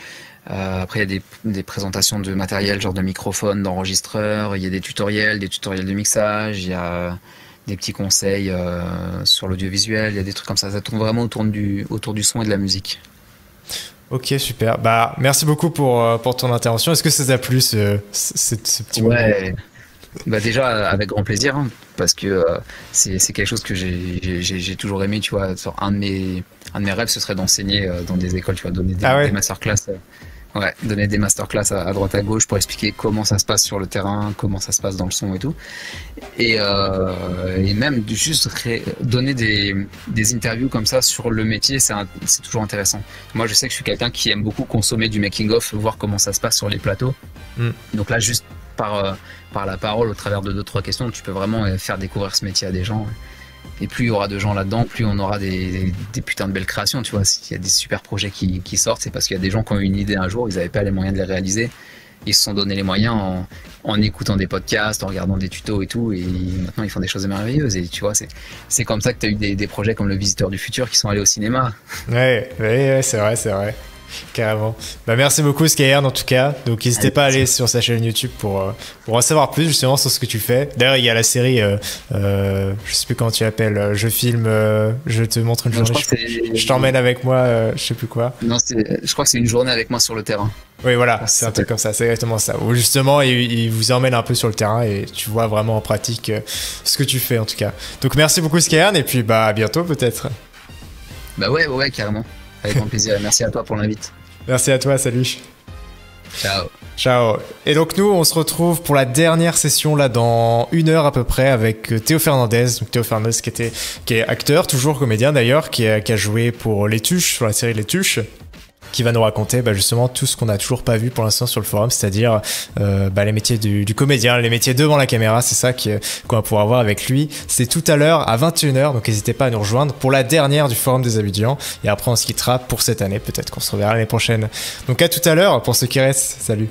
Après, il y a des présentations de matériel, genre de microphone, d'enregistreur. Il y a des tutoriels de mixage. Il y a des petits conseils sur l'audiovisuel, il y a des trucs comme ça. Ça tourne vraiment autour du son et de la musique. Ok, super. Bah, merci beaucoup pour ton intervention. Est-ce que ça t'a plu ce petit moment? Ouais, bah déjà avec grand plaisir, hein, parce que c'est quelque chose que j'ai toujours aimé, tu vois. Un de mes rêves, ce serait d'enseigner dans des écoles, tu vois, donner Ah des ouais? masterclass. Ouais, donner des masterclass à droite à gauche pour expliquer comment ça se passe sur le terrain, comment ça se passe dans le son et tout. Et même juste donner des interviews comme ça sur le métier, c'est toujours intéressant. Moi, je sais que je suis quelqu'un qui aime beaucoup consommer du making-of, voir comment ça se passe sur les plateaux. Mm. Donc là, juste par la parole, au travers de deux, trois questions, tu peux vraiment faire découvrir ce métier à des gens. Et plus il y aura de gens là-dedans, plus on aura des putains de belles créations, tu vois. S'il y a des super projets qui sortent, c'est parce qu'il y a des gens qui ont eu une idée un jour, ils n'avaient pas les moyens de les réaliser. Ils se sont donné les moyens en écoutant des podcasts, en regardant des tutos et tout, et maintenant ils font des choses merveilleuses. Et tu vois, c'est comme ça que tu as eu des projets comme Le Visiteur du Futur qui sont allés au cinéma. Ouais, c'est vrai, c'est vrai. Carrément. Bah, merci beaucoup Skyern en tout cas. Donc n'hésitez pas à aller sur sa chaîne YouTube pour en savoir plus justement sur ce que tu fais. D'ailleurs il y a la série, je sais plus comment tu l'appelles, je filme, je te montre une journée, je t'emmène avec moi, je sais plus quoi. Non, je crois que c'est une journée avec moi sur le terrain. Oui voilà, c'est un truc comme ça, c'est exactement ça. Où justement il vous emmène un peu sur le terrain et tu vois vraiment en pratique ce que tu fais en tout cas. Donc merci beaucoup Skyern et puis bah à bientôt peut-être. Bah ouais, carrément. Avec grand plaisir et merci à toi pour l'invite. Merci à toi, salut. Ciao. Ciao. Et donc nous, on se retrouve pour la dernière session là dans 1 heure à peu près avec Théo Fernandez. Donc Théo Fernandez qui est acteur, toujours comédien d'ailleurs, qui a joué pour Les Tuches, sur la série Les Tuches, qui va nous raconter justement tout ce qu'on n'a toujours pas vu pour l'instant sur le forum, c'est-à-dire les métiers du comédien, les métiers devant la caméra, c'est ça qu'on va pouvoir voir avec lui. C'est tout à l'heure à 21 h, donc n'hésitez pas à nous rejoindre pour la dernière du forum des Abidjan, et après on se quittera pour cette année, peut-être qu'on se reverra l'année prochaine. Donc à tout à l'heure pour ceux qui restent, salut.